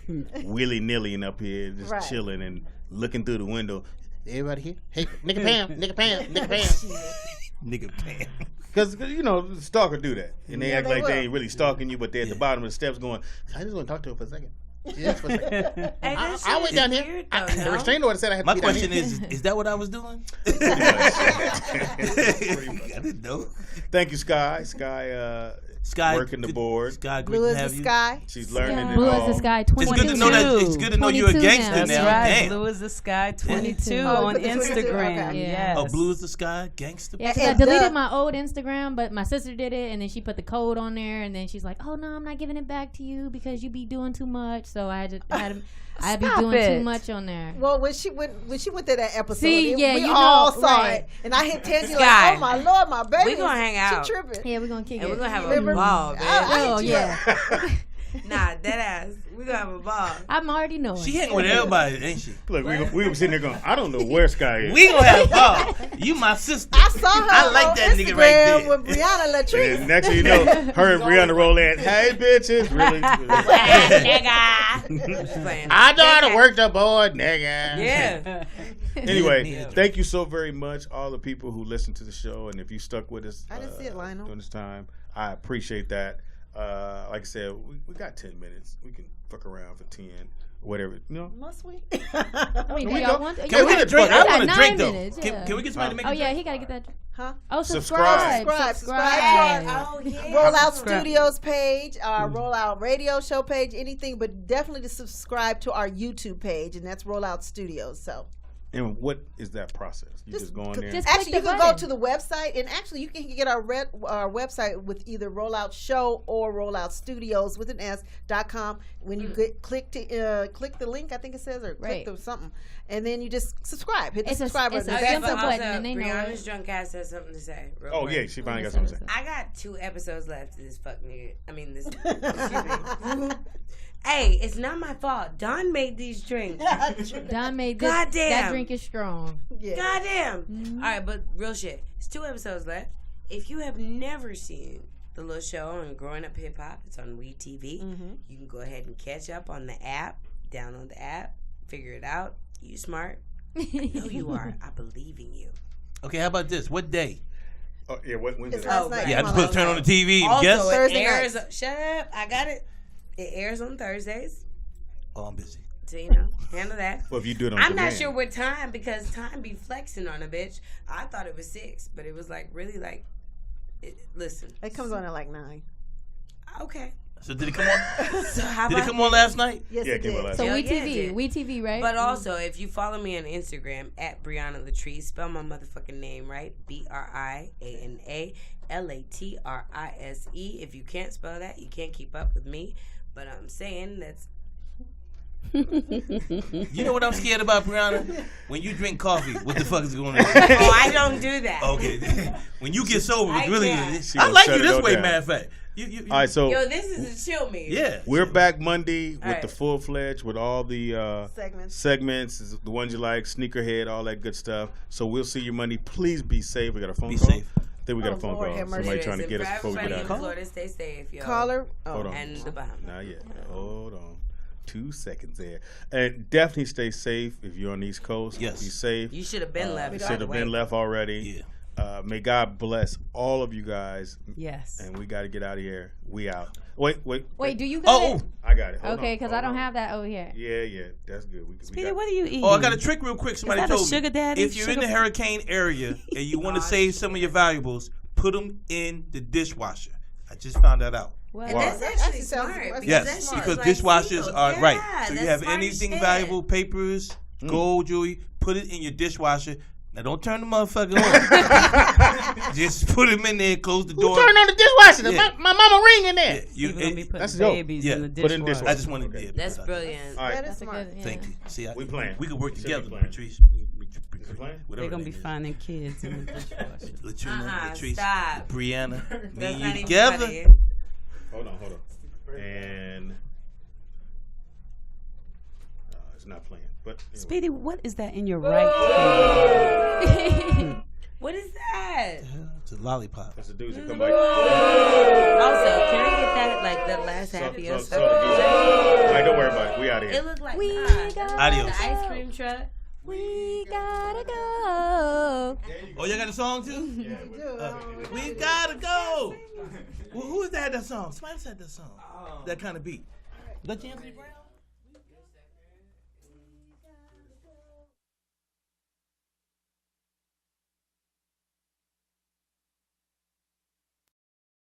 willy nilly and up here just Right. chilling and looking through the window. Everybody here? Hey, nigga Pam, nigga Pam, nigga Pam. Nigga Pam. Because, the stalker do that. And they act like they ain't really stalking you, but they're at the bottom of the steps going, I just want to talk to her for a second. Yes, for a second. I went down here. The restraining order said I had to My question is that what I was doing? I didn't know. Thank you, Sky. Sky working the board. Sky, Blue as the sky. She's learning it Blue all. as the sky. 22. It's good to know that. It's good to know you're a gangster That's now. right. Damn. Blue as the sky 22 Oh, on put the 22, Instagram. okay. Yes. Oh, Blue as the sky, gangster. Yeah, because I deleted my old Instagram, but my sister did it, and then she put the code on there, and then she's like, "Oh no, I'm not giving it back to you because you be doing too much." So I be doing too much on there. Well, when she went to that episode, See, yeah, we you all know, saw right. it, and I hit Tangy Sky. like, "Oh my Lord, my baby, We gonna hang out. She tripping. Yeah, we're gonna kick And it. we're gonna have Remember? a ball, man. Oh yeah. Nah, dead ass. We gonna have a ball. I'm already knowing. She hanging with everybody, ain't she? Look, we were sitting there going, I don't know where Sky is. We gonna have fun. You my sister. I saw her I like on that Instagram nigga right there. with Briana Latrise. And next thing you know, her and Brianna roll in. Hey, bitches. Really? Nigga. I know how to work the board, nigga. Yeah. Anyway, thank you so very much, all the people who listened to the show. And if you stuck with us I didn't see it, Lionel. during this time, I appreciate that. Like I said, we got 10 minutes. We can fuck around for 10, whatever. Must we? I mean, do we y'all go. want? Can we get a drink? I want a drink though. Minutes, Can we get somebody to make a Oh drink? yeah, he gotta get that. Huh? Oh, Subscribe. Subscribe to our Oh, yeah. Rollout Studios page, our Rollout Radio Show page, anything, but definitely to subscribe to our YouTube page, and that's Rollout Studios. So. And what is that process? You just go on there. Actually, you can go to the website, and actually, you can get our website with either Rollout Show or Rollout Studios with an S.com. When you click the link, I think it says, or click the something, and then you just subscribe. Hit the subscribe button. It's a simple button, and they know Brianna's it. drunk ass has something to say. Oh yeah, she finally got something to say. I got 2 episodes left of this fuck nigga. I mean this. Excuse me. Hey, it's not my fault. Don made these drinks. Don made this. Goddamn. That drink is strong. Yeah. Goddamn. Mm-hmm. All right, but real shit. It's 2 episodes left. If you have never seen the little show on Growing Up Hip Hop, it's on WeTV. Mm-hmm. You can go ahead and catch up on the app. Download the app. Figure it out. You smart. I know you are. I believe in you. Okay, how about this? What day? Oh yeah, when's It's it? last night. Yeah, I just put turn on the TV. Also, Guess. it Thursday airs. nights. Shut up. I got it. It airs on Thursdays. Oh, I'm busy. So, handle that. Well, if you do it on I'm not demand. sure what time because time be flexing on a bitch. I thought it was 6, but it was really listen. It comes on at like 9. Okay. So did it come on? So how Did it about come on last night? Yes, Yeah, it it came on did. last So Hell we yeah, it TV, did. we TV, right? But also, if you follow me on Instagram at Briana Latrise, spell my motherfucking name right, BrianaLatrise. If you can't spell that, you can't keep up with me. But I'm saying that's. You know what I'm scared about, Brianna? When you drink coffee, what the fuck is going on? Oh, I don't do that. Okay. When you get sober, it's really. can't. I like you shut it this all way, down. matter of fact. You, All right, so Yo, this is a chill me. yeah. we're back Monday with All right. the full-fledged, with all the segments, the ones you like, sneakerhead, all that good stuff. So we'll see you Monday. Please be safe. We got a phone Be call. safe. I think we got a phone Lord, call. have mercy. Somebody trying to get us before we get Everybody out. in Florida, stay safe, yo. Caller. Hold on. And the Bahamas. Not yet. Hold on. 2 seconds there. And definitely stay safe if you're on the East Coast. Yes. Be safe. You should have been left. You by should the have way. been left already. Yeah. May God bless all of you guys. Yes. And we got to get out of here. We out. Wait. Wait, do you got it? I got it. Hold Okay, on, because hold I don't on. have that over here. Yeah. That's good. We Speedy, got what do you eat? Oh, I got a trick real quick. Somebody Is that a told sugar me. daddy? If you're in the hurricane area and you want to save some of your valuables, put them in the dishwasher. I just found that out. What? And that's actually smart. Because Yes, that shit because is like dishwashers sealed. are Yeah, right. So you that's have smart as anything shit. valuable, papers, gold, jewelry, put it in your dishwasher. Now don't turn the motherfucker on. Just put them in there, close the door. Turn on the dishwasher. Yeah. My mama ring in there. You gonna be putting that's dope. babies Yeah, in the put in dishwasher. dishwasher. I just wanted to. Okay. Yeah, That's brilliant. All right. That is That's a smart. good. Yeah. Thank you. See, We playing. We can work Should together, be playing. Latrice. We playing? They're gonna be finding kids in the dishwasher. Latrina, Latrice, Stop. Brianna, me That's and not you even together. funny. Hold on. And it's not playing. But anyway. Speedy, what is that in your right hand? What is that? It's a lollipop. That's a doozy. Come back. Also, can I get that that last half of your stuff? All right, don't worry about it. We out of here. It looked like We the Adios. ice cream truck We gotta go. Oh, y'all got a song too? Yeah, we gotta go. Who is that song? Somebody said that song. That kind of beat. Is that Anthony Brown?